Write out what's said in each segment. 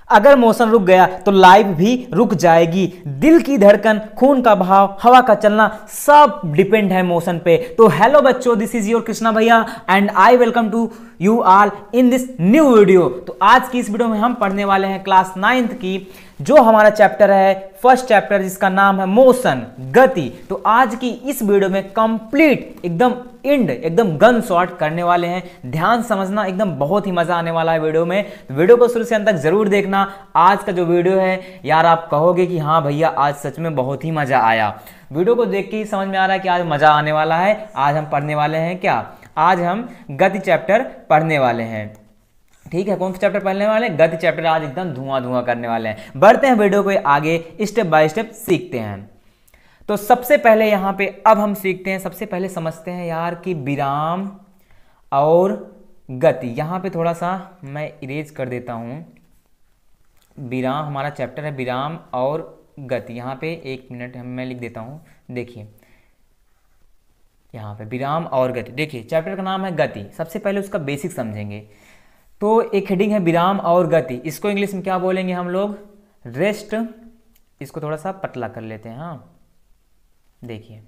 अगर मोशन रुक गया तो लाइफ भी रुक जाएगी। दिल की धड़कन, खून का बहाव, हवा का चलना सब डिपेंड है मोशन पे। तो हेलो बच्चों, दिस इज योर कृष्णा भैया and I welcome to you all in this new video. तो आज की इस वीडियो में हम पढ़ने वाले हैं क्लास 9th की जो हमारा चैप्टर है, फर्स्ट चैप्टर, जिसका नाम है मोशन, गति। तो आज की इस वीडियो में कंप्लीट एकदम गन शॉट करने वाले हैं। ध्यान समझना, एकदम बहुत ही मजा आने वाला है वीडियो में। वीडियो को शुरू से अंत तक जरूर देखना। आज का जो वीडियो है यार, आप कहोगे कि हाँ भैया आज सच में बहुत ही मजा आया। वीडियो को देख के ही समझ में आ रहा है कि आज मजा आने वाला है। आज हम पढ़ने वाले हैं क्या? आज हम गति चैप्टर पढ़ने वाले हैं। ठीक है, कौन सा चैप्टर पढ़ने वाले हैं? गति चैप्टर। आज एकदम धुआं करने वाले हैं। बढ़ते हैं वीडियो को आगे, स्टेप बाय स्टेप सीखते हैं। तो सबसे पहले यहाँ पे अब हम सीखते हैं, सबसे पहले समझते हैं यार कि विराम और गति। यहाँ पे थोड़ा सा मैं इरेज कर देता हूँ। विराम हमारा चैप्टर है, विराम और गति। यहाँ पे 1 मिनट मैं लिख देता हूँ। देखिए यहाँ पे विराम और गति। देखिए चैप्टर का नाम है गति। सबसे पहले उसका बेसिक समझेंगे। तो एक हेडिंग है विराम और गति। इसको इंग्लिश में क्या बोलेंगे हम लोग? रेस्ट। इसको थोड़ा सा पतला कर लेते हैं। हाँ देखिए,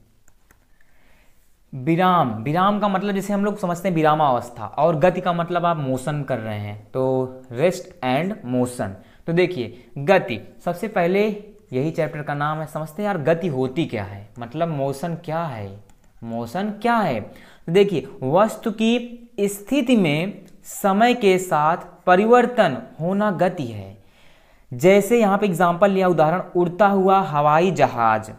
विराम का मतलब जैसे हम लोग समझते हैं विरामावस्था, और गति का मतलब आप मोशन कर रहे हैं, तो रेस्ट एंड मोशन। तो देखिए गति, सबसे पहले यही चैप्टर का नाम है। समझते हैं यार गति होती क्या है, मतलब मोशन क्या है। मोशन क्या है? तो देखिए, वस्तु की स्थिति में समय के साथ परिवर्तन होना गति है। जैसे यहाँ पे एग्जांपल लिया, उदाहरण, उड़ता हुआ हवाई जहाज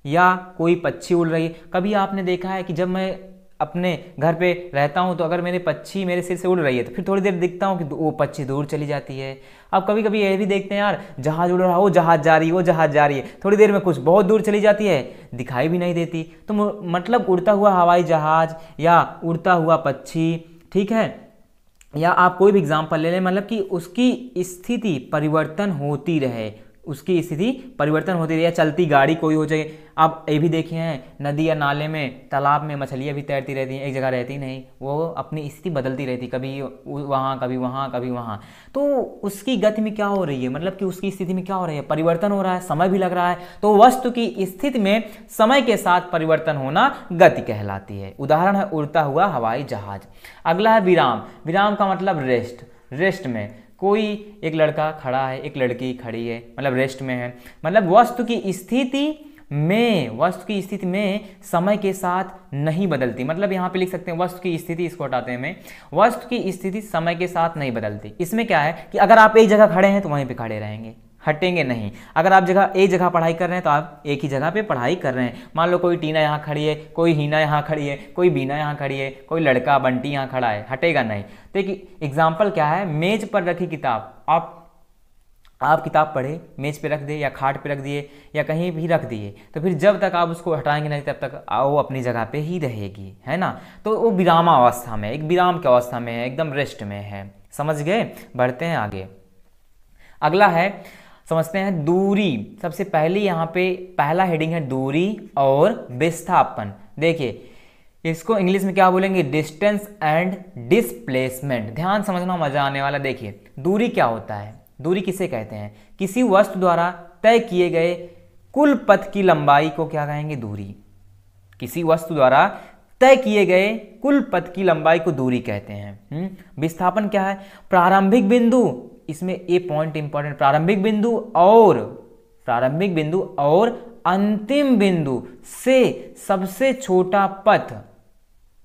या कोई पक्षी उड़ रही है। कभी आपने देखा है कि जब मैं अपने घर पे रहता हूँ तो अगर मेरे पक्षी मेरे सिर से उड़ रही है तो फिर थोड़ी देर दिखता हूँ कि वो पक्षी दूर चली जाती है। अब कभी कभी ये भी देखते हैं यार, जहाज उड़ रहा, वो जहाज जा रही है, वो जहाज जा रही है, थोड़ी देर में कुछ बहुत दूर चली जाती है, दिखाई भी नहीं देती। तो मतलब उड़ता हुआ हवाई जहाज या उड़ता हुआ पक्षी, ठीक है, या आप कोई भी एग्जाम्पल ले लें, मतलब कि उसकी स्थिति परिवर्तन होती रहे, उसकी स्थिति परिवर्तन होती रही। चलती गाड़ी कोई हो जाए। आप ये भी देखे हैं, नदी या नाले में, तालाब में मछलियाँ भी तैरती रहती हैं, एक जगह रहती नहीं, वो अपनी स्थिति बदलती रहती, कभी वहाँ कभी वहाँ कभी वहाँ। तो उसकी गति में क्या हो रही है, मतलब कि उसकी स्थिति में क्या हो रही है? परिवर्तन हो रहा है, समय भी लग रहा है। तो वस्तु की स्थिति में समय के साथ परिवर्तन होना गति कहलाती है। उदाहरण है उड़ता हुआ हवाई जहाज। अगला है विराम। विराम का मतलब रेस्ट। रेस्ट में कोई एक लड़का खड़ा है, एक लड़की खड़ी है, मतलब रेस्ट में है। मतलब वस्तु की स्थिति में समय के साथ नहीं बदलती। मतलब यहाँ पे लिख सकते हैं वस्तु की स्थिति, इसको हटाते हैं मैं, वस्तु की स्थिति समय के साथ नहीं बदलती। इसमें क्या है कि अगर आप एक जगह खड़े हैं तो वहीं पे खड़े रहेंगे, हटेंगे नहीं। अगर आप एक जगह पढ़ाई कर रहे हैं तो आप एक ही जगह पे पढ़ाई कर रहे हैं। मान लो कोई टीना यहाँ खड़ी है, कोई हीना यहाँ खड़ी है, कोई बीना यहाँ खड़ी है, कोई लड़का बंटी यहाँ खड़ा है, हटेगा नहीं। तो एक एग्जाम्पल क्या है, मेज पर रखी किताब, आप किताब पढ़े, मेज पे रख दिए या खाट पे रख दिए या कहीं भी रख दिए, तो फिर जब तक आप उसको हटाएंगे नहीं तब तक वो अपनी जगह पे ही रहेगी, है ना। तो वो विरामावस्था में, एक विराम की अवस्था में है, एकदम रेस्ट में है। समझ गए? बढ़ते हैं आगे। अगला है, समझते हैं दूरी। सबसे पहले यहाँ पे पहला हेडिंग है दूरी और विस्थापन। देखिए इसको इंग्लिश में क्या बोलेंगे? Distance and displacement. ध्यान समझना, मजा आने वाला। देखिए दूरी क्या होता है? दूरी किसे कहते हैं? किसी वस्तु द्वारा तय किए गए कुल पथ की लंबाई को क्या कहेंगे? दूरी। किसी वस्तु द्वारा तय किए गए कुल पथ की लंबाई को दूरी कहते हैं। विस्थापन क्या है? प्रारंभिक बिंदु, इसमें ये पॉइंट इंपॉर्टेंट, प्रारंभिक बिंदु और अंतिम बिंदु से सबसे छोटा पथ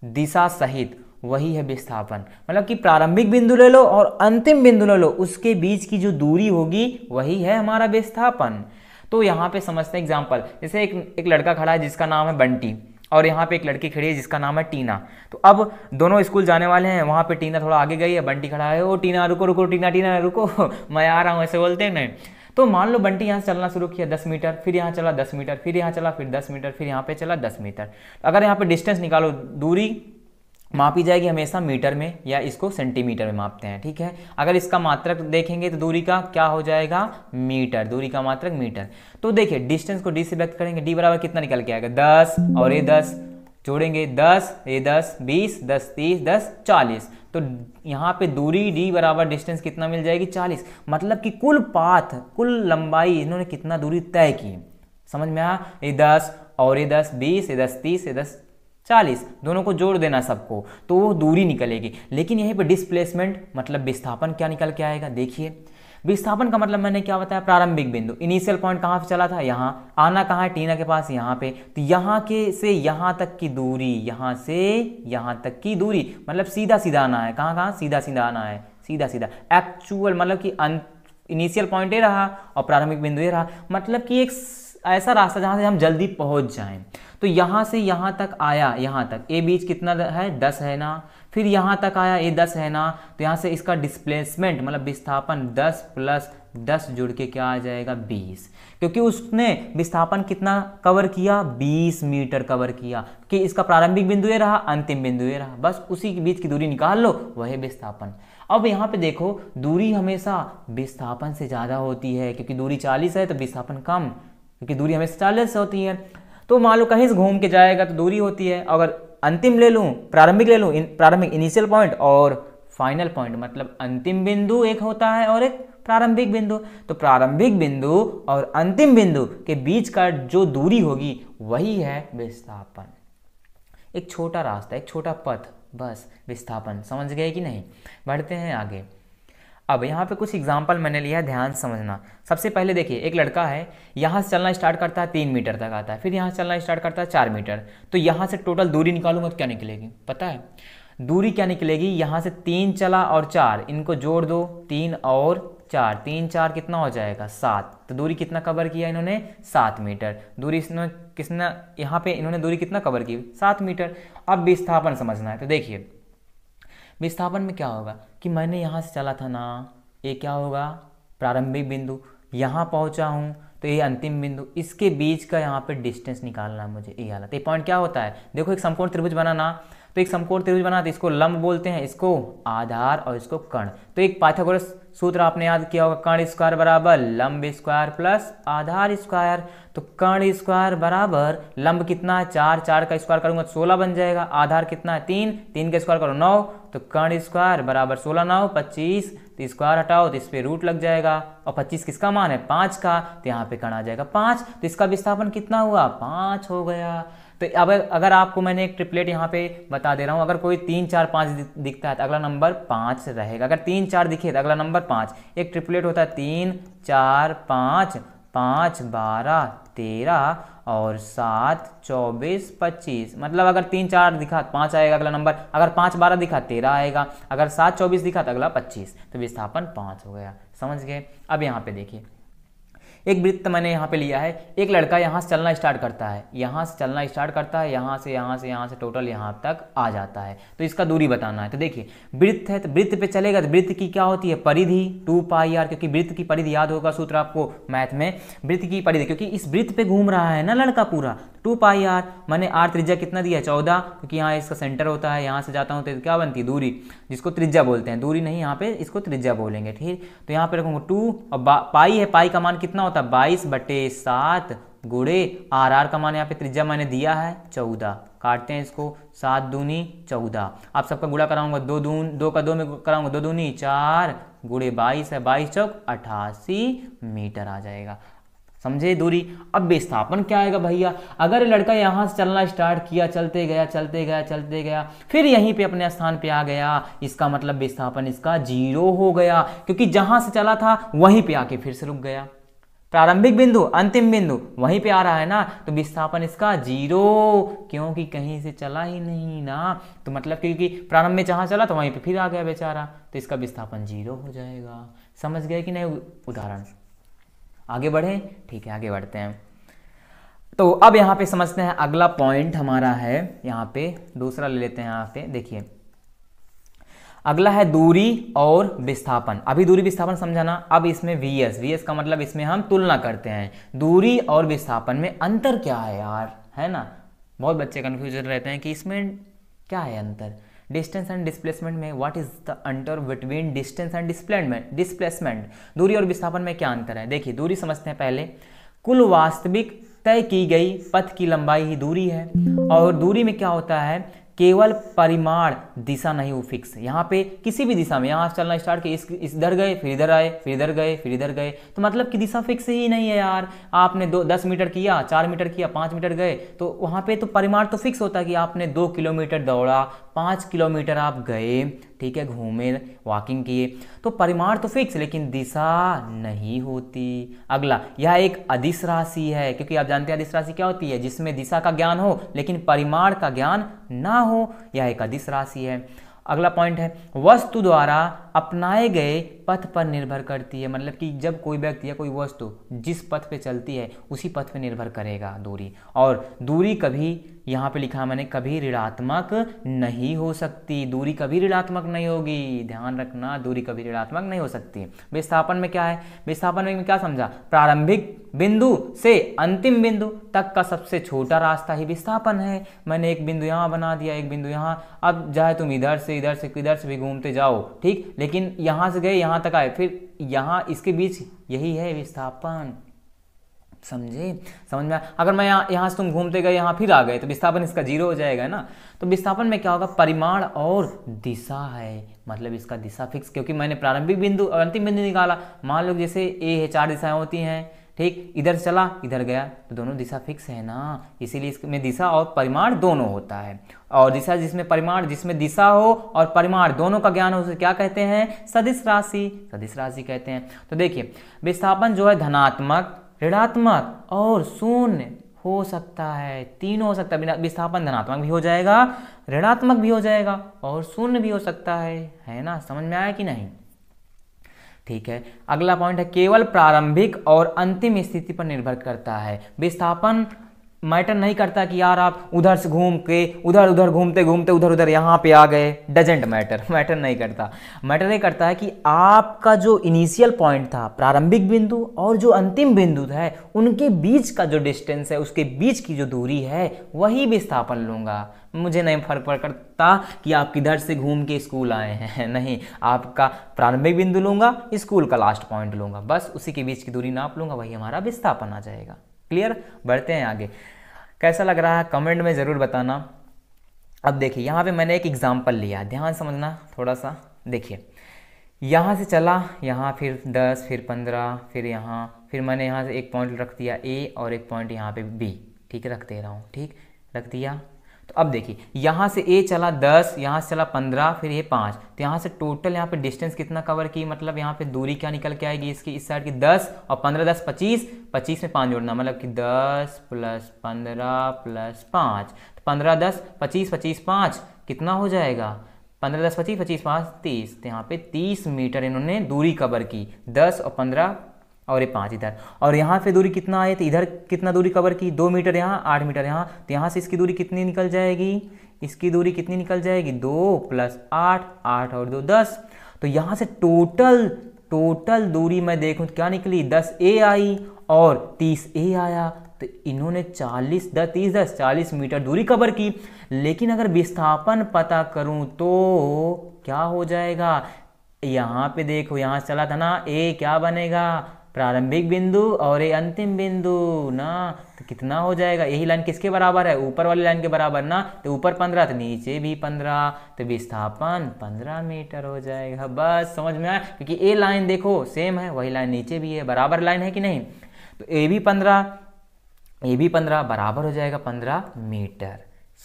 दिशा सहित, वही है विस्थापन। मतलब कि प्रारंभिक बिंदु ले लो और अंतिम बिंदु ले लो, उसके बीच की जो दूरी होगी वही है हमारा विस्थापन। तो यहाँ पे समझते हैं एग्जाम्पल, जैसे एक लड़का खड़ा है जिसका नाम है बंटी, और यहाँ पे एक लड़की खड़ी है जिसका नाम है टीना। तो अब दोनों स्कूल जाने वाले हैं। वहाँ पे टीना थोड़ा आगे गई है, बंटी खड़ा है, ओ टीना रुको रुको, टीना रुको, मैं आ रहा हूँ, ऐसे बोलते हैं नहीं। तो मान लो बंटी यहाँ से चलना शुरू किया 10 मीटर, फिर यहाँ चला 10 मीटर, फिर यहाँ चला, फिर 10 मीटर, फिर यहाँ पे चला 10 मीटर। अगर यहाँ पे डिस्टेंस निकालो, दूरी मापी जाएगी हमेशा मीटर में, या इसको सेंटीमीटर में मापते हैं, ठीक है। अगर इसका मात्रक देखेंगे तो दूरी का क्या हो जाएगा? मीटर। दूरी का मात्रक मीटर। तो देखिए डिस्टेंस को डी से व्यक्त करेंगे, डी बराबर कितना निकल के आएगा? 10 और ये 10 जोड़ेंगे, 10 ये 10 20 10 30 10 40। तो यहाँ पे दूरी d बराबर डिस्टेंस कितना मिल जाएगी 40, मतलब कि कुल पाथ, कुल लंबाई इन्होंने कितना दूरी तय की। समझ में आया? ये 10 और ये 10 20, ये 10 30, ये 10 40, दोनों को जोड़ देना सबको, तो वो दूरी निकलेगी। लेकिन यहीं पे डिस्प्लेसमेंट मतलब विस्थापन क्या निकल के आएगा, देखिए विस्थापन का मतलब मैंने क्या बताया, प्रारंभिक बिंदु, इनिशियल पॉइंट कहाँ से चला था, यहाँ, आना कहाँ है, टीना के पास, यहाँ पे, तो यहाँ के से यहाँ तक की दूरी, यहाँ से यहाँ तक की दूरी, मतलब सीधा सीधा आना है, कहाँ कहाँ, सीधा सीधा आना है, सीधा सीधा एक्चुअल, मतलब कि इनिशियल पॉइंट ये रहा और प्रारंभिक बिंदु ये रहा, मतलब कि एक ऐसा रास्ता जहाँ से हम जल्दी पहुँच जाएं। तो यहाँ से यहाँ तक आया, यहाँ तक, ये बीच कितना है 10 है ना, फिर यहाँ तक आया, ये 10 है ना, तो यहाँ से इसका डिस्प्लेसमेंट मतलब विस्थापन 10 + 10 जुड़ के क्या आ जाएगा 20, क्योंकि उसने विस्थापन कितना कवर किया 20 मीटर कवर किया, कि इसका प्रारंभिक बिंदु ये रहा, अंतिम बिंदु ये रहा, बस उसी के बीच की दूरी निकाल लो, वही विस्थापन। अब यहाँ पे देखो दूरी हमेशा विस्थापन से ज़्यादा होती है, क्योंकि दूरी 40 है तो विस्थापन कम, क्योंकि दूरी हमेशा 40 होती है। तो मान लो कहीं से घूम के जाएगा तो दूरी होती है, अगर अंतिम ले लूँ, प्रारंभिक ले लूँ, प्रारंभिक इनिशियल पॉइंट और फाइनल पॉइंट, मतलब अंतिम बिंदु एक होता है और एक प्रारंभिक बिंदु, तो प्रारंभिक बिंदु और अंतिम बिंदु के बीच का जो दूरी होगी वही है विस्थापन। एक छोटा रास्ता, एक छोटा पथ, बस विस्थापन। समझ गए कि नहीं? बढ़ते हैं आगे। अब यहाँ पे कुछ एग्जाम्पल मैंने लिया है, ध्यान समझना। सबसे पहले देखिए, एक लड़का है, यहाँ से चलना स्टार्ट करता है 3 मीटर तक आता है, फिर यहाँ से चलना स्टार्ट करता है 4 मीटर, तो यहाँ से टोटल दूरी निकालूंगा तो क्या निकलेगी पता है? दूरी क्या निकलेगी, यहाँ से 3 चला और 4, इनको जोड़ दो, 3 और 4, 3 4 कितना हो जाएगा 7, तो दूरी कितना कवर किया इन्होंने 7 मीटर। दूरी इसने किसने, यहाँ पे इन्होंने दूरी कितना कवर की 7 मीटर। अब विस्थापन समझना है, तो देखिए विस्थापन में क्या होगा कि मैंने यहाँ से चला था ना, ये क्या होगा प्रारंभिक बिंदु, यहाँ पहुँचा हूँ तो ये अंतिम बिंदु, इसके बीच का यहाँ पे डिस्टेंस निकालना है मुझे, ये हालत। ये पॉइंट क्या होता है, देखो एक समकोण त्रिभुज बनाना, तो एक समकोण त्रिभुज बना तो इसको लंब बोलते हैं, इसको आधार और इसको कर्ण। तो एक पाइथागोरस सूत्र आपने याद किया होगा, कर्ण स्क्वायर बराबर लंब स्क्वायर प्लस आधार स्क्वायर। तो कर्ण स्क्वायर बराबर लंब कितना है 4, 4 का स्क्वायर करूंगा तो 16 बन जाएगा, आधार कितना है 3, 3 का स्क्वायर करो 9, तो कर्ण स्क्वायर बराबर 16 9 25, तो स्क्वायर हटाओ तो इस पे रूट लग जाएगा, और 25 किसका मान है 5 का, तो यहाँ पे कर्ण आ जाएगा 5, तो इसका विस्थापन कितना हुआ 5 हो गया। तो अब अगर आपको मैंने एक ट्रिपलेट यहाँ पे बता दे रहा हूँ, अगर कोई 3 4 5 दिखता है तो अगला नंबर 5 रहेगा, अगर 3 4 दिखे तो अगला नंबर 5। एक ट्रिपलेट होता है 3 4 5, 5 12 13 और 7 24 25, मतलब अगर 3 4 दिखा 5 आएगा अगला नंबर, अगर 5 12 दिखा 13 आएगा, अगर 7 24 दिखा तो अगला 25, तो विस्थापन 5 हो गया। समझ गए? अब यहाँ पे देखिए, एक वृत्त मैंने यहाँ पे लिया है, एक लड़का यहाँ से चलना स्टार्ट करता है, यहाँ से चलना स्टार्ट करता है, यहाँ से टोटल यहाँ तक आ जाता है, तो इसका दूरी बताना है। तो देखिए वृत्त है, तो वृत्त पे चलेगा तो वृत्त की क्या होती है परिधि 2πr, क्योंकि वृत्त की परिधि याद होगा सूत्र आपको मैथ में, वृत्त की परिधि, क्योंकि इस वृत्त पे घूम रहा है ना लड़का पूरा, 2πr मैंने r त्रिज्या कितना दिया 14, क्योंकि यहाँ इसका सेंटर होता है, यहाँ से जाता हूँ तो क्या बनती है दूरी, जिसको त्रिज्या बोलते हैं, दूरी नहीं यहाँ पे इसको त्रिज्या बोलेंगे, ठीक। तो यहाँ पे रखूंगा 2 और पाई है, पाई का मान कितना होता है 22/7 गुणे r का मान यहाँ पे त्रिज्या मैंने दिया है 14, काटते हैं इसको, 7 दूनी 14, आप सबका गुणा कराऊंगा 2 का 2 में कराऊंगा 2 दूनी 4 गुणे 22 है, 22 चौक 88 मीटर आ जाएगा। समझे दूरी? अब विस्थापन क्या आएगा भैया, अगर लड़का यहाँ से चलना स्टार्ट किया, चलते गया, फिर यहीं पे अपने स्थान पे आ गया, इसका मतलब विस्थापन इसका 0 हो गया, क्योंकि जहां से चला था वहीं पे आके फिर से रुक गया। प्रारंभिक बिंदु अंतिम बिंदु वहीं पे आ रहा है ना, तो विस्थापन इसका 0, क्योंकि कहीं से चला ही नहीं ना, तो मतलब क्योंकि प्रारंभ में जहां चला तो वहीं पे फिर आ गया बेचारा, तो इसका विस्थापन 0 हो जाएगा। समझ गए कि नहीं उदाहरण? आगे बढ़े? ठीक है, आगे बढ़ते हैं। तो अब यहाँ पे समझते हैं, अगला पॉइंट हमारा है यहाँ पे, दूसरा ले लेते हैं। यहाँ पे देखिए अगला है दूरी और विस्थापन। अभी दूरी विस्थापन समझाना, अब इसमें VS का मतलब इसमें हम तुलना करते हैं, दूरी और विस्थापन में अंतर क्या है यार, है ना। बहुत बच्चे कन्फ्यूजन रहते हैं कि इसमें क्या है अंतर, डिस्टेंस एंड डिस्प्लेसमेंट में व्हाट इज द अंतर बिटवीन डिस्टेंस एंड डिस्प्लेसमेंट, दूरी और विस्थापन में क्या अंतर है। देखिए दूरी समझते हैं पहले, कुल वास्तविक तय की गई पथ की लंबाई ही दूरी है, और दूरी में क्या होता है केवल परिमाण दिशा नहीं हो फिक्स। यहाँ पे किसी भी दिशा में, यहाँ चलना स्टार्ट किए, इधर गए फिर इधर आए, फिर इधर गए फिर इधर गए, तो मतलब कि दिशा फिक्स ही नहीं है यार। आपने 10 मीटर किया, 4 मीटर किया, 5 मीटर गए, तो वहाँ पे तो परिमाण तो फिक्स होता है कि आपने 2 किलोमीटर दौड़ा, 5 किलोमीटर आप गए, ठीक है, घूमे, वॉकिंग किए, तो परिमाण तो फिक्स, लेकिन दिशा नहीं होती। अगला, यह एक अदिश राशि है, क्योंकि आप जानते हैं अदिश राशि क्या होती है, जिसमें दिशा का ज्ञान हो लेकिन परिमाण का ज्ञान ना हो, यह एक अदिश राशि है। अगला पॉइंट है, वस्तु द्वारा अपनाए गए पथ पर निर्भर करती है, मतलब कि जब कोई व्यक्ति या कोई वस्तु जिस पथ पे चलती है उसी पथ पे निर्भर करेगा दूरी, और दूरी कभी, यहाँ पे लिखा है मैंने, कभी ऋणात्मक नहीं हो सकती। दूरी कभी ऋणात्मक नहीं होगी, ध्यान रखना, दूरी कभी ऋणात्मक नहीं हो सकती। विस्थापन में क्या है, विस्थापन में क्या समझा, प्रारंभिक बिंदु से अंतिम बिंदु तक का सबसे छोटा रास्ता ही विस्थापन है। मैंने एक बिंदु यहाँ बना दिया, एक बिंदु यहाँ, अब चाहे तुम इधर से किधर से भी घूमते जाओ, ठीक, लेकिन यहाँ से गए यहाँ तक आए, फिर यहाँ इसके बीच, यही है विस्थापन। समझे, समझ में? अगर मैं यहाँ से तुम घूमते गए यहाँ फिर आ गए तो विस्थापन इसका 0 हो जाएगा ना। तो विस्थापन में क्या होगा, परिमाण और दिशा है, मतलब इसका दिशा फिक्स, क्योंकि मैंने प्रारंभिक बिंदु और अंतिम बिंदु निकाला। मान लो जैसे ए है, 4 दिशाएं होती हैं, ठीक, इधर से चला इधर गया, तो दोनों दिशा फिक्स है ना, इसीलिए इसमें दिशा और परिमाण दोनों होता है। और दिशा जिसमें परिमाण, जिसमें दिशा हो और परिमाण दोनों का ज्ञान हो, उसे क्या कहते हैं, सदिश राशि, सदिश राशि कहते हैं। तो देखिए, विस्थापन जो है धनात्मक, ऋणात्मक और शून्य हो सकता है, तीनों हो सकता है। विस्थापन धनात्मक भी हो जाएगा, ऋणात्मक भी हो जाएगा और शून्य भी हो सकता है ना। समझ में आया कि नहीं? ठीक है, अगला पॉइंट है, केवल प्रारंभिक और अंतिम स्थिति पर निर्भर करता है। विस्थापन मैटर नहीं करता कि यार आप उधर से घूम के उधर उधर घूमते घूमते उधर उधर यहाँ पे आ गए, डजेंट मैटर, मैटर नहीं करता। मैटर ये करता है कि आपका जो इनिशियल पॉइंट था, प्रारंभिक बिंदु और जो अंतिम बिंदु है, उनके बीच का जो डिस्टेंस है, उसके बीच की जो दूरी है, वही विस्थापन लूंगा। मुझे नहीं फर्क पड़ता कि आप किधर से घूम के स्कूल आए हैं, नहीं, आपका प्रारंभिक बिंदु लूंगा, स्कूल का लास्ट पॉइंट लूंगा, बस उसी के बीच की दूरी नाप लूंगा, वही हमारा विस्थापन आ जाएगा। क्लियर? बढ़ते हैं आगे। कैसा लग रहा है कमेंट में ज़रूर बताना। अब देखिए, यहाँ पे मैंने एक एग्जांपल लिया, ध्यान समझना थोड़ा सा। देखिए, यहाँ से चला, यहाँ फिर 10, फिर 15, फिर यहाँ, फिर मैंने यहाँ से एक पॉइंट रख दिया A और एक पॉइंट यहाँ पे B, ठीक है, रख दे रहा हूँ, ठीक, रख दिया। तो अब देखिए, यहाँ से A चला 10, यहाँ से चला 15, फिर ये 5, तो यहाँ से टोटल यहाँ पे डिस्टेंस कितना कवर की, मतलब यहाँ पे दूरी क्या निकल के आएगी इसकी, इस साइड की 10 और 15, 10, 25, 25 में 5 जोड़ना, मतलब कि 10 + 15 + 5, तो 15, 10, 25, 25, 5 कितना हो जाएगा, 15, 10, 25, 25, 5, 30, तो यहाँ पे 30 मीटर इन्होंने दूरी कवर की, 10 और 15 और ये 5 इधर, और यहाँ पे दूरी कितना आए, तो इधर कितना दूरी कवर की, 2 मीटर यहाँ, 8 मीटर यहाँ, तो यहाँ से इसकी दूरी कितनी निकल जाएगी, इसकी दूरी कितनी निकल जाएगी, 2 + 8, 8 और 2 10, तो यहाँ से टोटल दूरी मैं देखूँ तो क्या निकली, 10A आई और 30A आया, तो इन्होंने 40 मीटर दूरी कवर की। लेकिन अगर विस्थापन पता करूँ तो क्या हो जाएगा, यहाँ पे देखो, यहाँ चला था ना A, क्या बनेगा, प्रारंभिक बिंदु और ये अंतिम बिंदु ना, तो कितना हो जाएगा, यही लाइन किसके बराबर है, ऊपर वाली लाइन के बराबर ना, तो ऊपर 15 तो नीचे भी 15, तो विस्थापन 15 मीटर हो जाएगा। बस समझ में आया, क्योंकि ये लाइन देखो सेम है, वही लाइन नीचे भी है, बराबर लाइन है कि नहीं, तो ए भी 15 बराबर हो जाएगा 15 मीटर।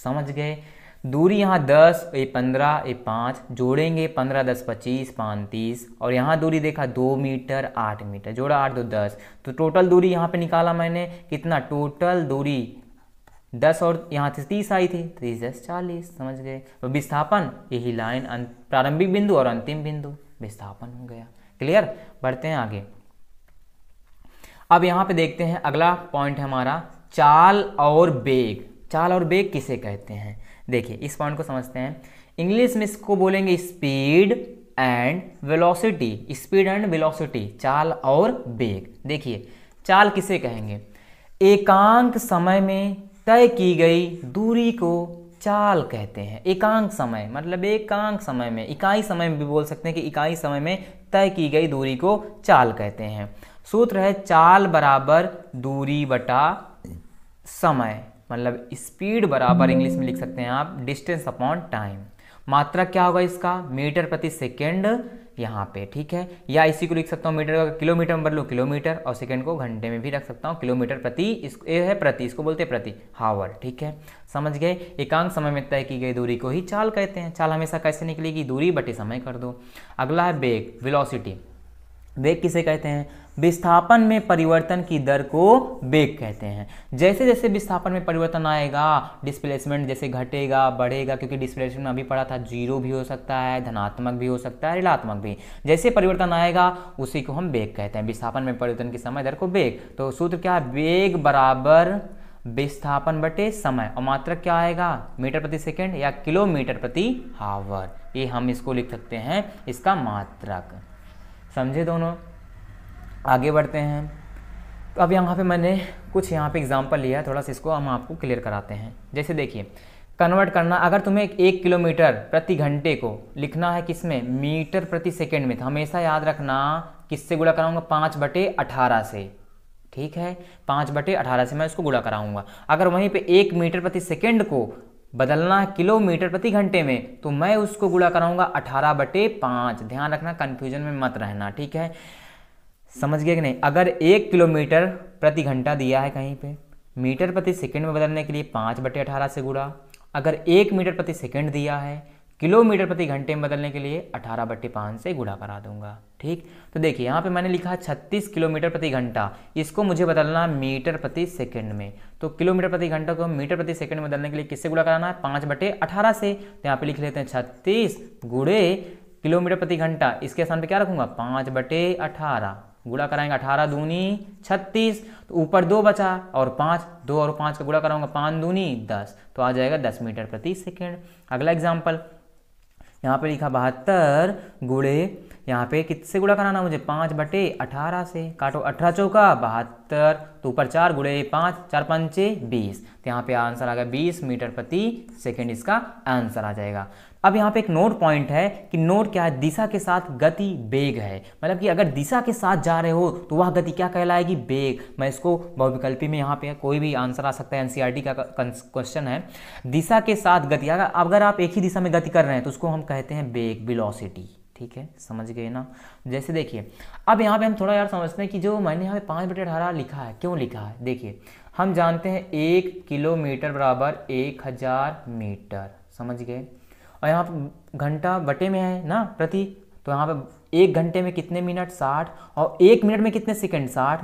समझ गए? दूरी यहाँ 10, ये 15, ये 5 जोड़ेंगे, 15, 10, 25, 5, 30, और यहाँ दूरी देखा 2 मीटर, 8 मीटर, जोड़ा 8, 2, 10, तो टोटल दूरी यहाँ पे निकाला मैंने कितना, टोटल दूरी 10 और यहाँ से 30 आई थी, 30, 10, 40। समझ गए? तो विस्थापन यही लाइन, प्रारंभिक बिंदु और अंतिम बिंदु, विस्थापन हो गया। क्लियर? बढ़ते हैं आगे। अब यहाँ पे देखते हैं अगला पॉइंट है हमारा, चाल और वेग। चाल और वेग किसे कहते हैं, देखिए इस पॉइंट को समझते हैं। इंग्लिश में इसको बोलेंगे speed and velocity, speed and velocity, चाल और वेग। देखिए, चाल किसे कहेंगे, एकांक समय में तय की गई दूरी को चाल कहते हैं। एकांक समय मतलब एकांक समय में, इकाई समय में भी बोल सकते हैं कि इकाई समय में तय की गई दूरी को चाल कहते हैं। सूत्र है चाल बराबर दूरी बटा समय, मतलब स्पीड बराबर इंग्लिश में लिख सकते हैं आप डिस्टेंस अपॉन टाइम। मात्रक क्या होगा इसका, मीटर प्रति सेकेंड यहाँ पे, ठीक है। या इसी को लिख सकता हूँ मीटर का किलोमीटर में बदलो किलोमीटर, और सेकंड को घंटे में भी रख सकता हूँ किलोमीटर प्रति, इसको ये है प्रति, इसको बोलते हैं प्रति हावर, ठीक है। समझ गए। एकांक समय में तय की गई दूरी को ही चाल कहते हैं। चाल हमेशा कैसे निकलेगी, दूरी बटे समय कर दो। अगला है वेग, वेलोसिटी। वेग किसे कहते हैं, विस्थापन में परिवर्तन की दर को वेग कहते हैं। जैसे जैसे विस्थापन में परिवर्तन आएगा, डिस्प्लेसमेंट जैसे घटेगा बढ़ेगा, क्योंकि डिस्प्लेसमेंट में अभी पढ़ा था जीरो भी हो सकता है, धनात्मक भी हो सकता है, ऋणात्मक भी। जैसे परिवर्तन आएगा उसी को हम वेग कहते हैं, विस्थापन में परिवर्तन की समय दर को वेग। तो सूत्र क्या है, वेग बराबर विस्थापन बटे समय, और मात्रक क्या आएगा, मीटर प्रति सेकेंड या किलोमीटर प्रति हावर। ये हम इसको लिख सकते हैं इसका मात्रक। समझे दोनों। आगे बढ़ते हैं। तो अब यहाँ पे मैंने कुछ यहाँ पे एग्जांपल लिया है, थोड़ा सा इसको हम आपको क्लियर कराते हैं। जैसे देखिए, कन्वर्ट करना, अगर तुम्हें 1 किलोमीटर प्रति घंटे को लिखना है किसमें, मीटर प्रति सेकंड में, तो हमेशा याद रखना किससे गुणा कराऊंगा, 5/18 से, ठीक है। 5/18 से मैं इसको गुणा कराऊंगा। अगर वहीं पे 1 मीटर प्रति सेकंड को बदलना है किलोमीटर प्रति घंटे में, तो मैं उसको गुणा कराऊंगा 18/5। ध्यान रखना, कंफ्यूजन में मत रहना, ठीक है। समझ गए कि नहीं। अगर 1 किलोमीटर प्रति घंटा दिया है कहीं पे, मीटर प्रति सेकंड में बदलने के लिए 5/18 से गुणा। अगर 1 मीटर प्रति सेकंड दिया है, किलोमीटर प्रति घंटे में बदलने के लिए 18/5 से गुणा करा दूंगा, ठीक। तो देखिए यहाँ पे मैंने लिखा 36 किलोमीटर प्रति घंटा, इसको मुझे बदलना मीटर प्रति सेकंड में। तो किलोमीटर प्रति घंटा को मीटर प्रति सेकंड में बदलने के लिए किससे गुणा कराना है, 5/18 से। तो यहाँ पे लिख लेते हैं 36 गुणे किलोमीटर प्रति घंटा, इसके स्थान पे क्या रखूंगा, 5/18 गुणा कराएंगे, 18 दूनी 36, तो ऊपर 2 बचा और 5, 2 और 5 का गुणा कराऊंगा, 5 दूनी 10, तो आ जाएगा 10 मीटर प्रति सेकंड। अगला एग्जाम्पल, यहाँ पे लिखा 72 गुणे, यहाँ पे किससे गुणा कराना मुझे, 5/18 से। काटो 18 चौका 72, तो ऊपर 4 गुणे 5, 4 पंचे 20, तो यहाँ पे आंसर आ गया 20 मीटर प्रति सेकंड, इसका आंसर आ जाएगा। अब यहाँ पे एक नोट पॉइंट है कि नोट क्या है, दिशा के साथ गति वेग है। मतलब कि अगर दिशा के साथ जा रहे हो तो वह गति क्या कहलाएगी, वेग। मैं इसको बहुविकल्पी में, यहाँ पे कोई भी आंसर आ सकता है, एनसीईआरटी का क्वेश्चन है। दिशा के साथ गति, अगर आप एक ही दिशा में गति कर रहे हैं तो उसको हम कहते हैं वेग, वेलोसिटी, ठीक है। समझ गए ना। जैसे देखिए, अब यहाँ पे हम थोड़ा यार समझते हैं कि जो मैंने यहाँ पे 5/18 लिखा है, क्यों लिखा है। देखिए, हम जानते हैं 1 किलोमीटर बराबर 1000 मीटर, समझ गए। और यहाँ पे घंटा बटे में है ना प्रति, तो यहाँ पे 1 घंटे में कितने मिनट, 60, और 1 मिनट में कितने सेकंड, 60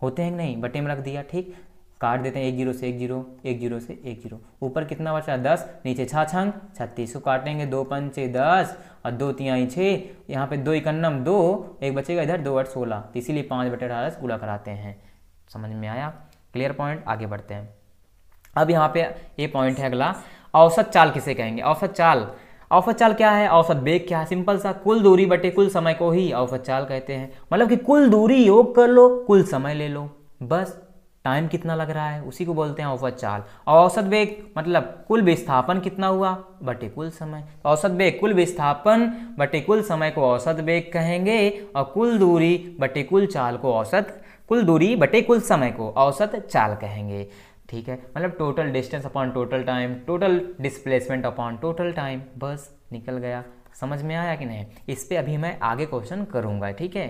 होते हैं कि नहीं, बटे में रख दिया, ठीक। काट देते हैं 1 0 से 1 0, 1 0 से 1 0, ऊपर कितना बचा 10, नीचे 6 छंग 36 को काटेंगे, 2 पंचे 10 और 2 तिहाई 6, यहाँ पे 2 इकन्नम 2, एक बचेगा इधर 2 8 16, तो इसीलिए 5/18 से गुणा कराते हैं। समझ में आया, क्लियर पॉइंट। आगे बढ़ते हैं। अब यहाँ पे ये पॉइंट है अगला, औसत चाल किसे कहेंगे। औसत चाल, औसत चाल क्या है, औसत वेग क्या है, सिंपल सा, कुल दूरी बटे कुल समय को ही औसत चाल कहते हैं। मतलब कि कुल दूरी योग कर लो, कुल समय ले लो, बस टाइम कितना लग रहा है उसी को बोलते हैं औसत चाल। और औसत वेग मतलब कुल विस्थापन कितना हुआ बटे कुल समय। औसत वेग कुल विस्थापन बटे कुल समय को औसत वेग कहेंगे, और कुल दूरी बटे कुल चाल को औसत, कुल दूरी बटे कुल समय को औसत चाल कहेंगे, ठीक है। मतलब total distance upon total time, total displacement upon total time, बस निकल गया। समझ में आया कि नहीं। इस पे अभी मैं आगे क्वेश्चन करूंगा, ठीक है।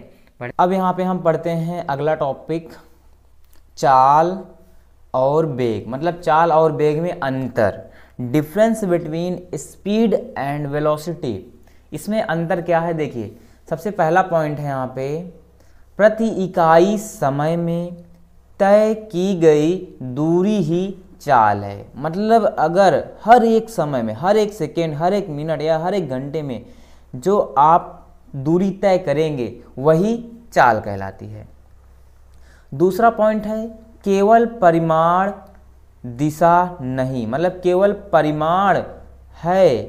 अब यहाँ पे हम पढ़ते हैं अगला टॉपिक, चाल और वेग। मतलब चाल और वेग में अंतर, difference between speed and velocity. इसमें अंतर क्या है, देखिए सबसे पहला पॉइंट है यहाँ पे, प्रति इकाई समय में तय की गई दूरी ही चाल है। मतलब अगर हर एक समय में, हर एक सेकेंड, हर एक मिनट या हर एक घंटे में जो आप दूरी तय करेंगे वही चाल कहलाती है। दूसरा पॉइंट है, केवल परिमाण दिशा नहीं। मतलब केवल परिमाण है,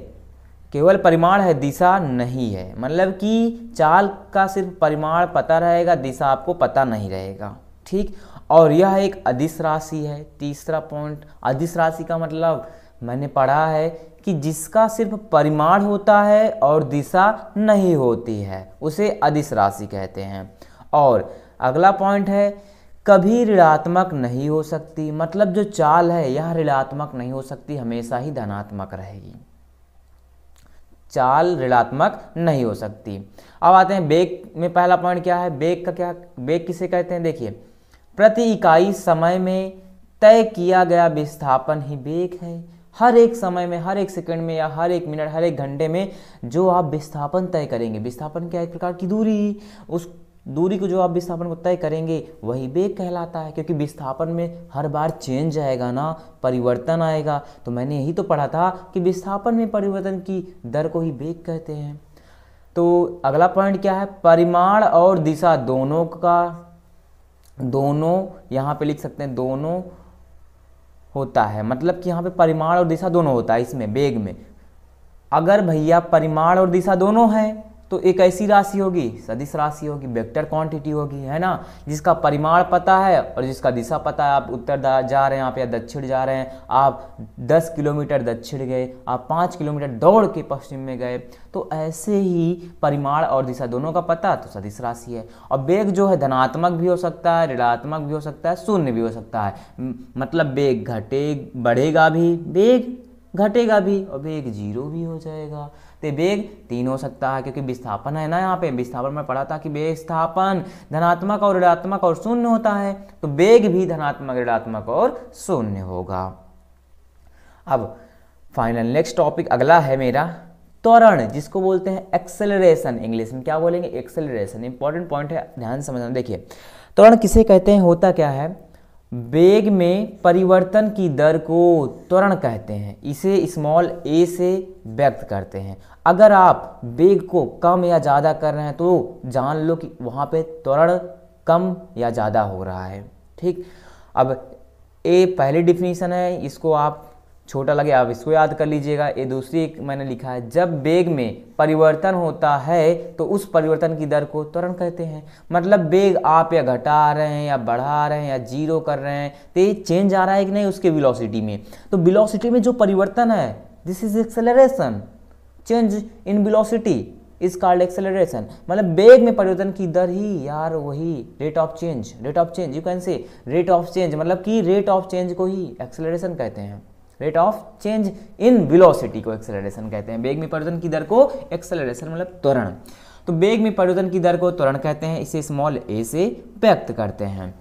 केवल परिमाण है, दिशा नहीं है। मतलब कि चाल का सिर्फ परिमाण पता रहेगा, दिशा आपको पता नहीं रहेगा, ठीक। और यह एक अदिश राशि है। तीसरा पॉइंट, अदिश राशि का मतलब मैंने पढ़ा है कि जिसका सिर्फ परिमाण होता है और दिशा नहीं होती है, उसे अदिश राशि कहते हैं। और अगला पॉइंट है, कभी ऋणात्मक नहीं हो सकती, मतलब जो चाल है यह ऋणात्मक नहीं हो सकती, हमेशा ही धनात्मक रहेगी। चाल ऋणात्मक नहीं हो सकती। अब आते हैं वेग में, पहला पॉइंट क्या है, वेग का क्या, वेग किसे कहते हैं, देखिए प्रति इकाई समय में तय किया गया विस्थापन ही वेग है। हर एक समय में, हर एक सेकंड में या हर एक मिनट, हर एक घंटे में जो आप विस्थापन तय करेंगे, विस्थापन क्या, एक प्रकार की दूरी, उस दूरी को जो आप विस्थापन को तय करेंगे वही वेग कहलाता है, क्योंकि विस्थापन में हर बार चेंज आएगा ना, परिवर्तन आएगा। तो मैंने यही तो पढ़ा था कि विस्थापन में परिवर्तन की दर को ही वेग कहते हैं। तो अगला पॉइंट क्या है, परिमाण और दिशा दोनों का, दोनों यहाँ पे लिख सकते हैं, दोनों होता है, मतलब कि यहाँ पे परिमाण और दिशा दोनों होता है इसमें, वेग में। अगर भैया परिमाण और दिशा दोनों है तो एक ऐसी राशि होगी, सदिश राशि होगी, वेक्टर क्वांटिटी होगी, है ना, जिसका परिमाण पता है और जिसका दिशा पता है। आप उत्तर जा रहे हैं आप, या दक्षिण जा रहे हैं आप, 10 किलोमीटर दक्षिण गए, आप 5 किलोमीटर दौड़ के पश्चिम में गए, तो ऐसे ही परिमाण और दिशा दोनों का पता तो सदिश राशि है। और वेग जो है धनात्मक भी हो सकता है, ऋणात्मक भी हो सकता है, शून्य भी हो सकता है, मतलब वेग बढ़ेगा भी, वेग घटेगा भी, और वेग जीरो भी हो जाएगा। तो वेग 3 हो सकता है, क्योंकि विस्थापन है ना, यहाँ पे विस्थापन में पढ़ा था कि विस्थापन धनात्मक और ऋणात्मक और शून्य होता है, तो वेग भी धनात्मक, ऋणात्मक और शून्य होगा। अब फाइनल नेक्स्ट टॉपिक अगला है मेरा त्वरण, जिसको बोलते हैं एक्सेलरेशन, इंग्लिश में क्या बोलेंगे, एक्सेलरेशन। इंपॉर्टेंट पॉइंट है, ध्यान से समझना। देखिए त्वरण किसे कहते हैं, होता क्या है, वेग में परिवर्तन की दर को त्वरण कहते हैं, इसे स्मॉल a से व्यक्त करते हैं। अगर आप वेग को कम या ज़्यादा कर रहे हैं तो जान लो कि वहाँ पे त्वरण कम या ज़्यादा हो रहा है, ठीक। अब ए पहली डिफिनीशन है, इसको आप छोटा लगे आप इसको याद कर लीजिएगा। ये दूसरी एक मैंने लिखा है, जब वेग में परिवर्तन होता है तो उस परिवर्तन की दर को त्वरण कहते हैं। मतलब वेग आप या घटा रहे हैं या बढ़ा रहे हैं या जीरो कर रहे हैं, तो ये चेंज आ रहा है कि नहीं उसके वेलोसिटी में, तो वेलोसिटी में जो परिवर्तन है this is acceleration, change in velocity is called acceleration. मतलब वेग में परिवर्तन की दर ही यार वही rate of change, you can say rate of change, मतलब कि रेट ऑफ चेंज को ही एक्सेलरेशन कहते हैं। Rate of change in velocity को एक्सेलरेशन कहते हैं। वेग में परिवर्तन की दर को एक्सेलरेशन मतलब त्वरण। तो वेग में परिवर्तन की दर को त्वरण कहते हैं, इसे स्मॉल a से व्यक्त करते हैं।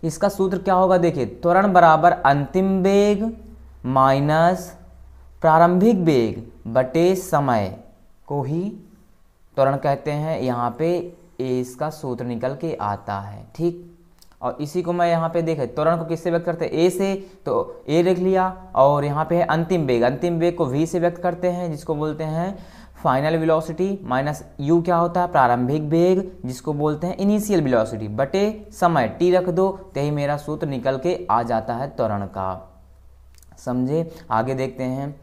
इसका सूत्र क्या होगा, देखिए त्वरण बराबर अंतिम वेग माइनस प्रारंभिक वेग बटे समय को ही त्वरण कहते हैं। यहाँ पे इसका सूत्र निकल के आता है, ठीक। और इसी को मैं यहाँ पे देखे त्वरण को किससे व्यक्त करते हैं, ए से, तो ए लिख लिया। और यहाँ पे है अंतिम वेग को v से व्यक्त करते हैं, जिसको बोलते हैं फाइनल वेलोसिटी, माइनस u क्या होता है प्रारंभिक वेग, जिसको बोलते हैं इनिशियल वेलोसिटी, बटे समय t रख दो, तो ही मेरा सूत्र निकल के आ जाता है त्वरण का। समझे, आगे देखते हैं।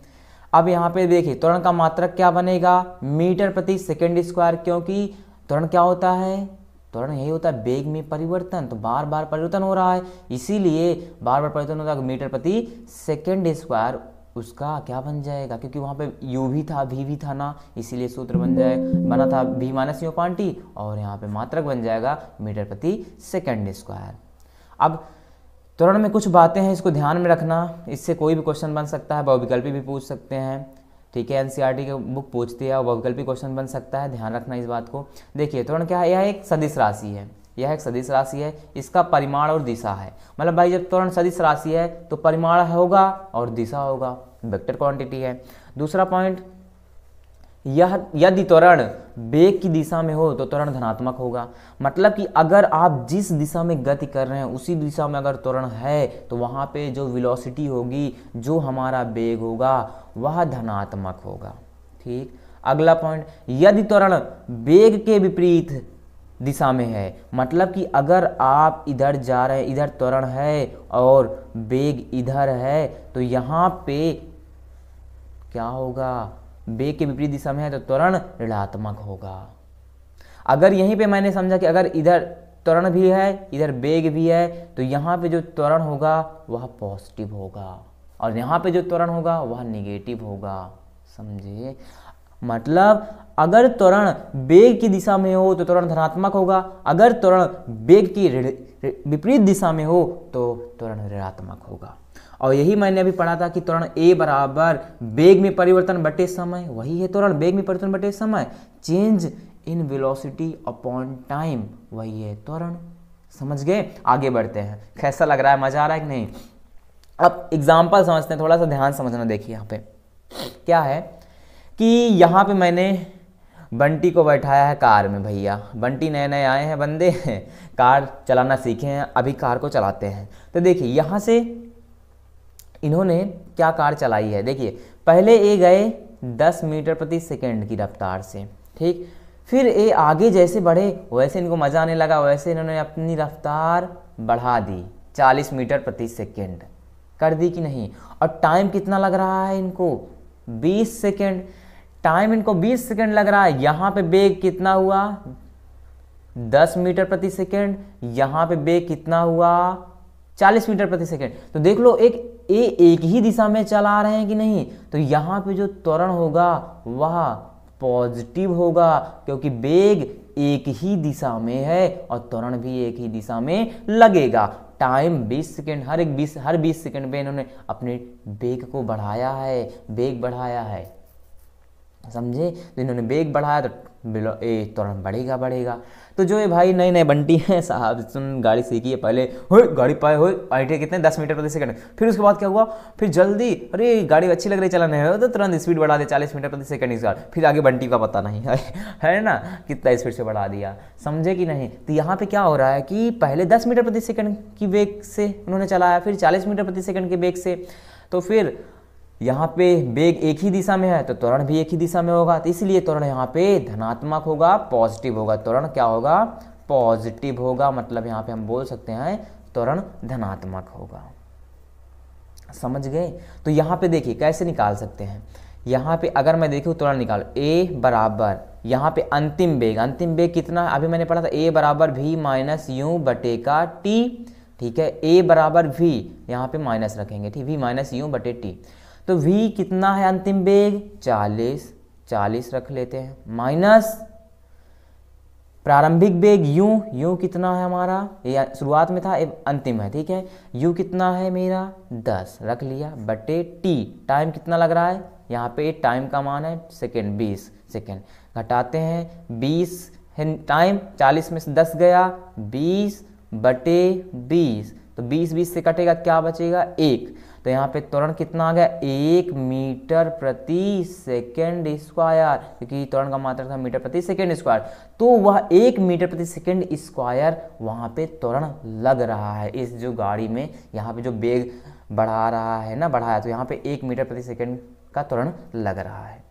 अब यहाँ पे देखिए त्वरण का मात्रक क्या बनेगा, मीटर प्रति सेकेंड स्क्वायर, क्योंकि त्वरण क्या होता है, त्वरण यही होता है वेग में परिवर्तन, तो बार बार परिवर्तन हो रहा है, इसीलिए बार बार परिवर्तन होता है, मीटर प्रति सेकेंड स्क्वायर उसका क्या बन जाएगा, क्योंकि वहाँ पे u भी था v भी था ना, इसीलिए सूत्र बना था v minus you upon T, और यहाँ पे मात्रक बन जाएगा मीटर प्रति सेकेंड स्क्वायर। अब त्वरण में कुछ बातें हैं, इसको ध्यान में रखना, इससे कोई भी क्वेश्चन बन सकता है, बहुविकल्पी भी पूछ सकते हैं, ठीक है। एनसीईआरटी की बुक पूछती है और बहुविकल्पी क्वेश्चन बन सकता है, ध्यान रखना इस बात को। देखिए त्वरण क्या है, यह एक सदिश राशि है, यह एक सदिश राशि है, इसका परिमाण और दिशा है। मतलब भाई जब त्वरण सदिश राशि है तो परिमाण होगा और दिशा होगा, वेक्टर क्वांटिटी है। दूसरा पॉइंट, यह यदि त्वरण वेग की दिशा में हो तो त्वरण धनात्मक होगा। मतलब कि अगर आप जिस दिशा में गति कर रहे हैं उसी दिशा में अगर त्वरण है तो वहाँ पे जो वेलोसिटी होगी, जो हमारा वेग होगा वह धनात्मक होगा, ठीक। अगला पॉइंट, यदि त्वरण वेग के विपरीत दिशा में है, मतलब कि अगर आप इधर जा रहे हैं, इधर त्वरण है और वेग इधर है, तो यहाँ पे क्या होगा, वेग के विपरीत दिशा में है तो त्वरण ऋणात्मक होगा। अगर यहीं पे मैंने समझा कि अगर इधर त्वरण भी है इधर वेग भी है, तो यहाँ पे जो त्वरण होगा वह पॉजिटिव होगा और यहाँ पे जो त्वरण होगा वह निगेटिव होगा, समझिए। मतलब अगर त्वरण वेग की दिशा में हो तो त्वरण धनात्मक होगा, अगर त्वरण वेग की विपरीत दिशा में हो तो त्वरण ऋणात्मक होगा। और यही मैंने अभी पढ़ा था कि त्वरण a बराबर वेग में परिवर्तन बटे समय, वही है त्वरण वेग में परिवर्तन बटे समय, change in velocity upon time, वही है त्वरण। समझ गए? आगे बढ़ते हैं। कैसा लग रहा है, मजा आ रहा है कि नहीं? अब एग्जाम्पल समझते हैं, थोड़ा सा ध्यान समझना। देखिए यहाँ पे क्या है कि यहाँ पे मैंने बंटी को बैठाया है कार में। भैया बंटी नए नए आए हैं बंदे, कार चलाना सीखे हैं, अभी कार को चलाते हैं। तो देखिए यहाँ से इन्होंने क्या कार चलाई है। देखिए पहले ए गए 10 मीटर प्रति सेकंड की रफ्तार से, ठीक। फिर ए आगे जैसे बढ़े वैसे इनको मज़ा आने लगा, वैसे इन्होंने अपनी रफ्तार बढ़ा दी, 40 मीटर प्रति सेकंड कर दी कि नहीं। और टाइम कितना लग रहा है इनको, 20 सेकंड। टाइम इनको 20 सेकंड लग रहा है। यहाँ पे वेग कितना हुआ, 10 मीटर प्रति सेकंड। यहाँ पे वेग कितना हुआ, 40 मीटर प्रति सेकंड। तो देख लो एक ही दिशा में चला रहे हैं कि नहीं। तो यहाँ पे जो त्वरण होगा वह पॉजिटिव होगा, क्योंकि वेग एक ही दिशा में है और त्वरण भी एक ही दिशा में लगेगा। टाइम 20 सेकेंड, हर 20 सेकेंड पे इन्होंने अपने वेग को बढ़ाया है, वेग बढ़ाया है, समझे। तो इन्होंने वेग बढ़ाया तो त्वरण बढ़ेगा बढ़ेगा। तो जो ये भाई नए नए बंटी हैं साहब, सुन गाड़ी सीखी है, पहले हो गाड़ी पाए हो आईटी कितने 10 मीटर प्रति सेकंड। फिर उसके बाद क्या हुआ, फिर जल्दी अरे गाड़ी अच्छी लग रही चलाने है तो तुरंत स्पीड बढ़ा दे 40 मीटर प्रति सेकंड इस बार। फिर आगे बंटी का पता नहीं है ना कितना स्पीड से बढ़ा दिया, समझे कि नहीं। तो यहाँ पे क्या हो रहा है कि पहले 10 मीटर प्रति सेकंड की वेग से उन्होंने चलाया, फिर 40 मीटर प्रति सेकंड के वेग से। तो फिर यहाँ पे वेग एक ही दिशा में है तो त्वरण भी एक ही दिशा में होगा, तो इसलिए त्वरण यहाँ पे धनात्मक होगा, पॉजिटिव होगा। त्वरण क्या होगा, पॉजिटिव होगा, मतलब यहाँ पे हम बोल सकते हैं त्वरण धनात्मक होगा। समझ गए। तो यहाँ पे देखिए कैसे निकाल सकते हैं। यहाँ पे अगर मैं देखूँ त्वरण निकालो, a बराबर यहाँ पे अंतिम वेग कितना, अभी मैंने पढ़ा था a बराबर v माइनस यू बटे का t, ठीक है। a बराबर v, यहाँ पे माइनस रखेंगे, ठीक, v माइनस यू बटे t। तो v कितना है अंतिम वेग, 40 रख लेते हैं, माइनस प्रारंभिक वेग u कितना है हमारा, ये शुरुआत में था अंतिम है, ठीक है। u कितना है मेरा 10 रख लिया, बटे t, टाइम कितना लग रहा है, यहाँ पे टाइम का मान है सेकेंड, 20 सेकेंड। घटाते हैं 20 है टाइम, 40 में से 10 गया, 20 बटे 20, तो 20 से कटेगा, क्या बचेगा 1। तो यहाँ पे त्वरण कितना आ गया, 1 मीटर प्रति सेकेंड स्क्वायर, क्योंकि त्वरण का मात्रक था मीटर प्रति सेकेंड स्क्वायर। तो वह 1 मीटर प्रति सेकेंड स्क्वायर वहाँ पे त्वरण लग रहा है इस जो गाड़ी में। यहाँ पे जो वेग बढ़ा रहा है ना, बढ़ाया, तो यहाँ पे 1 मीटर प्रति सेकेंड का त्वरण लग रहा है,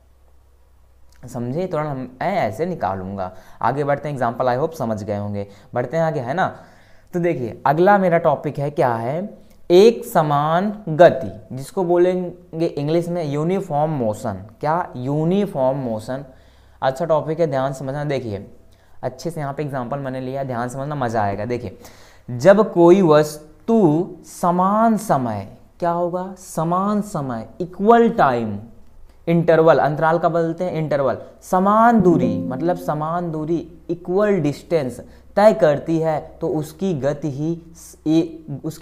समझे। त्वरण हम ऐसे निकालूंगा। आगे बढ़ते हैं, एग्जाम्पल आई होप समझ गए होंगे। बढ़ते हैं आगे, है ना। तो देखिए अगला मेरा टॉपिक है, क्या है, एक समान गति, जिसको बोलेंगे इंग्लिश में यूनिफॉर्म मोशन। क्या, यूनिफॉर्म मोशन। अच्छा टॉपिक है, ध्यान समझना। देखिए अच्छे से यहाँ पे एग्जांपल मैंने लिया, ध्यान समझना, मजा आएगा। देखिए जब कोई वस्तु समान समय, क्या होगा, समान समय, इक्वल टाइम, इंटरवल, अंतराल का बोलते हैं इंटरवल, समान दूरी, मतलब समान दूरी, इक्वल डिस्टेंस तय करती है, तो उसकी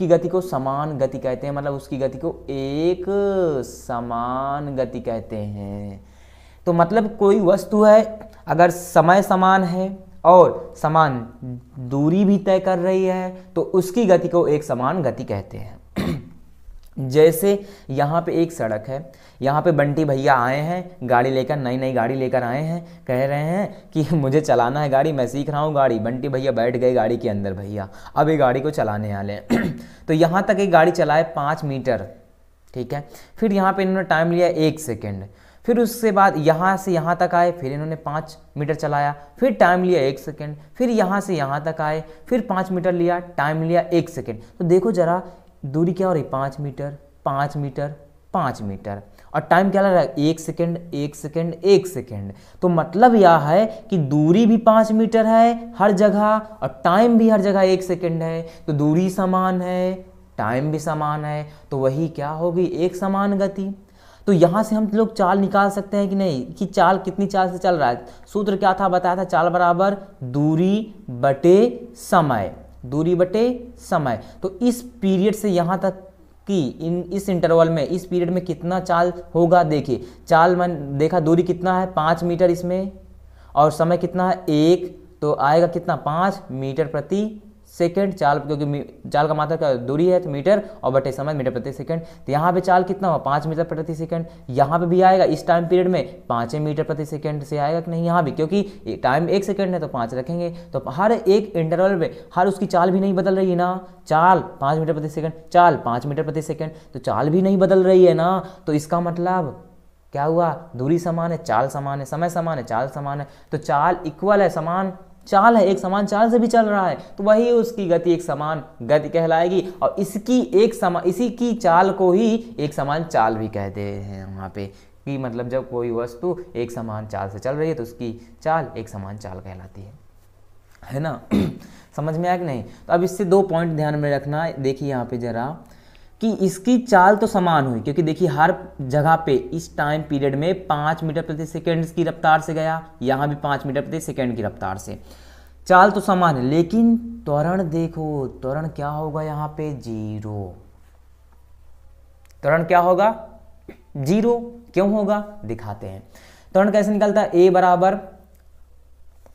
गति को समान गति कहते हैं, मतलब उसकी गति को एक समान गति कहते हैं। तो मतलब कोई वस्तु है, अगर समय समान है और समान दूरी भी तय कर रही है तो उसकी गति को एक समान गति कहते हैं। जैसे यहाँ पे एक सड़क है, यहाँ पे बंटी भैया आए हैं गाड़ी लेकर, नई गाड़ी लेकर आए हैं, कह रहे हैं कि मुझे चलाना है गाड़ी, मैं सीख रहा हूँ गाड़ी। बंटी भैया बैठ गए गाड़ी के अंदर, भैया अब ये गाड़ी को चलाने वाले हैं। तो यहाँ तक एक गाड़ी चलाए 5 मीटर, ठीक है। फिर यहाँ पे इन्होंने टाइम लिया 1 सेकेंड। फिर उससे बाद यहाँ से यहाँ तक आए, फिर इन्होंने 5 मीटर चलाया, फिर टाइम लिया 1 सेकेंड। फिर यहाँ से यहाँ तक आए, फिर 5 मीटर लिया, टाइम लिया 1 सेकेंड। तो देखो जरा दूरी क्या हो रही, 5 मीटर 5 मीटर 5 मीटर, और टाइम क्या लग रहा है, 1 सेकेंड 1 सेकेंड 1 सेकेंड। तो मतलब यह है कि दूरी भी 5 मीटर है हर जगह और टाइम भी हर जगह 1 सेकेंड है। तो दूरी समान है, टाइम भी समान है, तो वही क्या होगी, एक समान गति। तो तो यहाँ से हम लोग चाल निकाल सकते हैं कि नहीं, कि चाल कितनी चाल से चल रहा है। सूत्र क्या था, बताया था, चाल बराबर दूरी बटे समय, दूरी बटे समय। तो इस पीरियड से यहाँ तक कि इस इंटरवल में, इस पीरियड में कितना चाल होगा, देखिए चाल मन देखा, दूरी कितना है 5 मीटर इसमें, और समय कितना है 1, तो आएगा कितना 5 मीटर प्रति सेकंड चाल, क्योंकि चाल का मात्रा क्या दूरी है तो मीटर, और बटे समय मीटर प्रति सेकंड। तो यहाँ पे चाल कितना हुआ 5 मीटर प्रति सेकंड। यहाँ पे भी आएगा इस टाइम पीरियड में 5 मीटर प्रति सेकंड से आएगा कि नहीं, यहाँ भी, क्योंकि टाइम 1 सेकंड है तो 5 रखेंगे। तो हर एक इंटरवल में हर उसकी चाल भी नहीं बदल रही है ना, चाल 5 मीटर प्रति सेकंड, चाल 5 मीटर प्रति सेकंड, तो चाल भी नहीं बदल रही है ना। तो इसका मतलब क्या हुआ, दूरी समान है, चाल समान है, समय समान है, चाल समान है, तो चाल इक्वल है, समान चाल है, एक समान चाल से भी चल रहा है, तो वही उसकी गति एक समान गति कहलाएगी। और इसकी इसी की चाल को ही एक समान चाल भी कहते हैं वहाँ पे, कि मतलब जब कोई वस्तु एक समान चाल से चल रही है तो उसकी चाल एक समान चाल कहलाती है ना। समझ में आया कि नहीं। तो अब इससे 2 पॉइंट ध्यान में रखना। देखिए यहाँ पे जरा कि इसकी चाल तो समान हुई, क्योंकि देखिए हर जगह पे इस टाइम पीरियड में 5 मीटर प्रति सेकंड की रफ्तार से गया, यहाँ भी 5 मीटर प्रति सेकंड की रफ्तार से, चाल तो समान है, लेकिन त्वरण देखो, त्वरण क्या होगा यहाँ पे 0, त्वरण क्या होगा 0, क्यों होगा दिखाते हैं। त्वरण कैसे निकलता है, a बराबर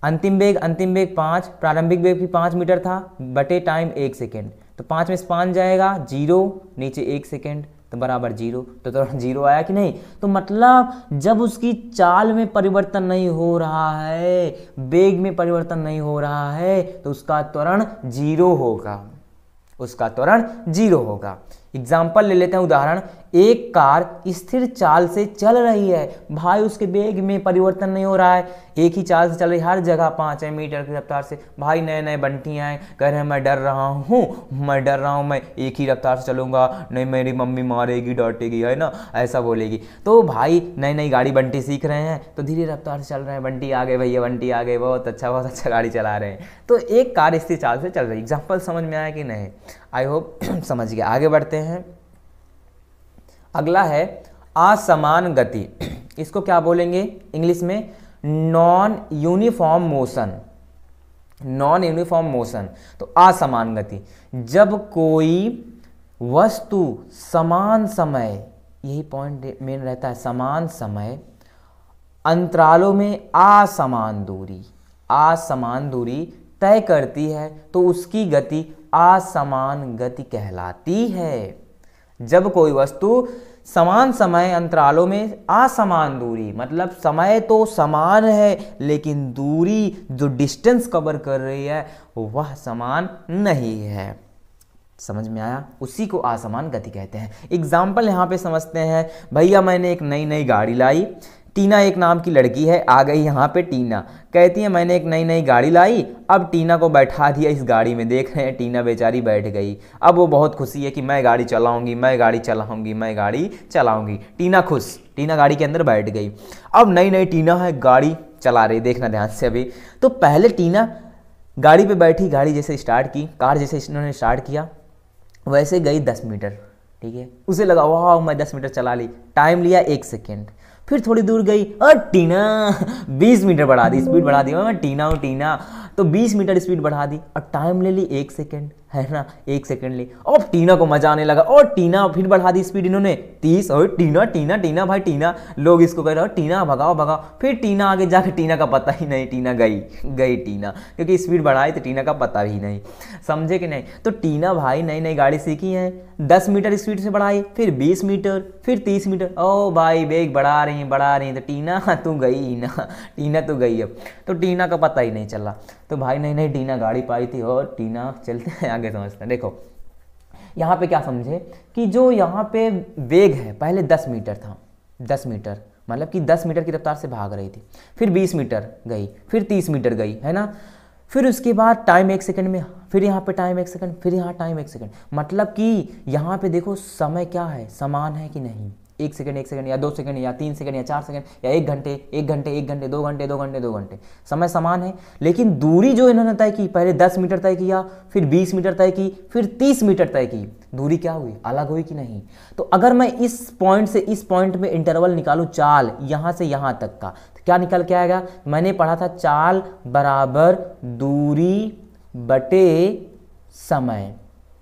अंतिम वेग 5, प्रारंभिक वेग भी 5 मीटर था, बटे टाइम 1 सेकेंड, तो 5 में से 5 जाएगा 0, नीचे 1 सेकेंड, तो बराबर 0, तो त्वरण 0 आया कि नहीं। तो मतलब जब उसकी चाल में परिवर्तन नहीं हो रहा है, वेग में परिवर्तन नहीं हो रहा है, तो उसका त्वरण 0 होगा, उसका त्वरण 0 होगा। एग्जाम्पल ले लेते हैं, उदाहरण, एक कार स्थिर चाल से चल रही है, भाई उसके वेग में परिवर्तन नहीं हो रहा है, एक ही चाल से चल रही है, हर जगह 5 मीटर की रफ्तार से। भाई नए नए बंटी आए, कह रहे हैं मैं डर रहा हूँ, मैं एक ही रफ्तार से चलूंगा, नहीं मेरी मम्मी मारेगी डांटेगी, है ना, ऐसा बोलेगी। तो भाई नई नई गाड़ी बंटी सीख रहे हैं, तो धीरे रफ्तार से चल रहे हैं, बंटी आ गए भैया, बंटी आ गए, बहुत अच्छा गाड़ी चला रहे हैं। तो एक कार स्थिर चाल से चल रही है। एग्जाम्पल समझ में आया कि नहीं, आई होप समझ गए। आगे बढ़ते हैं, अगला है असमान गति। इसको क्या बोलेंगे इंग्लिश में, non uniform motion, non uniform motion. तो असमान गति, जब कोई वस्तु समान समय, यही पॉइंट मेन रहता है, समान समय अंतरालों में असमान दूरी तय करती है, तो उसकी गति असमान गति कहलाती है। जब कोई वस्तु समान समय अंतरालों में असमान दूरी, मतलब समय तो समान है लेकिन दूरी जो डिस्टेंस कवर कर रही है वह समान नहीं है, समझ में आया, उसी को असमान गति कहते हैं। एग्जाम्पल यहाँ पे समझते हैं, भैया मैंने एक नई गाड़ी लाई, टीना एक नाम की लड़की है, आ गई यहाँ पे टीना, कहती है मैंने एक नई गाड़ी लाई, अब टीना को बैठा दिया इस गाड़ी में, देख रहे हैं टीना बेचारी बैठ गई, अब वो बहुत खुशी है कि मैं गाड़ी चलाऊंगी, टीना खुश, टीना गाड़ी के अंदर बैठ गई। अब नई टीना है, गाड़ी चला रही, देखना ध्यान से अभी। तो पहले टीना गाड़ी पे बैठी, गाड़ी जैसे स्टार्ट की, कार जैसे इन्होंने स्टार्ट किया, वैसे गई 10 मीटर, ठीक है, उसे लगा वाह मैं 10 मीटर चला ली, टाइम लिया 1 सेकेंड, फिर थोड़ी दूर गई और टीना 20 मीटर बढ़ा दी, स्पीड बढ़ा दी, मैं टीना हूँ टीना, तो 20 मीटर स्पीड बढ़ा दी और टाइम ले ली 1 सेकेंड, है ना, 1 सेकेंड ली। और टीना को मजा आने लगा, और टीना फिर बढ़ा दी स्पीड इन्होंने 30, और टीना भाई टीना, लोग इसको कह रहे हो टीना भगाओ, फिर टीना आगे जाके टीना का पता ही नहीं, टीना गई टीना, क्योंकि स्पीड बढ़ाई तो टीना का पता ही नहीं, समझे कि नहीं। तो टीना भाई नई गाड़ी सीखी है, 10 मीटर स्पीड से बढ़ाई, फिर 20 मीटर, फिर 30 मीटर, ओ भाई वेग बढ़ा रही है, तो टीना तू गई ना, टीना तू गई। अब तो टीना का पता ही नहीं चला। तो भाई नई टीना गाड़ी पाई थी, और टीना चलते हैं आगे समझते हैं। देखो यहाँ पे क्या समझे कि जो यहाँ पे वेग है, पहले 10 मीटर था, 10 मीटर मतलब कि 10 मीटर की रफ्तार से भाग रही थी, फिर 20 मीटर गई, फिर 30 मीटर गई, है ना, फिर उसके बाद टाइम 1 सेकंड में, फिर यहाँ पे टाइम 1 सेकंड, फिर यहाँ टाइम 1 सेकंड, मतलब कि यहाँ पे देखो समय क्या है, समान है कि नहीं, 1 सेकंड 1 सेकंड या 2 सेकंड या 3 सेकंड या 4 सेकंड या 1 घंटे 1 घंटे 1 घंटे 2 घंटे 2 घंटे 2 घंटे, समय समान है। लेकिन दूरी जो इन्होंने तय की, पहले 10 मीटर तय किया, फिर 20 मीटर तय की, फिर 30 मीटर तय की, दूरी क्या हुई, अलग हुई कि नहीं। तो अगर मैं इस पॉइंट से इस पॉइंट में इंटरवल निकालूं, चाल यहां से यहां तक का, तो क्या निकल के आएगा। मैंने पढ़ा था चाल बराबर दूरी बटे समय,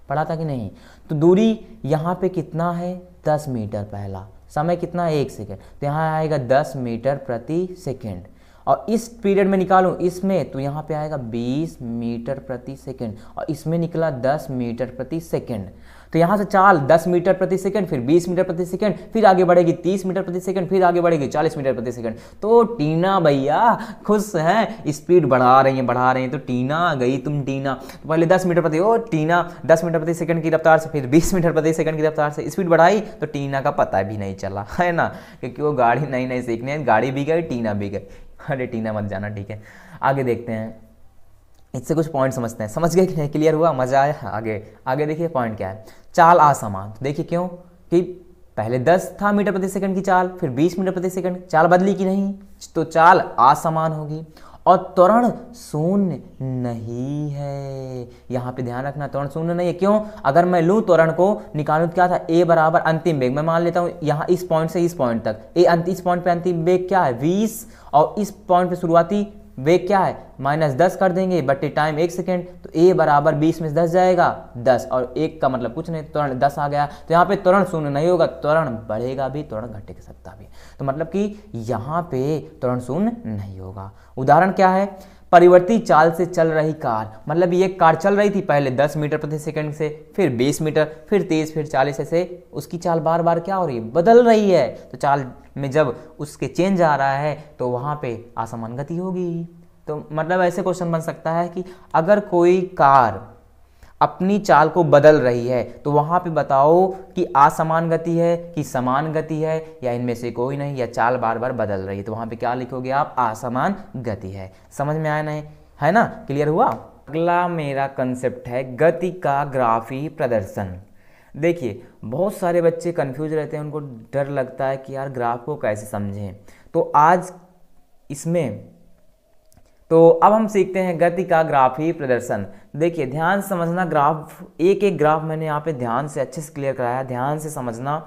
पढ़ा था कि नहीं। तो दूरी यहाँ पे कितना है, 10 मीटर पहला, समय कितना है 1 सेकेंड, तो यहाँ आएगा 10 मीटर प्रति सेकेंड। और इस पीरियड में निकालूं इसमें, तो यहाँ पे आएगा 20 मीटर प्रति सेकेंड, और इसमें निकला 10 मीटर प्रति सेकेंड। तो यहाँ से चाल 10 मीटर प्रति सेकेंड, फिर 20 मीटर प्रति सेकेंड, फिर आगे बढ़ेगी 30 मीटर प्रति सेकेंड, फिर आगे बढ़ेगी 40 मीटर प्रति सेकेंड। तो टीना भैया खुश हैं, स्पीड बढ़ा रही हैं। तो टीना आ गई, तुम टीना। तो पहले 10 मीटर प्रति, ओ टीना 10 मीटर प्रति सेकेंड की रफ्तार से, फिर 20 मीटर प्रति सेकेंड की रफ्तार से स्पीड बढ़ाई, तो टीना का पता भी नहीं चला, है ना, क्योंकि वो गाड़ी नई नई सीखने हैं, गाड़ी भी गई, टीना भी गई। अरे टीना मत जाना, ठीक है। आगे देखते हैं, इससे कुछ पॉइंट समझते हैं। समझ गए कि नहीं, क्लियर हुआ, मजा आया। आगे देखिए पॉइंट क्या है, चाल असमान। तो देखिए क्यों, कि पहले 10 था मीटर प्रति सेकंड की चाल, फिर 20 मीटर प्रति सेकंड, चाल बदली कि नहीं, तो चाल असमान होगी। और त्वरण शून्य नहीं है, यहाँ पे ध्यान रखना, त्वरण शून्य नहीं है। क्यों, अगर मैं लूँ त्वरण को निकालूँ, क्या था, ए बराबर अंतिम वेग। मैं मान लेता हूँ यहाँ इस पॉइंट से इस पॉइंट तक, इस पॉइंट पे अंतिम वेग क्या है 20, और इस पॉइंट पे शुरुआती वेग क्या है -10 कर देंगे, बटे टाइम 1 सेकेंड। तो ए बराबर 20 में से 10 जाएगा 10, और 1 का मतलब कुछ नहीं, त्वरण 10 आ गया। तो यहाँ पे त्वरण शून्य नहीं होगा, त्वरण बढ़ेगा भी, त्वरण घट सकता भी। तो मतलब कि यहाँ पे त्वरण शून्य नहीं होगा। उदाहरण क्या है, परिवर्ती चाल से चल रही कार, मतलब ये कार चल रही थी पहले 10 मीटर प्रति सेकंड से, फिर 20 मीटर, फिर 30, फिर 40, ऐसे उसकी चाल बार बार क्या हो रही है, बदल रही है। तो चाल में जब उसके चेंज आ रहा है, तो वहाँ पे असमान गति होगी। तो मतलब ऐसे क्वेश्चन बन सकता है कि अगर कोई कार अपनी चाल को बदल रही है, तो वहां पे बताओ कि असमान गति है कि समान गति है, या इनमें से कोई नहीं, या चाल बार बार बदल रही है। तो वहां पे क्या लिखोगे आप, असमान गति है। समझ में आया नहीं, है ना, क्लियर हुआ। अगला मेरा कंसेप्ट है गति का ग्राफी प्रदर्शन। देखिए बहुत सारे बच्चे कंफ्यूज रहते हैं, उनको डर लगता है कि यार ग्राफ को कैसे समझें। तो आज इसमें तो अब हम सीखते हैं गति का ग्राफी प्रदर्शन। देखिए ध्यान से समझना, ग्राफ एक एक ग्राफ मैंने यहाँ पे ध्यान से अच्छे से क्लियर कराया, ध्यान से समझना,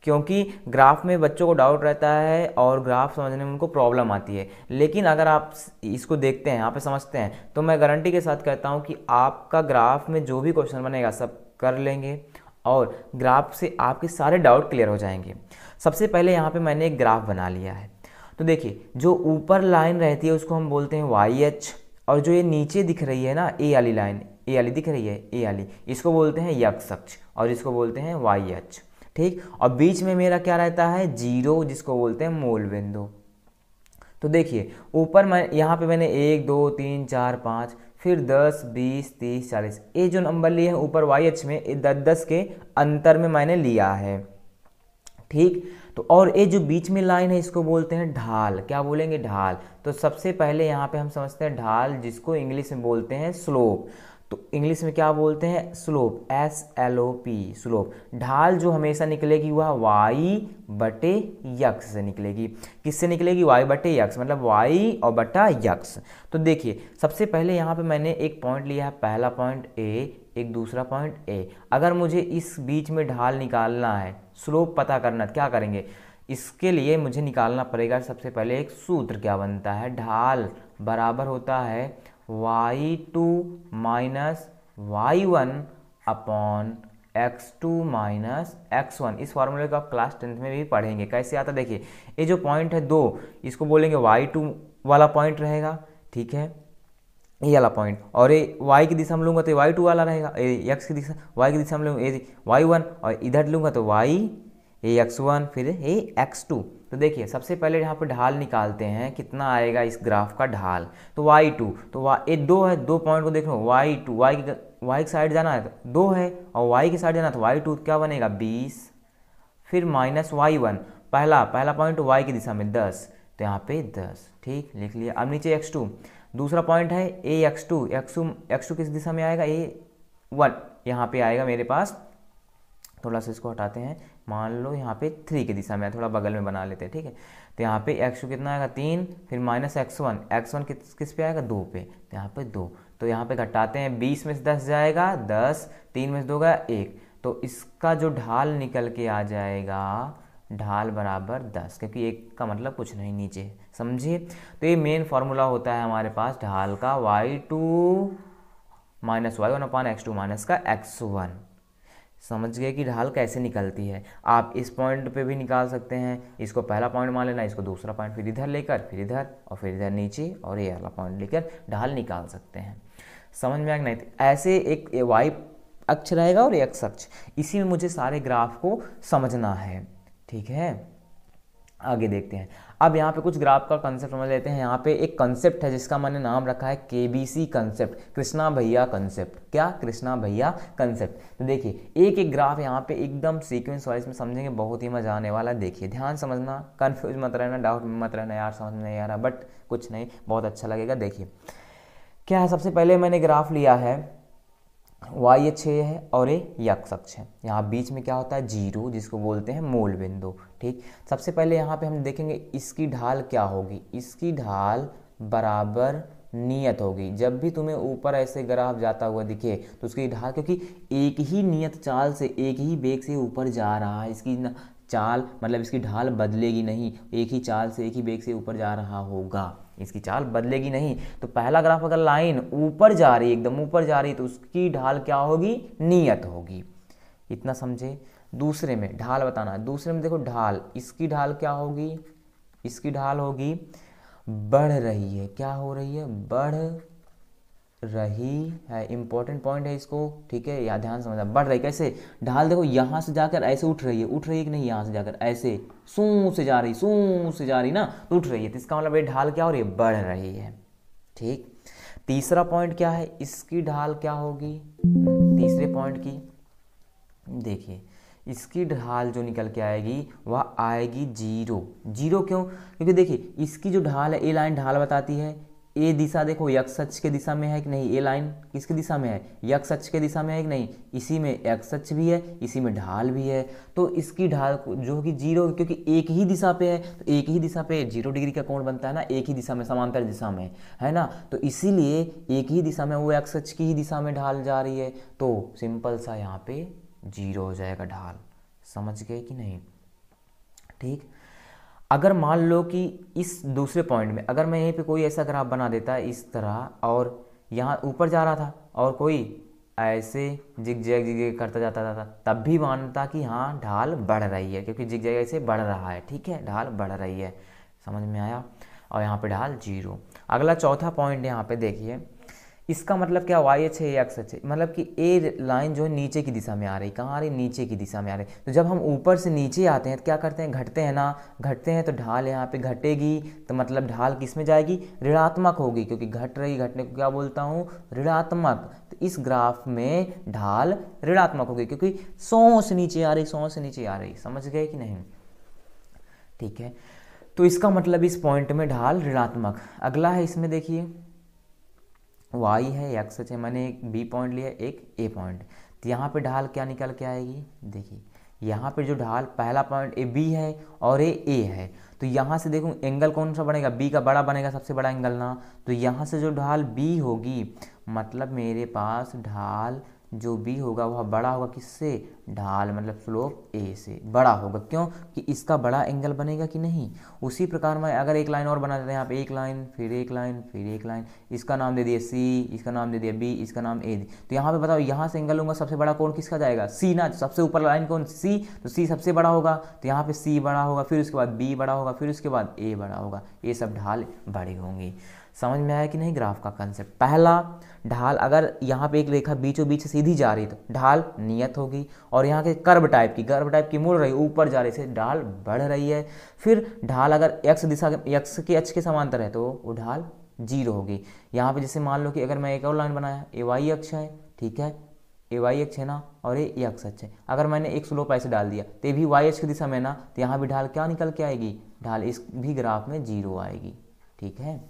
क्योंकि ग्राफ में बच्चों को डाउट रहता है और ग्राफ समझने में उनको प्रॉब्लम आती है। लेकिन अगर आप इसको देखते हैं, यहाँ पे समझते हैं, तो मैं गारंटी के साथ कहता हूँ कि आपका ग्राफ में जो भी क्वेश्चन बनेगा सब कर लेंगे, और ग्राफ से आपके सारे डाउट क्लियर हो जाएंगे। सबसे पहले यहाँ पे मैंने एक ग्राफ बना लिया है। तो देखिए जो ऊपर लाइन रहती है उसको हम बोलते हैं YH, और जो ये नीचे दिख रही है ना, ए वाली लाइन, ए वाली दिख रही है, ए वाली, इसको बोलते हैं x अक्ष, और इसको बोलते हैं YH, ठीक। और बीच में मेरा क्या रहता है, 0, जिसको बोलते हैं मूल बिंदु। तो देखिए ऊपर मैं यहाँ पे मैंने 1 2 3 4 5, फिर 10 20 30 40, ये जो नंबर लिए हैं ऊपर YH में 10-10 के अंतर में मैंने लिया है, ठीक। तो और ये जो बीच में लाइन है इसको बोलते हैं ढाल। क्या बोलेंगे, ढाल। तो सबसे पहले यहाँ पे हम समझते हैं ढाल, जिसको इंग्लिश में बोलते हैं स्लोप। तो इंग्लिश में क्या बोलते हैं, स्लोप, SLOP, स्लोप। ढाल जो हमेशा निकलेगी वह y/x से निकलेगी। किससे निकलेगी, y/x, मतलब y और बटा x। तो देखिए सबसे पहले यहाँ पे मैंने एक पॉइंट लिया है, पहला पॉइंट A, एक दूसरा पॉइंट A। अगर मुझे इस बीच में ढाल निकालना है, स्लोप पता करना, क्या करेंगे, इसके लिए मुझे निकालना पड़ेगा सबसे पहले एक सूत्र। क्या बनता है, ढाल बराबर होता है y2 minus y1 upon x2 minus x1। इस फॉर्मूले को आप क्लास 10th में भी पढ़ेंगे, कैसे आता देखिए। ये जो पॉइंट है 2, इसको बोलेंगे y2 वाला पॉइंट रहेगा, ठीक है, ये वाला पॉइंट। और ये y की दिशा में लूँगा तो y2 वाला रहेगा, x की दिशा, y की दिशा में लूँगा y1, और इधर लूँगा तो x1, फिर x2। तो देखिए सबसे पहले यहाँ पे ढाल निकालते हैं, कितना आएगा इस ग्राफ का ढाल, तो y2, तो ये 2 है, 2 पॉइंट को देख लो, y2, y की साइड जाना है तो 2 है, और y की साइड जाना तो y2 क्या बनेगा 20, फिर माइनस y1, पहला पॉइंट y की दिशा में 10, तो यहाँ पे 10, ठीक, लिख लिया। अब नीचे x2, दूसरा पॉइंट है x2 किस दिशा में आएगा, A1 यहाँ पे आएगा मेरे पास, थोड़ा सा इसको हटाते हैं, मान लो यहाँ पे 3 की दिशा में है, थोड़ा बगल में बना लेते हैं, ठीक है। तो यहाँ पे x2 कितना आएगा 3, फिर माइनस x1 किस पे आएगा 2 पे, तो यहाँ पे 2, तो यहाँ पे घटाते हैं, 20 में से 10 जाएगा 10, 3 में से 2 गया 1, तो इसका जो ढाल निकल के आ जाएगा, ढाल बराबर 10, क्योंकि 1 का मतलब कुछ नहीं नीचे है, समझिए। तो ये मेन फार्मूला होता है हमारे पास ढाल का, y2 माइनस y1 अपान x2 माइनस का x1। समझ गए कि ढाल कैसे निकलती है। आप इस पॉइंट पे भी निकाल सकते हैं, इसको पहला पॉइंट मान लेना, इसको दूसरा पॉइंट, फिर इधर लेकर, फिर इधर, और फिर इधर नीचे, और ये वाला पॉइंट लेकर ढाल निकाल सकते हैं। समझ में आ गया? नहीं ऐसे एक y अक्ष रहेगा और x अक्ष, इसी में मुझे सारे ग्राफ को समझना है, ठीक है। आगे देखते हैं। अब यहाँ पे कुछ ग्राफ का कंसेप्ट समझ लेते हैं। यहाँ पे एक कंसेप्ट है जिसका मैंने नाम रखा है केबीसी कंसेप्ट, कृष्णा भैया कंसेप्ट। क्या? कृष्णा भैया कंसेप्ट। तो देखिए एक एक ग्राफ यहाँ पे एकदम सीक्वेंस वाइज में समझेंगे, बहुत ही मजा आने वाला है। देखिए ध्यान समझना, कंफ्यूज मत रहना, डाउट में मत रहना यार समझ में नहीं आ रहा, बट कुछ नहीं, बहुत अच्छा लगेगा। देखिए क्या है, सबसे पहले मैंने ग्राफ लिया है y अक्ष है और ये x अक्ष है। यहाँ बीच में क्या होता है 0, जिसको बोलते हैं मूल बिंदु, ठीक। सबसे पहले यहाँ पे हम देखेंगे इसकी ढाल क्या होगी। इसकी ढाल बराबर नियत होगी। जब भी तुम्हें ऊपर ऐसे ग्राफ जाता हुआ दिखे तो उसकी ढाल, क्योंकि एक ही नियत चाल से, एक ही वेग से ऊपर जा रहा है, इसकी चाल मतलब इसकी ढाल बदलेगी नहीं, एक ही चाल से, एक ही वेग से ऊपर जा रहा होगा, इसकी चाल बदलेगी नहीं। तो पहला ग्राफ अगर लाइन ऊपर जा रही है, एकदम ऊपर जा रही है, तो उसकी ढाल क्या होगी? नियत होगी। इतना समझे। दूसरे में ढाल बताना है। दूसरे में देखो ढाल, इसकी ढाल क्या होगी? इसकी ढाल होगी बढ़ रही है। क्या हो रही है? बढ़ रही है। इंपॉर्टेंट पॉइंट है इसको, ठीक है, या ध्यान समझना। बढ़ रही कैसे? ढाल देखो यहाँ से जाकर ऐसे उठ रही है, उठ रही है कि नहीं? यहाँ से जाकर ऐसे सू से जा रही, सू से जा रही ना, तो उठ रही है। तो इसका मतलब ये ढाल क्या हो रही है? बढ़ रही है, ठीक। तीसरा पॉइंट क्या है? इसकी ढाल क्या होगी? तीसरे पॉइंट की देखिए, इसकी ढाल जो निकल के आएगी वह आएगी 0। 0 क्यों? क्योंकि देखिए इसकी जो ढाल है, ए लाइन ढाल बताती है। ए दिशा देखो x अक्ष के दिशा में है कि नहीं? ए लाइन किसके दिशा में है? x अक्ष के दिशा में है कि नहीं? इसी में x अक्ष भी है, इसी में ढाल भी है। तो इसकी ढाल जो कि 0, क्योंकि एक ही दिशा पे है, तो एक ही दिशा पे 0 डिग्री का कोण बनता है ना, एक ही दिशा में, समांतर दिशा में, है ना। तो इसीलिए एक ही दिशा में, वो x अक्ष की ही दिशा में ढाल जा रही है, तो सिंपल सा यहाँ पे 0 हो जाएगा ढाल। समझ गए कि नहीं? ठीक। अगर मान लो कि इस दूसरे पॉइंट में अगर मैं यहीं पे कोई ऐसा ग्राफ बना देता इस तरह, और यहाँ ऊपर जा रहा था और कोई ऐसे जिग करता जाता था, तब भी मानता कि हाँ ढाल बढ़ रही है, क्योंकि जिग ऐसे बढ़ रहा है, ठीक है, ढाल बढ़ रही है। समझ में आया? और यहाँ पे ढाल 0। अगला चौथा पॉइंट यहाँ पे देखिए, इसका मतलब क्या? y अक्ष है, x अक्ष है, मतलब कि ए लाइन जो है नीचे की दिशा में आ रही। कहाँ आ रही? नीचे की दिशा में आ रही। तो जब हम ऊपर से नीचे आते हैं तो क्या करते हैं? घटते हैं ना, घटते हैं, तो ढाल यहाँ पे घटेगी, तो मतलब ढाल किस में जाएगी? ऋणात्मक होगी, क्योंकि घट रही, घटने को क्या बोलता हूँ? ऋणात्मक। तो इस ग्राफ में ढाल ऋणात्मक होगी, क्योंकि 100 से नीचे आ रही, 100 से नीचे आ रही। समझ गए कि नहीं? ठीक है, तो इसका मतलब इस पॉइंट में ढाल ऋणात्मक। अगला है, इसमें देखिए y है, x है, मैंने एक b पॉइंट लिया, एक a पॉइंट। तो यहाँ पे ढाल क्या निकल के आएगी? देखिए यहाँ पे जो ढाल, पहला पॉइंट ए b है और ए है, तो यहाँ से देखो एंगल कौन सा बनेगा? b का बड़ा बनेगा, सबसे बड़ा एंगल ना। तो यहाँ से जो ढाल b होगी, मतलब मेरे पास ढाल जो b होगा वह बड़ा होगा किससे? ढाल मतलब स्लोप a से बड़ा होगा। क्यों? कि इसका बड़ा एंगल बनेगा कि नहीं। उसी प्रकार मैं अगर एक लाइन और बना देते हैं, यहाँ पे एक लाइन, फिर एक लाइन, फिर एक लाइन, इसका नाम दे दिया c, इसका नाम दे दिया b, इसका नाम a। तो यहाँ पे बताओ, यहाँ से एंगल लूंगा, सबसे बड़ा कोण किसका जाएगा? c ना, सबसे ऊपर लाइन कौन? c, तो c सबसे बड़ा होगा, तो यहाँ पे c बड़ा होगा, फिर उसके बाद b बड़ा होगा, फिर उसके बाद a बड़ा होगा। ये सब ढाल बड़ी होंगी। समझ में आया कि नहीं ग्राफ का कंसेप्ट? पहला, ढाल अगर यहाँ पे एक रेखा बीचों बीच से सीधी जा रही तो ढाल नियत होगी, और यहाँ के कर्व टाइप की मुड़ रही, ऊपर जा रही से ढाल बढ़ रही है। फिर ढाल अगर x दिशा, x के अक्ष के समांतर है, तो वो ढाल 0 होगी। यहाँ पे जैसे मान लो कि अगर मैं एक और लाइन बनाया, ए y अक्ष है, ठीक है, ए y अक्ष है ना, और ये x अक्ष है। अगर मैंने एक स्लोप ऐसे डाल दिया, तो ये भी y अक्ष की दिशा में ना, तो यहाँ भी ढाल क्या निकल के आएगी? ढाल इस भी ग्राफ में 0 आएगी, ठीक है।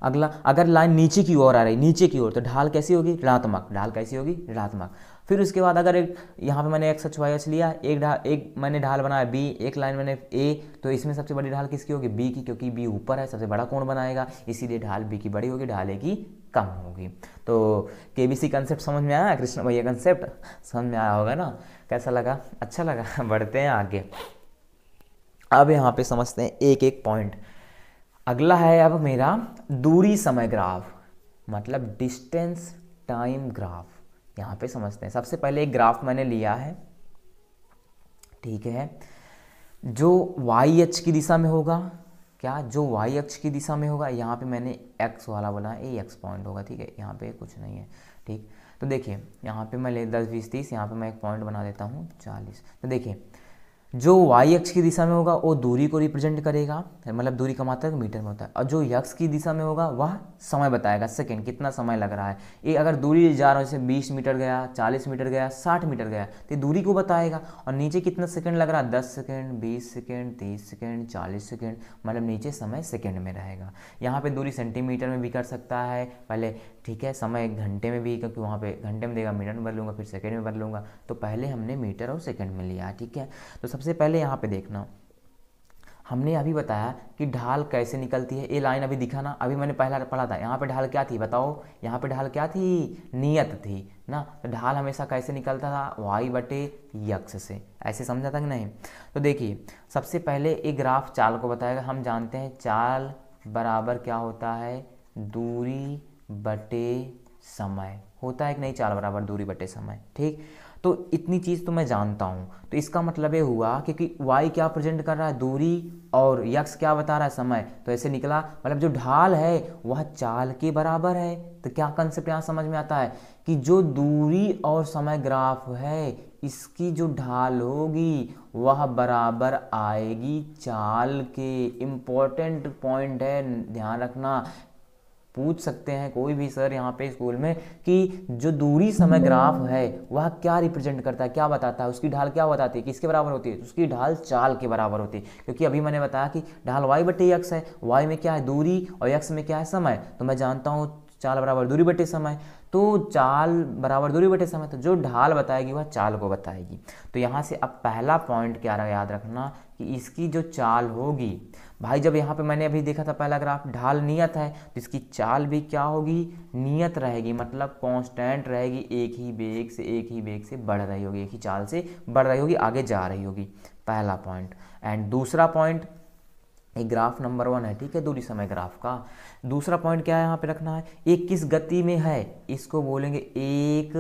अगला, अगर लाइन नीचे की ओर आ रही, नीचे की ओर, तो ढाल कैसी होगी, ऋणात्मक, ढाल कैसी होगी, ऋणात्मक। फिर उसके बाद अगर एक यहाँ पे मैंने एक्स वाई एच लिया, एक मैंने ढाल बनाया बी, एक लाइन मैंने ए, तो इसमें सबसे बड़ी ढाल किसकी होगी, बी की, क्योंकि बी ऊपर है, सबसे बड़ा कोण बनाएगा, इसीलिए ढाल बी की बड़ी होगी, ढाल ए की कम होगी। तो केबीसी कंसेप्ट समझ में आया, कृष्ण भैया कंसेप्ट समझ में आया होगा ना, कैसा लगा, अच्छा लगा। बढ़ते हैं आगे। अब यहाँ पे समझते हैं एक एक पॉइंट। अगला है अब मेरा दूरी समय ग्राफ, मतलब डिस्टेंस टाइम ग्राफ। यहाँ पे समझते हैं। सबसे पहले एक ग्राफ मैंने लिया है, ठीक है, जो वाई अक्ष की दिशा में होगा, क्या, जो वाई अक्ष की दिशा में होगा। यहाँ पे मैंने एक्स वाला बोला, ए एक्स पॉइंट होगा, ठीक है, यहाँ पे कुछ नहीं है, ठीक। तो देखिए यहाँ पे मैं ले 10 20 30, यहाँ पे मैं एक पॉइंट बना देता हूँ 40। तो देखिए जो वाई अक्ष की दिशा में होगा वो दूरी को रिप्रेजेंट करेगा, मतलब दूरी का मात्रक मीटर में होता है, और जो यक्ष की दिशा में होगा वह समय बताएगा, सेकंड, कितना समय लग रहा है। ये अगर दूरी जा रहा है, जैसे 20 मीटर गया, 40 मीटर गया, 60 मीटर गया, तो ये दूरी को बताएगा। और नीचे कितना सेकंड लग रहा है, 10 सेकंड, 20 सेकंड, 30 सेकंड, 40 सेकंड, मतलब नीचे समय सेकंड में रहेगा। यहाँ पे दूरी सेंटीमीटर में भी कर सकता है पहले, ठीक है, समय घंटे में भी, क्योंकि वहाँ पे घंटे में देगा, मिनट में बदलूंगा, फिर सेकंड में बदलूंगा, तो पहले हमने मीटर और सेकंड में लिया, ठीक है। तो सबसे पहले यहाँ पे देखना, हमने अभी बताया कि ढाल कैसे निकलती है। ये लाइन अभी दिखा ना, अभी मैंने पहला पढ़ा था, यहाँ पे ढाल क्या थी बताओ, यहाँ पे ढाल क्या थी, नियत थी ना। तो ढाल हमेशा कैसे निकलता था, वाई बटे यक्स से, ऐसे समझा था कि नहीं। तो देखिए सबसे पहले एक ग्राफ चाल को बताएगा। हम जानते हैं चाल बराबर क्या होता है, दूरी बटे समय होता है कि नहीं, चाल बराबर दूरी बटे समय, ठीक। तो इतनी चीज़ तो मैं जानता हूँ। तो इसका मतलब ये हुआ क्योंकि y क्या प्रेजेंट कर रहा है, दूरी, और x क्या बता रहा है, समय। तो ऐसे निकला, मतलब जो ढाल है वह चाल के बराबर है। तो क्या कंसेप्ट यहाँ समझ में आता है कि जो दूरी और समय ग्राफ है, इसकी जो ढाल होगी वह बराबर आएगी चाल के। इम्पोर्टेंट पॉइंट है, ध्यान रखना। पूछ सकते हैं कोई भी सर यहाँ पे स्कूल में कि जो दूरी समय ग्राफ है वह क्या रिप्रेजेंट करता है, क्या बताता है, उसकी ढाल क्या बताती है, किसके बराबर होती है, उसकी ढाल चाल के बराबर होती है। क्योंकि अभी मैंने बताया कि ढाल वाई बटे एक्स है, वाई में क्या है दूरी और एक्स में क्या है समय। तो मैं जानता हूँ चाल बराबर दूरी बटे समय, तो चाल बराबर दूरी बटे समय, तो जो ढाल बताएगी वह चाल को बताएगी। तो यहाँ से अब पहला पॉइंट क्या रहा, याद रखना कि इसकी जो चाल होगी भाई, जब यहाँ पे मैंने अभी देखा था पहला ग्राफ, ढाल नियत है, तो इसकी चाल भी क्या होगी, नियत रहेगी, मतलब कांस्टेंट रहेगी, एक ही वेग से बढ़ रही होगी, एक ही चाल से बढ़ रही होगी, आगे जा रही होगी। पहला पॉइंट। एंड दूसरा पॉइंट, एक ग्राफ नंबर 1 है, ठीक है, दूरी समय ग्राफ का। दूसरा पॉइंट क्या है यहाँ पे रखना है, एक किस गति में है, इसको बोलेंगे एक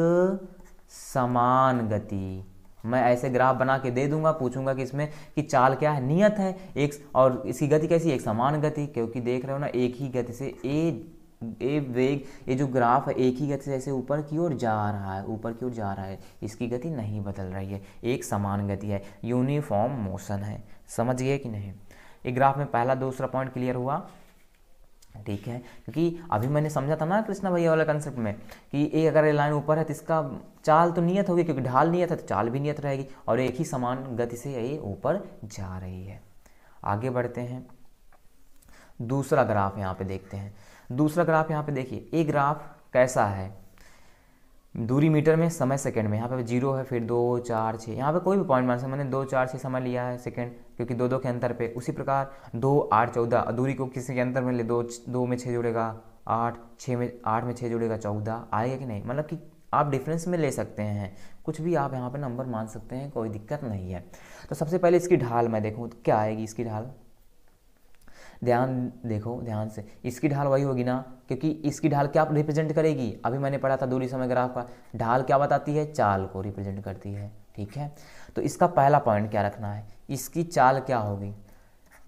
समान गति। मैं ऐसे ग्राफ बना के दे दूंगा, पूछूंगा कि इसमें कि चाल क्या है, नियत है एक, और इसकी गति कैसी, एक समान गति, क्योंकि देख रहे हो ना एक ही गति से ए वेग, ये जो ग्राफ है एक ही गति से ऐसे ऊपर की ओर जा रहा है, ऊपर की ओर जा रहा है, इसकी गति नहीं बदल रही है, एक समान गति है, यूनिफॉर्म मोशन है। समझ गए कि नहीं। एक ग्राफ में पहला दूसरा पॉइंट क्लियर हुआ, ठीक है। क्योंकि अभी मैंने समझा था ना कृष्णा भैया वाला कंसेप्ट में कि ये अगर लाइन ऊपर है तो इसका चाल तो नियत होगी, क्योंकि ढाल नियत है तो चाल भी नियत रहेगी, और एक ही समान गति से ये ऊपर जा रही है। आगे बढ़ते हैं, दूसरा ग्राफ यहाँ पे देखते हैं। दूसरा ग्राफ यहाँ पे देखिए, एक ग्राफ कैसा है, दूरी मीटर में, समय सेकंड में। यहाँ पे 0 है, फिर 2 4 6, यहाँ पे कोई भी पॉइंट मान सकते, मैंने 2 4 6 समय लिया है सेकंड, क्योंकि 2 2 के अंतर पे। उसी प्रकार 2 8 14, दूरी को किसी के अंतर में ले, 2 में 6 जुड़ेगा 8, 6 में 8 में 6 जुड़ेगा 14, आएगा कि नहीं। मतलब कि आप डिफरेंस में ले सकते हैं, कुछ भी आप यहाँ पे नंबर मान सकते हैं, कोई दिक्कत नहीं है। तो सबसे पहले इसकी ढाल मैं देखूँ तो क्या आएगी इसकी ढाल, ध्यान देखो ध्यान से, इसकी ढाल वही होगी ना, क्योंकि इसकी ढाल क्या रिप्रेजेंट करेगी, अभी मैंने पढ़ा था दूरी समय ग्राफ का, ढाल क्या बताती है, चाल को रिप्रेजेंट करती है, ठीक है। तो इसका पहला पॉइंट क्या रखना है, इसकी चाल क्या होगी।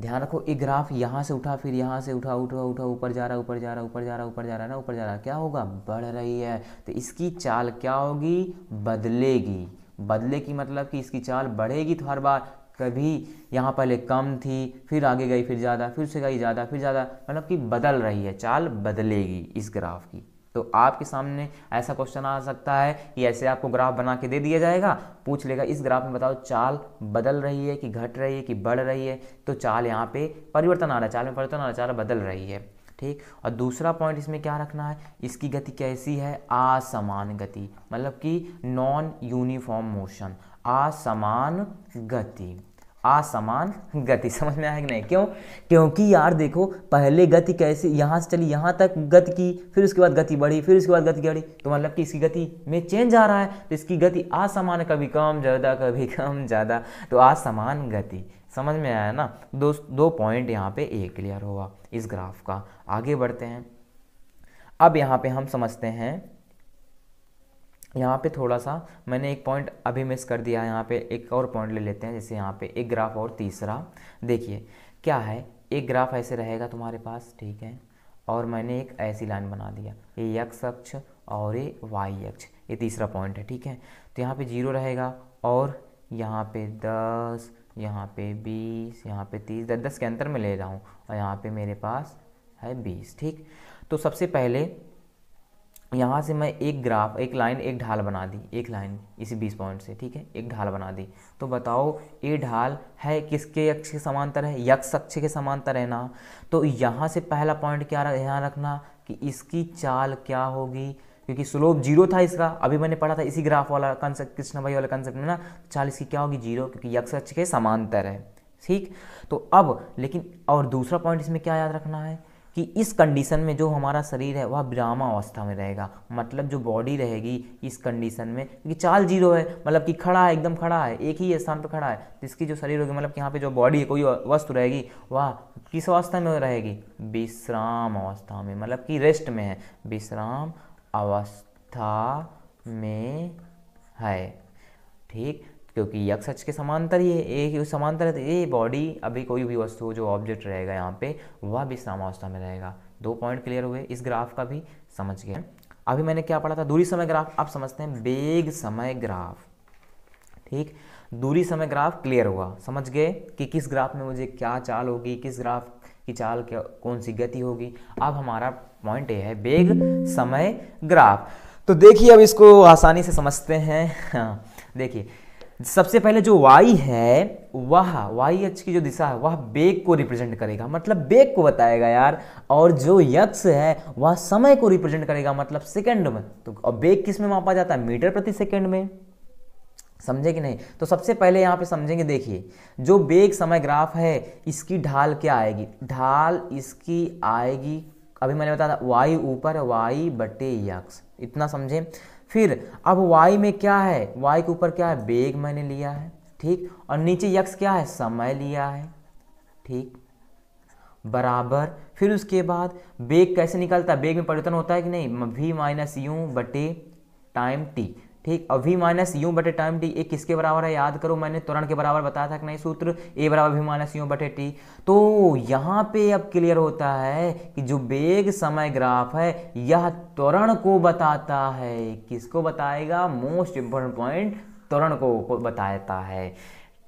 ध्यान रखो, एक ग्राफ यहाँ से उठा, फिर यहाँ से उठा उठा उठा, ऊपर जा रहा ऊपर जा रहा ऊपर जा रहा ऊपर जा रहा है ना, ऊपर जा रहा, क्या होगा, बढ़ रही है। तो इसकी चाल क्या होगी, बदलेगी। बदलेगी मतलब कि इसकी चाल बढ़ेगी, तो हर बार कभी यहाँ पहले कम थी, फिर आगे गई, फिर ज़्यादा, फिर से गई ज़्यादा, फिर ज़्यादा, मतलब कि बदल रही है, चाल बदलेगी इस ग्राफ की। तो आपके सामने ऐसा क्वेश्चन आ सकता है कि ऐसे आपको ग्राफ बना के दे दिया जाएगा, पूछ लेगा इस ग्राफ में बताओ चाल बदल रही है कि घट रही है कि बढ़ रही है। तो चाल यहाँ पे परिवर्तन आ रहा है, चाल में परिवर्तन आ रहा है, चाल बदल रही है। ठीक। और दूसरा पॉइंट इसमें क्या रखना है, इसकी गति कैसी है, असमान गति, मतलब कि नॉन यूनिफॉर्म मोशन, असमान गति, असमान गति। समझ में आया कि नहीं? क्यों? क्योंकि यार देखो पहले गति कैसे यहाँ से चली यहाँ तक गति की, फिर उसके बाद गति बढ़ी, फिर उसके बाद गति बढ़ी, तो मतलब कि इसकी गति में चेंज आ रहा है, तो इसकी गति असमान, कभी कम ज़्यादा कभी कम ज़्यादा, तो असमान गति। समझ में आया ना? दो पॉइंट यहाँ पे ए क्लियर हुआ इस ग्राफ का। आगे बढ़ते हैं। अब यहाँ पे हम समझते हैं, यहाँ पे थोड़ा सा मैंने एक पॉइंट अभी मिस कर दिया है, यहाँ पे एक और पॉइंट ले लेते हैं। जैसे यहाँ पे एक ग्राफ और तीसरा, देखिए क्या है, एक ग्राफ ऐसे रहेगा तुम्हारे पास, ठीक है, और मैंने एक ऐसी लाइन बना दिया, ये x अक्ष और ये y अक्ष, ये तीसरा पॉइंट है, ठीक है। तो यहाँ पे 0 रहेगा और यहाँ पे 10, यहाँ पे 20, यहाँ पे 30, 10 के अंतर में ले रहा हूँ, और यहाँ पे मेरे पास है 20, ठीक। तो सबसे पहले यहाँ से मैं एक ग्राफ, एक लाइन, एक ढाल बना दी, एक लाइन इसी 20 पॉइंट से, ठीक है, एक ढाल बना दी। तो बताओ ये ढाल है किसके अक्ष के समांतर है, x अक्ष के समांतर है ना। तो यहाँ से पहला पॉइंट क्या ध्यान रखना कि इसकी चाल क्या होगी, क्योंकि स्लोप 0 था इसका, अभी मैंने पढ़ा था इसी ग्राफ वाला कंसेप्ट, कृष्ण भाई वाला कंसेप्ट में ना, चाल इसकी क्या होगी 0, क्योंकि x अक्ष के समांतर है, ठीक। तो अब लेकिन और दूसरा पॉइंट इसमें क्या याद रखना है कि इस कंडीशन में जो हमारा शरीर है वह विरामावस्था में रहेगा, मतलब जो बॉडी रहेगी इस कंडीशन में, क्योंकि चाल 0 है, मतलब कि खड़ा है, एकदम खड़ा है, एक ही स्थान पर खड़ा है, तो इसकी जो शरीर होगी, मतलब कि यहाँ पे जो बॉडी है, कोई वस्तु रहेगी, वह किस अवस्था में रहेगी, विश्राम अवस्था में, मतलब कि रेस्ट में है, विश्राम अवस्था में है, ठीक। क्योंकि x अक्ष के समांतर ही है, एक ही समांतर है, तो ये बॉडी, अभी कोई भी वस्तु जो ऑब्जेक्ट रहेगा यहाँ पे, वह विश्रामावस्था में रहेगा। 2 पॉइंट क्लियर हुए, इस ग्राफ का भी समझ गए। अभी मैंने क्या पढ़ा था, दूरी समय ग्राफ। अब समझते हैं वेग समय ग्राफ, ठीक। दूरी समय ग्राफ क्लियर हुआ, समझ गए कि किस ग्राफ में मुझे क्या चाल होगी, किस ग्राफ की चाल क्या, कौन सी गति होगी। अब हमारा पॉइंट ये है वेग समय ग्राफ। तो देखिए अब इसको आसानी से समझते हैं। हाँ देखिए, सबसे पहले जो y है, वह y अक्ष की जो दिशा है वह वेग को रिप्रेजेंट करेगा, मतलब वेग को बताएगा यार, और जो x है वह समय को रिप्रेजेंट करेगा, मतलब सेकंड में। तो अब वेग किस में मापा जाता है, मीटर प्रति सेकंड में, समझे कि नहीं। तो सबसे पहले यहाँ पे समझेंगे, देखिए जो वेग समय ग्राफ है इसकी ढाल क्या आएगी, ढाल इसकी आएगी, अभी मैंने बताया था y ऊपर y बटे x, इतना समझे। फिर अब y में क्या है, y के ऊपर क्या है, वेग मैंने लिया है, ठीक, और नीचे x क्या है, समय लिया है, ठीक, बराबर। फिर उसके बाद वेग कैसे निकलता है, वेग में परिवर्तन होता है कि नहीं, v माइनस यू बटे टाइम t, ठीक। और v माइनस यू बटे टाइम टी, एक किसके बराबर है, याद करो, मैंने त्वरण के बराबर बताया था कि नहीं सूत्र, a बराबर v माइनस यू बटे टी। तो यहाँ पे अब क्लियर होता है कि जो वेग समय ग्राफ है यह त्वरण को बताता है, किसको बताएगा, मोस्ट इंपोर्टेंट पॉइंट, त्वरण को बताता है,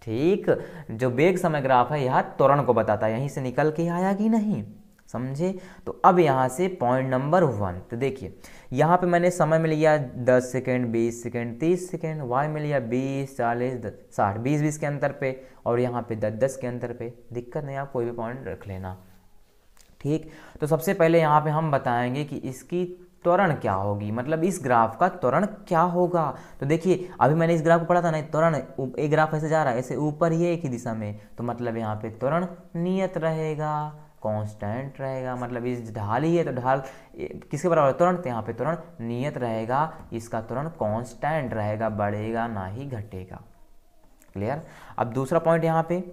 ठीक। जो वेग समय ग्राफ है यह त्वरण को बताता है, यहीं से निकल के आया कि नहीं, समझे। तो अब यहाँ से पॉइंट नंबर 1, तो देखिए यहाँ पे मैंने समय में लिया 10 सेकेंड, 20 सेकेंड, 30 सेकेंड, वाई में लिया 20, 40, 60, 20 के अंतर पे, और यहाँ पे 10 के अंतर पे, दिक्कत नहीं, आप कोई भी पॉइंट रख लेना, ठीक। तो सबसे पहले यहाँ पे हम बताएंगे कि इसकी त्वरण क्या होगी, मतलब इस ग्राफ का त्वरण क्या होगा। तो देखिए अभी मैंने इस ग्राफ को पढ़ा था ना, त्वरण, एक ग्राफ ऐसे जा रहा है, ऐसे ऊपर ही है एक ही दिशा में, तो मतलब यहाँ पे त्वरण नियत रहेगा, कांस्टेंट रहेगा, मतलब इस ढाल ही है तो ढाल किसके बराबर, त्वरण, तो यहाँ पे त्वरण नियत रहेगा, इसका त्वरण कांस्टेंट रहेगा, बढ़ेगा ना ही घटेगा, क्लियर। अब दूसरा पॉइंट यहाँ पे,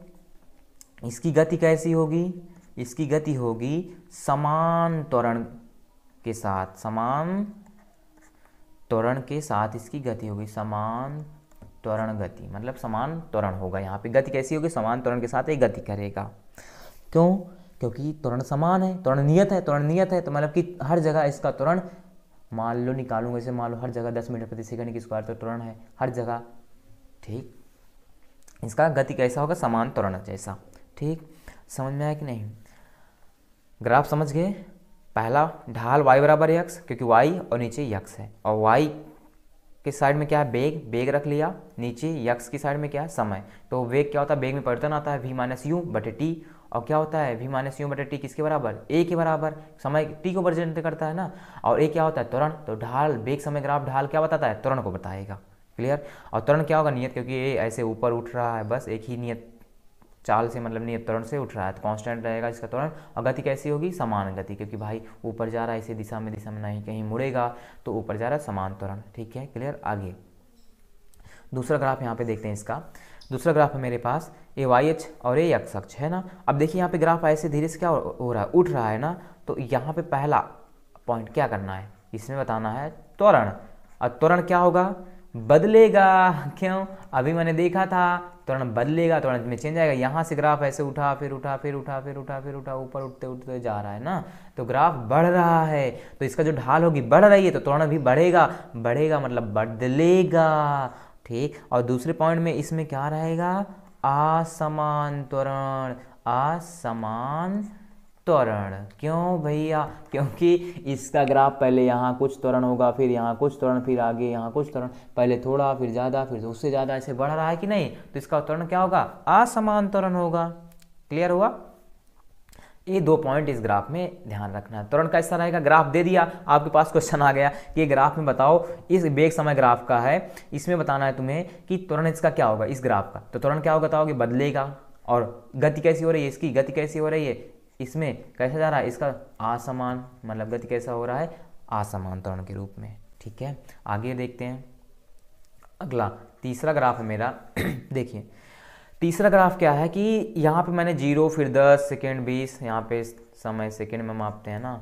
इसकी गति कैसी होगी, इसकी गति होगी समान त्वरण के साथ, समान त्वरण के साथ इसकी गति होगी, समान त्वरण गति, मतलब समान त्वरण होगा, यहाँ पे गति कैसी होगी, समान त्वरण के साथ एक गति करेगा। क्यों, क्योंकि त्वरण समान है, त्वरण नियत है, त्वरण नियत है, तो मतलब कि हर जगह इसका त्वरण मान लो निकालूंगा, जैसे मान लो हर जगह 10 मीटर प्रति सेकंड की स्क्वायर तो त्वरण है हर जगह, ठीक। इसका गति कैसा होगा, समान त्वरण जैसा, ठीक। समझ में आया कि नहीं, ग्राफ समझ गए। पहला ढाल y बराबर x, क्योंकि y और नीचे x है, और y के साइड में क्या है, वेग, वेग रख लिया, नीचे x की साइड में क्या है, समय। तो वेग क्या होता है, वेग में परिवर्तन आता है v माइनस यू बटे टी, और क्या होता है v माइनस यू बटे टी किसके बराबर, ए के बराबर, समय टी को रिप्रेजेंट करता है ना। और ए क्या होता है, त्वरण, तो ढाल वेग समय ग्राफ ढाल क्या बताता है, त्वरण को बताएगा। क्लियर। और त्वरण क्या होगा, नियत, क्योंकि ए ऐसे ऊपर उठ रहा है, बस एक ही नियत चाल से मतलब नियत त्वरण से उठ रहा है तो कांस्टेंट रहेगा इसका त्वरण। और गति कैसी होगी, समान गति, क्योंकि भाई ऊपर जा रहा है इसी दिशा में नहीं कहीं मुड़ेगा, तो ऊपर जा रहा है समान त्वरण। ठीक है, क्लियर। आगे दूसरा ग्राफ यहाँ पे देखते हैं इसका। दूसरा ग्राफ है मेरे पास ए वाई एच और ए एक्स अक्ष है ना। अब देखिए यहाँ पे ग्राफ ऐसे धीरे से क्या हो रहा है, उठ रहा है ना। तो यहाँ पे पहला पॉइंट क्या करना है, इसमें बताना है त्वरण। और त्वरण क्या होगा, बदलेगा। क्यों, अभी मैंने देखा था त्वरण बदलेगा, त्वरण में चेंज आएगा। यहाँ से ग्राफ ऐसे उठा फिर उठा फिर उठा फिर उठा फिर उठा, ऊपर उठते उठते जा रहा है ना, तो ग्राफ बढ़ रहा है, तो इसका जो ढाल होगी बढ़ रही है, तो त्वरण भी बढ़ेगा। बढ़ेगा मतलब बदलेगा। ठीक। और दूसरे पॉइंट में इसमें क्या रहेगा, असमान त्वरण, असमान त्वरण। क्यों भैया, क्योंकि इसका ग्राफ पहले यहाँ कुछ त्वरण होगा, फिर यहाँ कुछ त्वरण, फिर आगे यहाँ कुछ त्वरण, पहले थोड़ा फिर ज़्यादा फिर उससे ज़्यादा ऐसे बढ़ रहा है कि नहीं, तो इसका त्वरण क्या होगा, असमान त्वरण होगा। क्लियर हुआ। ये 2 पॉइंट इस ग्राफ में ध्यान रखना है। त्वरण कैसा रहेगा, ग्राफ दे दिया, आपके पास क्वेश्चन आ गया कि ये ग्राफ में बताओ, इस वेग समय ग्राफ का है, इसमें बताना है तुम्हें कि त्वरण इसका क्या होगा, इस ग्राफ का। तो त्वरण क्या होगा, बताओगे, बदलेगा। और गति कैसी हो रही है, इसकी गति कैसी हो रही है, इसमें कैसा जा रहा है, इसका असमान, मतलब गति कैसा हो रहा है, असमान त्वरण के रूप में। ठीक है, आगे देखते हैं। अगला तीसरा ग्राफ है मेरा देखिए तीसरा ग्राफ क्या है कि यहाँ पे मैंने 0 फिर 10 सेकेंड 20, यहाँ पे समय सेकेंड में मापते हैं ना,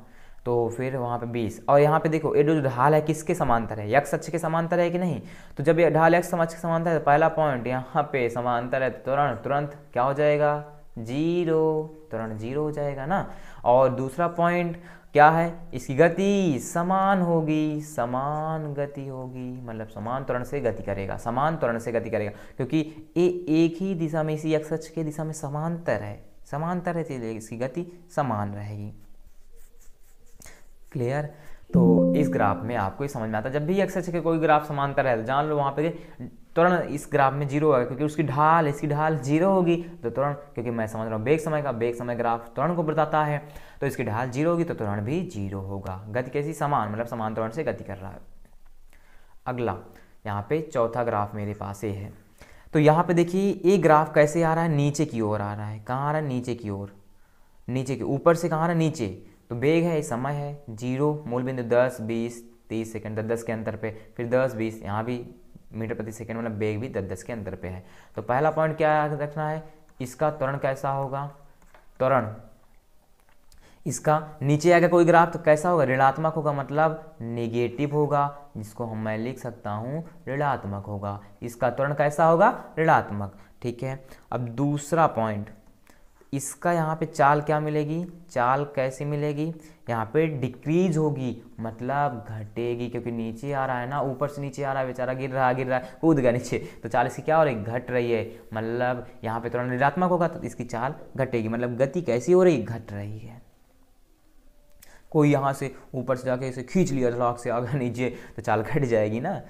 तो फिर वहाँ पे 20। और यहाँ पे देखो ये जो ढाल है किसके समांतर है, एक्स अक्ष के समांतर है कि नहीं। तो जब ये ढाल एक्स अक्ष के समांतर है तो पहला पॉइंट यहाँ पे समांतर है, त्वरण तुरंत क्या हो जाएगा, 0, त्वरण 0 हो जाएगा ना। और दूसरा पॉइंट क्या है, इसकी गति समान होगी, समान गति होगी, मतलब समान त्वरण से गति करेगा, समान त्वरण से गति करेगा, क्योंकि ये एक ही दिशा में, इसी एक्स अक्ष के दिशा में समांतर है, समांतर है, इसलिए इसकी गति समान रहेगी। क्लियर। तो इस ग्राफ में आपको ये समझ में आता है, जब भी एक्स अक्ष के कोई ग्राफ समांतर है तो जान लो वहाँ पे त्वरण इस ग्राफ में 0 होगा, क्योंकि इसकी ढाल 0 होगी, तो त्वरण, क्योंकि मैं समझ रहा हूँ वेग समय का, वेग समय ग्राफ त्वरण को बताता है, तो इसकी ढाल 0 होगी तो त्वरण भी 0 होगा। गति कैसी, समान, मतलब समान त्वरण से गति कर रहा है। अगला यहाँ पे चौथा ग्राफ मेरे पास ये है। तो यहाँ पे देखिए ये ग्राफ कैसे आ रहा है, नीचे की ओर आ रहा है। कहाँ आ रहा है, नीचे की ओर, नीचे के ऊपर से कहाँ आ रहा है, नीचे। तो वेग है, समय है 0, मूल बिंदु 10 20 30 सेकंड 10 के अंतर पे, फिर 10 20, यहाँ भी मीटर प्रति सेकंड, मतलब वेग भी 10 के अंतर पे है। तो पहला पॉइंट क्या रखना है, इसका त्वरण कैसा होगा, त्वरण इसका नीचे आएगा कोई ग्राफ तो कैसा होगा, ऋणात्मक होगा, मतलब नेगेटिव होगा, जिसको मैं लिख सकता हूँ ऋणात्मक होगा। इसका त्वरण कैसा होगा, ऋणात्मक। ठीक है। अब दूसरा पॉइंट, इसका यहाँ पे चाल क्या मिलेगी, चाल कैसी मिलेगी, यहाँ पे डिक्रीज होगी, मतलब घटेगी, क्योंकि नीचे आ रहा है ना, ऊपर से नीचे आ रहा है, बेचारा गिर रहा है, कूद गया नीचे, तो चाल इसकी क्या हो रही, घट रही है, मतलब यहाँ पे त्वरण ऋणात्मक होगा तो इसकी चाल घटेगी, मतलब गति कैसी हो रही, घट रही है। कोई यहाँ से ऊपर से जाके इसे खींच लिया लाख से आगे नीचे, तो चाल घट जाएगी ना।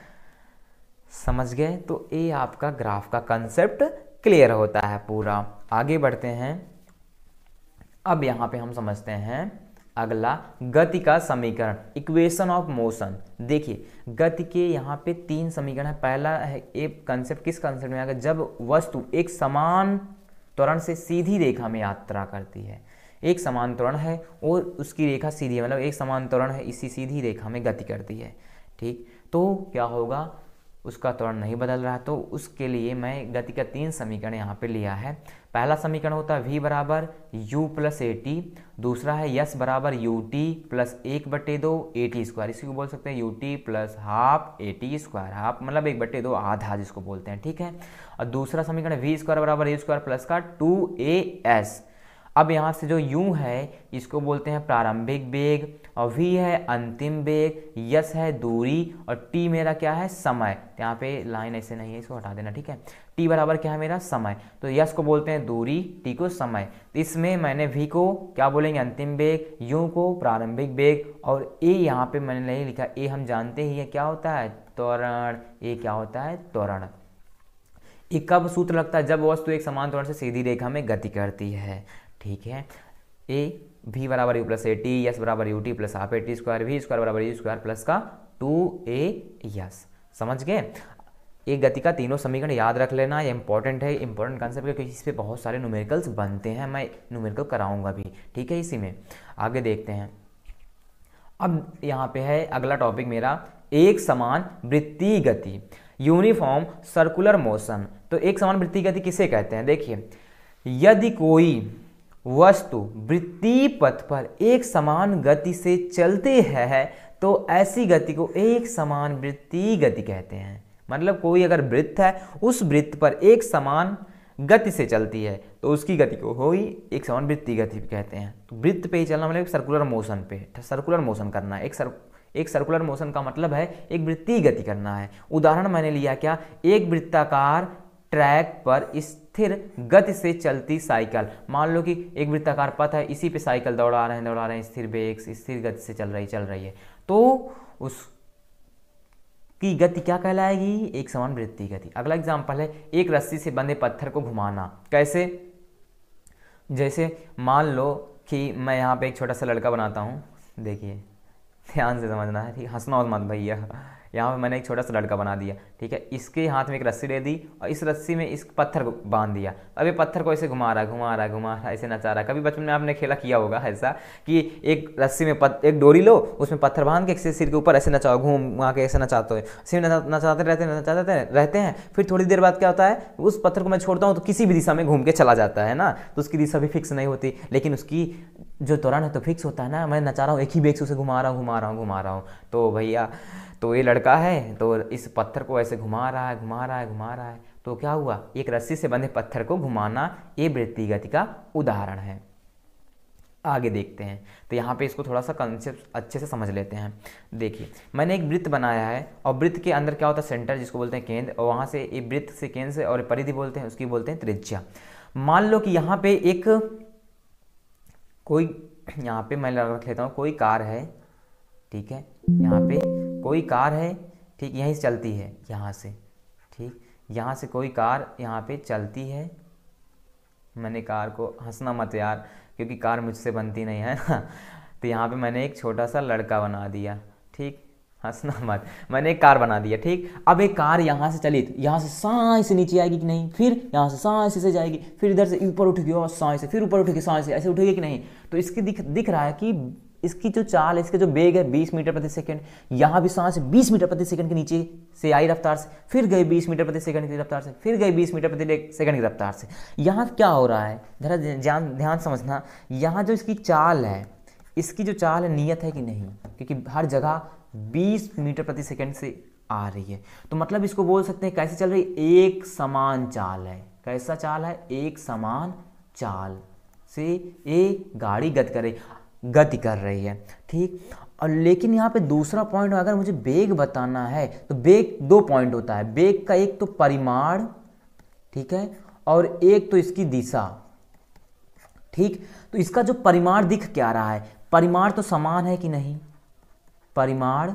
समझ गए। तो ये आपका ग्राफ का कंसेप्ट क्लियर होता है पूरा। आगे बढ़ते हैं। अब यहाँ पे हम समझते हैं अगला गति का समीकरण, इक्वेशन ऑफ मोशन। देखिए गति के यहाँ पे 3 समीकरण है। पहला है एक कंसेप्ट, किस कंसेप्ट में आएगा, जब वस्तु एक समान त्वरण से सीधी रेखा में यात्रा करती है। एक समान त्वरण है और उसकी रेखा सीधी है, मतलब एक समान त्वरण है, इसी सीधी रेखा में गति करती है। ठीक, तो क्या होगा, उसका त्वरण नहीं बदल रहा, तो उसके लिए मैं गति का 3 समीकरण यहाँ पे लिया है। पहला समीकरण होता है v बराबर u प्लस ए टी, दूसरा है s बराबर यू टी प्लस 1/2 ए टी स्क्वायर, इसी को बोल सकते हैं you t plus half a t square, half मतलब 1/2 आधा जिसको बोलते हैं। ठीक है। और दूसरा समीकरण v स्क्वायर बराबर ए स्क्वायर प्लस का 2as। अब यहाँ से जो u है इसको बोलते हैं प्रारंभिक वेग, और v है अंतिम वेग, s है दूरी, और t मेरा क्या है, समय। यहाँ पे लाइन ऐसे नहीं है, इसको हटा देना। ठीक है। t बराबर क्या है मेरा, समय, तो s को बोलते हैं दूरी, t को समय। तो इसमें मैंने v को क्या बोलेंगे, अंतिम वेग, u को प्रारंभिक वेग, और a यहाँ पे मैंने नहीं लिखा, a हम जानते ही है क्या होता है, त्वरण। a क्या होता है, त्वरण। ये कब सूत्र लगता है, जब वस्तु एक समान त्वरण से सीधी रेखा में गति करती है। ठीक है। ए भी बराबर u plus a t, s बराबर u t plus half a t square, v square बराबर यू स्क्वायर प्लस का 2a यस। समझ गए? एक गति का तीनों समीकरण याद रख लेना, ये इंपॉर्टेंट है, इंपॉर्टेंट कंसेप्ट है, क्योंकि इस पे बहुत सारे न्यूमेरिकल्स बनते हैं, मैं न्यूमेरिकल कराऊंगा भी, ठीक है। इसी में आगे देखते हैं। अब यहाँ पे है अगला टॉपिक मेरा, एक समान वृत्तीय गति, यूनिफॉर्म सर्कुलर मोशन। तो एक समान वृत्तीय गति किसे कहते हैं? देखिए, यदि कोई वस्तु वृत्तीय पथ पर एक समान गति से चलते है तो ऐसी गति को एक समान वृत्तीय गति कहते हैं। मतलब कोई अगर वृत्त है, उस वृत्त पर एक समान गति से चलती है तो उसकी गति को हो ही एक समान वृत्तीय गति कहते हैं। तो वृत्त पे ही चलना मतलब सर्कुलर मोशन पे, सर्कुलर मोशन करना है। एक सर्कुलर मोशन का मतलब है एक वृत्तीय गति करना है। उदाहरण मैंने लिया क्या, एक वृत्ताकार ट्रैक पर स्थिर गति से चलती साइकिल। मान लो कि एक वृत्ताकार पथ है, इसी पे साइकिल दौड़ा रहे हैं, स्थिर वेग स्थिर गति से चल रही है, तो उस की गति क्या कहलाएगी? एक समान वृत्तीय गति। अगला एग्जांपल है, एक रस्सी से बंधे पत्थर को घुमाना। कैसे? जैसे मान लो कि मैं यहाँ पे एक छोटा सा लड़का बनाता हूँ, देखिए ध्यान से समझना है, ठीक, हंसना मत भैया। यहाँ पे मैंने एक छोटा सा लड़का बना दिया, ठीक है। इसके हाथ में एक रस्सी दे दी और इस रस्सी में इस पत्थर को बांध दिया। अब ये पत्थर को ऐसे घुमा रहा है, ऐसे नचा रहा है। कभी बचपन में आपने खेला किया होगा ऐसा कि एक रस्सी में एक डोरी लो, उसमें पत्थर बांध के सिर के ऊपर ऐसे नचाओ, घुमा के ऐसे नचाते रहते हैं। फिर थोड़ी देर बाद क्या होता है, उस पत्थर को मैं छोड़ता हूँ तो किसी भी दिशा में घूम के चला जाता है ना, तो उसकी दिशा भी फिक्स नहीं होती, लेकिन उसकी जो त्वरण है तो फिक्स होता है ना। मैं नचा रहा हूँ, एक ही वेग से उसे घुमा रहा हूँ। तो भैया, तो ये लड़का है तो इस पत्थर को ऐसे घुमा रहा है, तो क्या हुआ, एक रस्सी से बंधे पत्थर को घुमाना, ये वृत्तीय गति का उदाहरण है। आगे देखते हैं। तो यहाँ पे इसको थोड़ा सा कंसेप्ट अच्छे से समझ लेते हैं। देखिए, मैंने एक वृत्त बनाया है और वृत्त के अंदर क्या होता है, सेंटर जिसको बोलते हैं केंद्र, और वहाँ से ये वृत्त से केंद्र से और परिधि बोलते हैं, उसकी बोलते हैं त्रिज्या। मान लो कि यहाँ पे यहाँ पे मैं रख लेता हूँ, कोई कार है, ठीक है, यहाँ पे कोई कार है, ठीक, यहीं से चलती है, यहाँ से, ठीक, यहाँ से कोई कार यहाँ पे चलती है। मैंने कार को, हंसना मत यार, क्योंकि कार मुझसे बनती नहीं है ना। तो यहाँ पे मैंने एक छोटा सा लड़का बना दिया, ठीक, हंसना मत, मैंने एक कार बना दिया, ठीक। अब एक कार यहाँ से चली तो यहाँ से साई से नीचे आएगी कि नहीं, फिर यहाँ से साई से जाएगी, फिर इधर से ऊपर उठेगी और साई से, फिर ऊपर उठेगी साई से, ऐसे उठेगी कि नहीं। तो इसकी दिख रहा है कि इसकी जो चाल है, इसका जो वेग है 20 मीटर प्रति सेकंड, यहाँ भी सांस 20 मीटर प्रति सेकंड के नीचे से आई रफ्तार से, फिर गए 20 मीटर प्रति सेकंड की रफ्तार से, फिर गए 20 मीटर प्रति सेकंड की रफ्तार से। यहाँ क्या हो रहा है, जरा ध्यान समझना, यहाँ जो इसकी चाल है, इसकी जो चाल है नियत है कि नहीं, क्योंकि हर जगह 20 मीटर प्रति सेकंड से आ रही है। तो मतलब इसको बोल सकते हैं कैसे चल रही, एक समान चाल है। कैसा चाल है, एक समान चाल से ये गाड़ी गति कर रही है, ठीक। और लेकिन यहाँ पे दूसरा पॉइंट, अगर मुझे वेग बताना है तो वेग 2 पॉइंट होता है। वेग का एक तो परिमाण, ठीक है, और एक तो इसकी दिशा, ठीक। तो इसका जो परिमाण दिख क्या रहा है, परिमाण तो समान है कि नहीं, परिमाण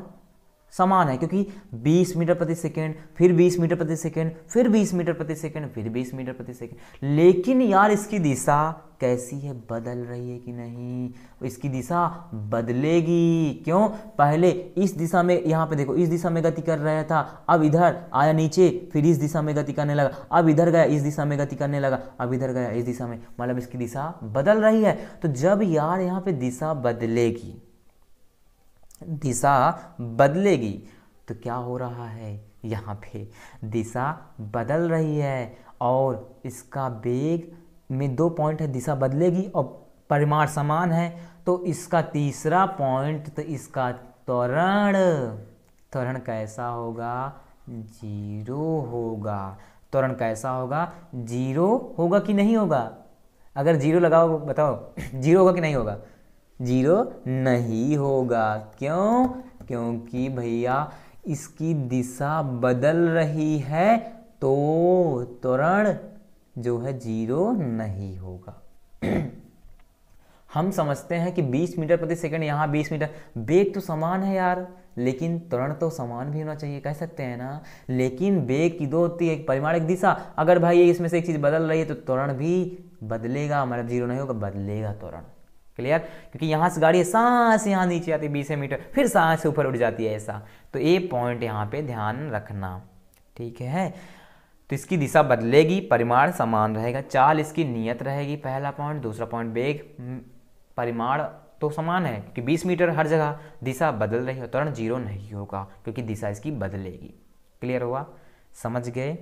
समान है, क्योंकि 20 मीटर प्रति सेकेंड, फिर 20 मीटर प्रति सेकेंड, फिर 20 मीटर प्रति सेकेंड, फिर 20 मीटर प्रति सेकेंड। लेकिन यार इसकी दिशा कैसी है, बदल रही है कि नहीं, इसकी दिशा बदलेगी। क्यों, पहले इस दिशा में, यहाँ पे देखो, इस दिशा में गति कर रहा था, अब इधर आया नीचे, फिर इस दिशा में गति करने लगा, अब इधर गया, इस दिशा में गति करने लगा, अब इधर गया, इस दिशा में, मतलब इसकी दिशा बदल रही है। तो जब यार यहाँ पे दिशा बदलेगी तो क्या हो रहा है, यहाँ पे दिशा बदल रही है और इसका वेग में 2 पॉइंट है, दिशा बदलेगी और परिमाण समान है। तो इसका तीसरा पॉइंट, तो इसका त्वरण कैसा होगा, 0 होगा। त्वरण कैसा होगा, 0 होगा कि नहीं होगा। अगर 0 लगाओ, बताओ 0 होगा कि नहीं होगा, 0 नहीं होगा। क्यों, क्योंकि भैया इसकी दिशा बदल रही है, तो त्वरण जो है 0 नहीं होगा। हम समझते हैं कि 20 मीटर प्रति सेकंड, यहाँ 20 मीटर, वेग तो समान है यार, लेकिन त्वरण तो समान भी होना चाहिए, कह सकते हैं ना। लेकिन वेग की दो होती है, एक परिमाण एक दिशा। अगर भाई ये इसमें से एक चीज़ बदल रही है तो त्वरण भी बदलेगा, मतलब जीरो नहीं होगा, बदलेगा त्वरण। क्लियर? क्योंकि यहाँ से गाड़ी सांस यहाँ नीचे आती है 20 मीटर, फिर सांस से ऊपर उठ जाती है, ऐसा। तो ये पॉइंट यहाँ पे ध्यान रखना, ठीक है। तो इसकी दिशा बदलेगी, परिमाण समान रहेगा, चाल इसकी नियत रहेगी, पहला पॉइंट। दूसरा पॉइंट, वेग परिमाण तो समान है कि 20 मीटर हर जगह, दिशा बदल रही है, त्वरण जीरो नहीं होगा क्योंकि दिशा इसकी बदलेगी। क्लियर हुआ? समझ गए?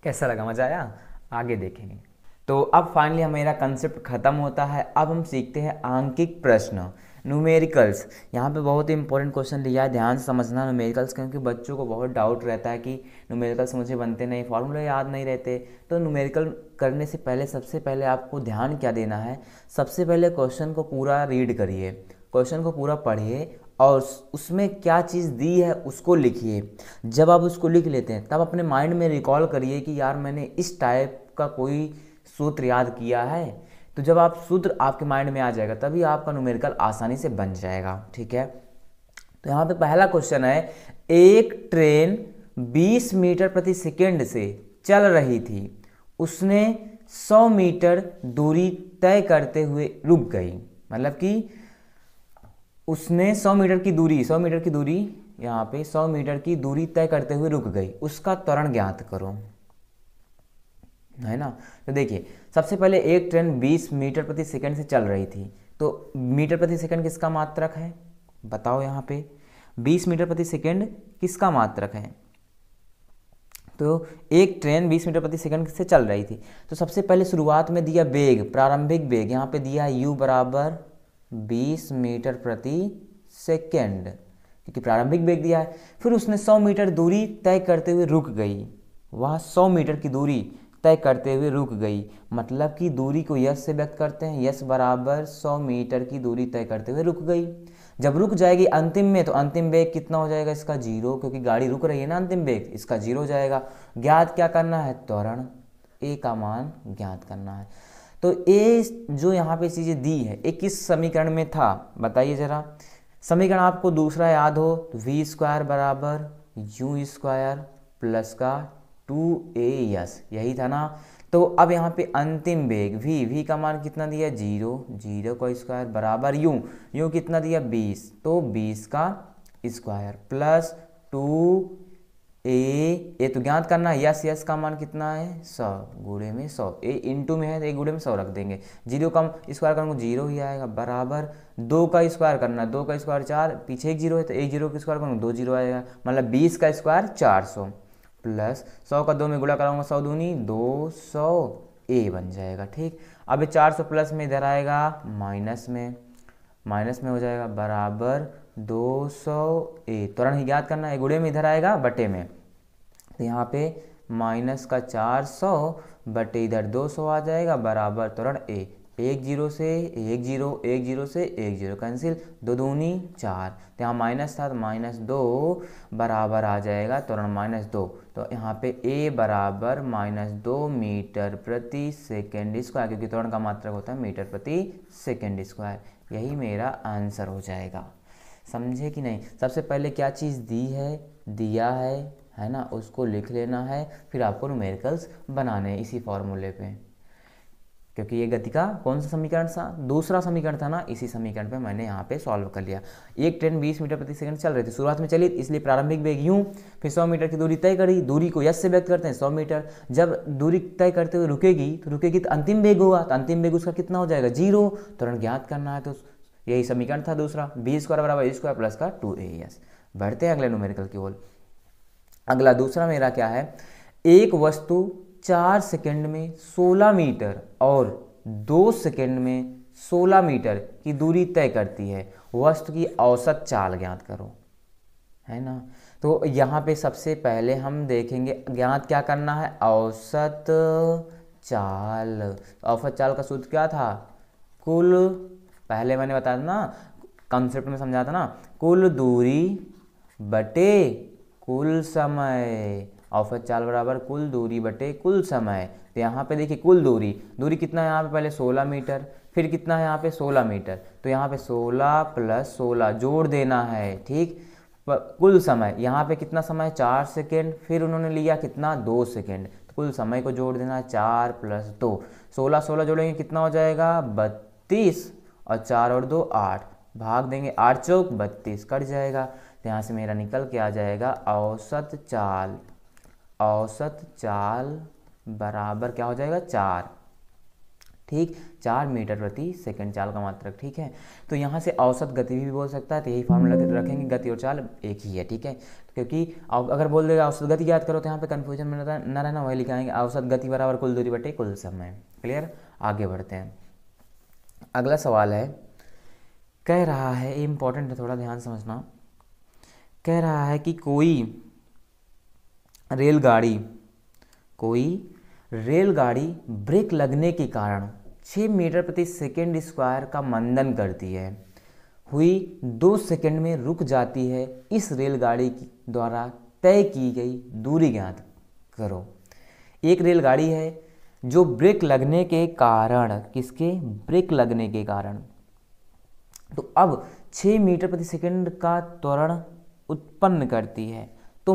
कैसा लगा? मजा आया? आगे देखेंगे। तो अब फाइनली मेरा कंसेप्ट खत्म होता है। अब हम सीखते हैं आंकिक प्रश्न, न्यूमेरिकल्स। यहाँ पे बहुत ही इंपॉर्टेंट क्वेश्चन लिया है, ध्यान से समझना न्यूमेरिकल्स, क्योंकि बच्चों को बहुत डाउट रहता है कि न्यूमेरिकल्स मुझे बनते नहीं, फॉर्मूले याद नहीं रहते। तो न्यूमेरिकल करने से पहले सबसे पहले आपको ध्यान क्या देना है, सबसे पहले क्वेश्चन को पूरा रीड करिए, क्वेश्चन को पूरा पढ़िए और उसमें क्या चीज़ दी है उसको लिखिए। जब आप उसको लिख लेते हैं तब अपने माइंड में रिकॉल करिए कि यार मैंने इस टाइप का कोई सूत्र याद किया है। तो जब आप सूत्र आपके माइंड में आ जाएगा तभी आपका न्यूमेरिकल आसानी से बन जाएगा, ठीक है। तो यहाँ पे पहला क्वेश्चन है, एक ट्रेन 20 मीटर प्रति सेकेंड से चल रही थी, उसने 100 मीटर दूरी तय करते हुए रुक गई। मतलब कि उसने 100 मीटर की दूरी यहाँ पे 100 मीटर की दूरी तय करते हुए रुक गई, उसका त्वरण ज्ञात करो, है ना। तो देखिए सबसे पहले एक ट्रेन 20 मीटर प्रति सेकंड से चल रही थी, तो मीटर प्रति सेकंड किसका मात्रक है बताओ। यहाँ पे 20 मीटर प्रति सेकंड किसका मात्रक है, तो एक ट्रेन 20 मीटर प्रति सेकंड से चल रही थी। तो सबसे पहले शुरुआत में दिया वेग, प्रारंभिक वेग, यहाँ पे दिया u बराबर 20 मीटर प्रति सेकंड, क्योंकि प्रारंभिक वेग दिया है। फिर उसने 100 मीटर दूरी तय करते हुए रुक गई, वह 100 मीटर की दूरी तय करते हुए रुक गई, मतलब कि दूरी को यश से व्यक्त करते हैं, यश बराबर 100 मीटर की दूरी तय करते हुए रुक गई। जब रुक जाएगी अंतिम में, तो अंतिम वेग कितना हो जाएगा इसका, जीरो, क्योंकि गाड़ी रुक रही है ना, अंतिम वेग इसका जीरो हो जाएगा। ज्ञात क्या करना है, त्वरण, ए का मान ज्ञात करना है। तो ए जो यहाँ पे चीज़ें दी है, ए किस समीकरण में था बताइए जरा। समीकरण आपको दूसरा याद हो तो वी स्क्वायर बराबर यू स्क्वायर प्लस का 2as, यही था ना। तो अब यहाँ पे अंतिम वेग v का मान कितना दिया, जीरो का स्क्वायर बराबर यू कितना दिया 20, तो 20 का स्क्वायर प्लस 2a तो ज्ञात करना है, यस का मान कितना है 100 गुणे में 100, ए इंटू में है तो एक गुणे में 100 रख देंगे, जीरो का स्क्वायर करूँगा जीरो ही आएगा, बराबर 2 का स्क्वायर करना, 2 का स्क्वायर 4, पीछे एक जीरो है तो एक जीरो का स्क्वायर करूँगा 2 जीरो आएगा, मतलब 20 का स्क्वायर 400 प्लस 100 का 2 में गुणा कराऊंगा 100 दूनी 200 ए बन जाएगा, ठीक। अब ये 400 प्लस में इधर आएगा माइनस में हो जाएगा बराबर 200 ए, त्वरण ही ज्ञात करना है, गुणे में इधर आएगा बटे में, तो यहाँ पे माइनस का 400 बटे इधर 200 आ जाएगा बराबर त्वरण ए, एक जीरो से एक जीरो, एक जीरो से एक जीरो कैंसिल, दो दूनी 4, तो यहाँ माइनस था तो -2 बराबर आ जाएगा त्वरण -2, तो यहाँ पे a बराबर -2 मीटर प्रति सेकेंड स्क्वायर, क्योंकि त्वरण का मात्रक होता है मीटर प्रति सेकेंड स्क्वायर, यही मेरा आंसर हो जाएगा। समझे कि नहीं। सबसे पहले क्या चीज़ दी है, दिया है ना, उसको लिख लेना है, फिर आपको न्यूमेरिकल्स बनाने हैं इसी फॉर्मूले पे, क्योंकि ये गति का कौन सा समीकरण था, दूसरा समीकरण था ना, इसी समीकरण पे मैंने यहाँ पे सॉल्व कर लिया। एक ट्रेन 20 मीटर प्रति सेकंड चल रही थी, शुरुआत में चली इसलिए प्रारंभिक वेग यूं, फिर 100 मीटर की दूरी तय करी, दूरी को यश से व्यक्त करते हैं 100 मीटर, जब दूरी तय करते हुए रुकेगी तो अंतिम वेग होगा, तो अंतिम वेग उसका कितना हो जाएगा जीरो, त्वरण ज्ञात करना है, तो यही समीकरण था दूसरा, बी स्क्वायर बराबर स्क्वायर प्लस का 2as। बढ़ते हैं अगले न्यूमेरिकल की ओर। अगला दूसरा मेरा क्या है, एक वस्तु 4 सेकंड में 16 मीटर और 2 सेकंड में 16 मीटर की दूरी तय करती है, वस्तु की औसत चाल ज्ञात करो, है ना। तो यहाँ पे सबसे पहले हम देखेंगे ज्ञात क्या करना है, औसत चाल। औसत चाल का सूत्र क्या था, कुल, पहले मैंने बताया था ना, कॉन्सेप्ट में समझा था ना, कुल दूरी बटे कुल समय, औसत चाल बराबर कुल दूरी बटे कुल समय। तो यहाँ पे देखिए कुल दूरी कितना है यहाँ पे, पहले 16 मीटर, फिर कितना है यहाँ पे 16 मीटर, तो यहाँ पे 16 + 16 जोड़ देना है, ठीक। कुल समय यहाँ पे कितना समय 4 सेकेंड, फिर उन्होंने लिया कितना 2 सेकेंड, तो कुल समय को जोड़ देना है 4 + 2, 16 16 जोड़ेंगे कितना हो जाएगा 32, और 4 और 2 8, भाग देंगे 8 चौक 32, कट जाएगा। तो यहाँ से मेरा निकल के आ जाएगा औसत चाल बराबर क्या हो जाएगा 4, ठीक, 4 मीटर प्रति सेकंड चाल का मात्रक, ठीक है। तो यहाँ से औसत गति भी बोल सकता है, तो यही फॉर्मूला रखेंगे, गति और चाल एक ही है, ठीक है। क्योंकि अगर बोल देगा औसत गति याद करो तो यहाँ पे कन्फ्यूजन में न रहना, वही लिखाएंगे औसत गति बराबर कुल दूरी बटे कुल समय। क्लियर, आगे बढ़ते हैं। अगला सवाल है, कह रहा है, ये इंपॉर्टेंट है, थोड़ा ध्यान समझना। कह रहा है कि कोई रेलगाड़ी ब्रेक लगने के कारण 6 मीटर प्रति सेकेंड स्क्वायर का मंदन करती है, हुई 2 सेकेंड में रुक जाती है, इस रेलगाड़ी द्वारा तय की गई दूरी ज्ञात करो। एक रेलगाड़ी है जो ब्रेक लगने के कारण, किसके, ब्रेक लगने के कारण, तो अब 6 मीटर प्रति सेकेंड का त्वरण उत्पन्न करती है। तो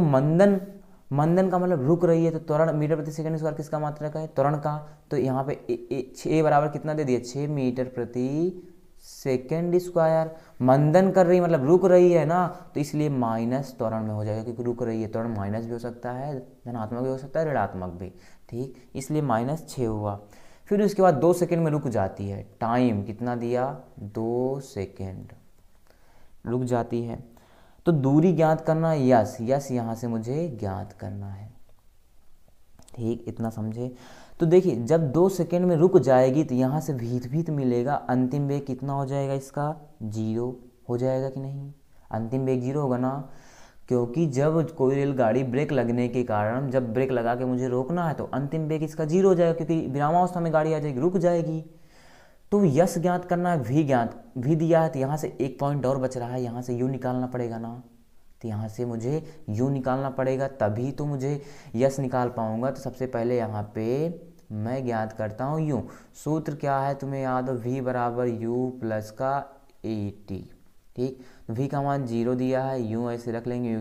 मंदन का मतलब रुक रही है, तो त्वरण मीटर प्रति सेकंड स्क्वायर किसका मात्रक है, त्वरण का। तो यहाँ पे ए बराबर कितना दे दिया 6 मीटर प्रति सेकंड स्क्वायर। मंदन कर रही मतलब रुक रही है ना, तो इसलिए माइनस त्वरण में हो जाएगा, क्योंकि रुक रही है, त्वरण माइनस भी हो सकता है, धनात्मक भी हो सकता है, ऋणात्मक भी, ठीक, इसलिए -6 हुआ। फिर उसके बाद 2 सेकेंड में रुक जाती है, टाइम कितना दिया 2 सेकेंड रुक जाती है। तो दूरी ज्ञात करना, यस यहाँ से मुझे ज्ञात करना है, ठीक, इतना समझे। तो देखिए जब 2 सेकेंड में रुक जाएगी तो यहाँ से भीत मिलेगा, अंतिम वेग कितना हो जाएगा इसका 0 हो जाएगा कि नहीं, अंतिम वेग 0 होगा ना, क्योंकि जब कोई रेलगाड़ी ब्रेक लगने के कारण, जब ब्रेक लगा के मुझे रोकना है तो अंतिम वेग इसका 0 हो जाएगा, क्योंकि विरामावस्था में गाड़ी आ जाएगी, रुक जाएगी। तो यस ज्ञात करना है, भी दिया है, तो यहाँ से एक पॉइंट और बच रहा है, यहाँ से यू निकालना पड़ेगा ना, तो यहाँ से मुझे यू निकालना पड़ेगा, तभी तो मुझे यस निकाल पाऊंगा। तो सबसे पहले यहाँ पे मैं ज्ञात करता हूँ यू। सूत्र क्या है तुम्हें याद हो, v बराबर यू प्लस का AT, ठीक। v का मान 0 दिया है, यू ऐसे रख लेंगे,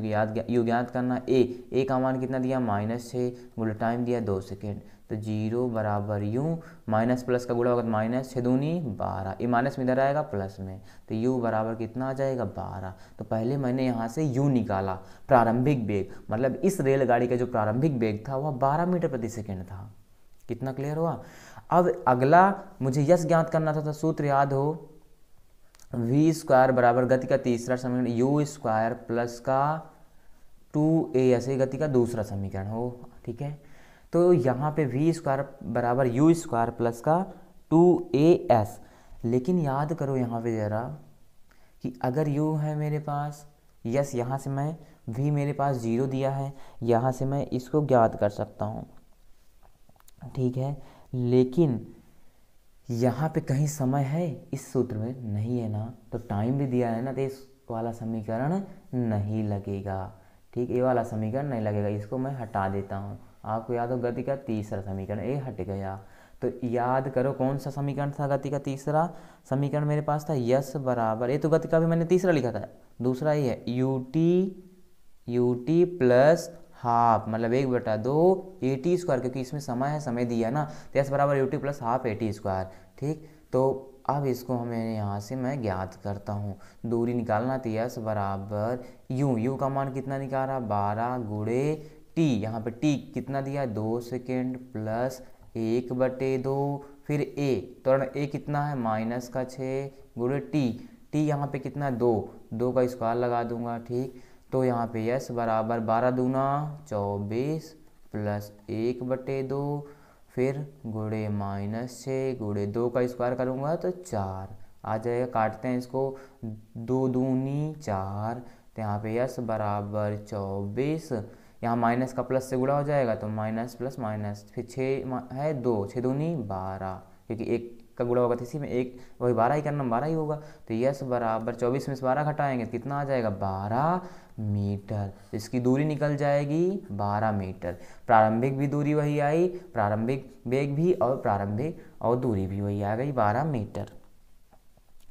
यू ज्ञात करना, ए का मान कितना दिया -6, गुणा टाइम दिया 2 सेकेंड, तो 0 बराबर यू, माइनस प्लस का गुणा होगा तो -6 दूनी 12, ये माइनस में इधर आएगा प्लस में, तो u बराबर कितना आ जाएगा 12। तो पहले मैंने यहाँ से u निकाला, प्रारंभिक वेग, मतलब इस रेलगाड़ी का जो प्रारंभिक वेग था वह 12 मीटर प्रति सेकेंड था। कितना क्लियर हुआ। अब अगला मुझे यस ज्ञात करना था, तो सूत्र याद हो, v स्क्वायर बराबर गति का तीसरा समीकरण u स्क्वायर प्लस का 2a, ऐसे गति का दूसरा समीकरण हो, ठीक है। तो यहाँ पे v स्क्वायर बराबर यू स्क्वायर प्लस का 2as, लेकिन याद करो यहाँ पे ज़रा कि अगर u है मेरे पास, यस यहाँ से मैं v मेरे पास 0 दिया है, यहाँ से मैं इसको ज्ञात कर सकता हूँ, ठीक है। लेकिन यहाँ पे कहीं समय है इस सूत्र में नहीं है ना, तो टाइम भी दिया है ना, तो इस वाला समीकरण नहीं लगेगा, ठीक, ये वाला समीकरण नहीं लगेगा, इसको मैं हटा देता हूँ। आपको याद हो गति का तीसरा समीकरण, ये हट गया। तो याद करो कौन सा समीकरण था, गति का तीसरा समीकरण मेरे पास था यस बराबर, ये तो गति का भी मैंने तीसरा लिखा था, दूसरा ही है यूटी प्लस हाफ, मतलब 1/2 AT स्क्वायर, क्योंकि इसमें समय है, समय दिया ना, तो यस बराबर UT plus half AT square, ठीक। तो अब इसको हमें यहाँ से मैं ज्ञात करता हूँ, दूरी निकालना, तो यस बराबर यू का मान कितना निकाला 12 गुणे t, यहाँ पे t कितना दिया 2 सेकेंड प्लस 1/2, फिर a, त्वरण a कितना है -6 गुणे t यहाँ पे कितना 2 का स्क्वायर लगा दूंगा, ठीक। तो यहाँ पे यस बराबर 12 दूना 24 प्लस 1/2, फिर गुणे -6 गुणे 2 का स्क्वायर करूँगा तो 4 आ जाएगा, काटते हैं इसको, 2 दूनी 4, तो यहाँ पे यस बराबर 24, यहाँ माइनस का प्लस से गुणा हो जाएगा तो माइनस प्लस माइनस, फिर 6 है 2, 6 दूनी 12, क्योंकि 1 का गुणा होगा तो इसी में 1 वही 12 ही करना, 12 ही होगा। तो यस बराबर 24 में से 12 घटाएंगे तो कितना आ जाएगा 12 मीटर। इसकी दूरी निकल जाएगी 12 मीटर। प्रारंभिक भी दूरी वही आई, प्रारंभिक वेग भी और प्रारंभिक और दूरी भी वही आ गई 12 मीटर।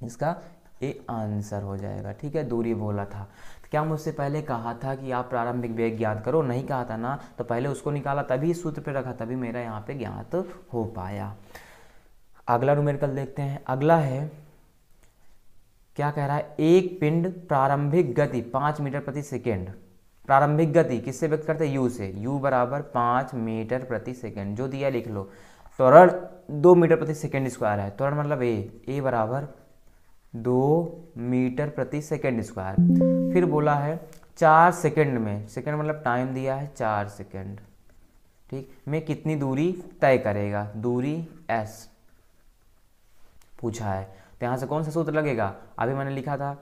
इसका ए आंसर हो जाएगा। ठीक है, दूरी बोला था। तो क्या मुझसे पहले कहा था कि आप प्रारंभिक वेग ज्ञात करो? नहीं कहा था ना, तो पहले उसको निकाला तभी सूत्र पे रखा, तभी मेरा यहाँ पे ज्ञात हो पाया। अगला न्यूमेरिकल देखते हैं। अगला है, क्या कह रहा है, एक पिंड प्रारंभिक गति 5 मीटर प्रति सेकेंड। प्रारंभिक गति किससे व्यक्त करते हैं? यू से। यू बराबर 5 मीटर प्रति सेकेंड। जो दिया लिख लो। त्वरण 2 मीटर प्रति सेकेंड स्क्वायर है। त्वरण मतलब ए बराबर 2 मीटर प्रति सेकेंड स्क्वायर। फिर बोला है 4 सेकेंड में, सेकेंड मतलब टाइम दिया है 4 सेकेंड, ठीक, में कितनी दूरी तय करेगा? दूरी s पूछा है। तो यहाँ से कौन सा सूत्र लगेगा? अभी मैंने लिखा था,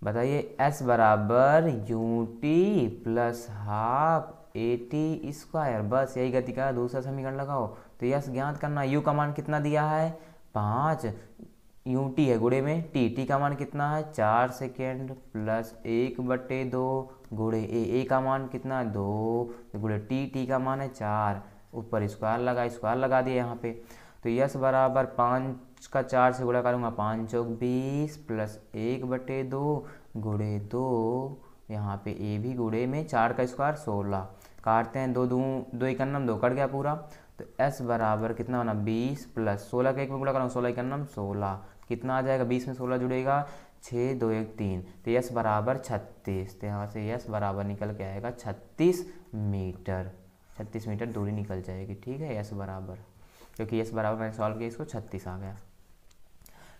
बताइए। s बराबर u t plus half a t square. बस यही गति का दूसरा समीकरण लगाओ। तो यस ज्ञात करना। u का मान कितना दिया है? 5, यू टी है गुणे में टी का मान कितना है? 4 सेकेंड प्लस 1/2 गुणे ए का मान कितना? 2 गुणे टी का मान है 4, ऊपर स्क्वायर लगा दिया यहाँ पे। तो यस बराबर 5 का 4 से गुणा करूँगा, 5 चौक 20 प्लस 1/2 गुणे 2, यहाँ पे ए भी गुणे में 4 का स्क्वायर 16, काटते हैं 2 एकन्नम 2 कट गया पूरा। तो s बराबर कितना बना? 20 प्लस 16 का 1 में गुणा करूँगा, 16 एकन्नम 16, कितना आ जाएगा? 20 में 16 जुड़ेगा, 6 2 1 3। तो यस बराबर 36। तो यहाँ से यस बराबर निकल के आएगा 36 मीटर। 36 मीटर दूरी निकल जाएगी। ठीक है, यस बराबर, क्योंकि यस बराबर मैंने सॉल्व किया, इसको 36 आ गया।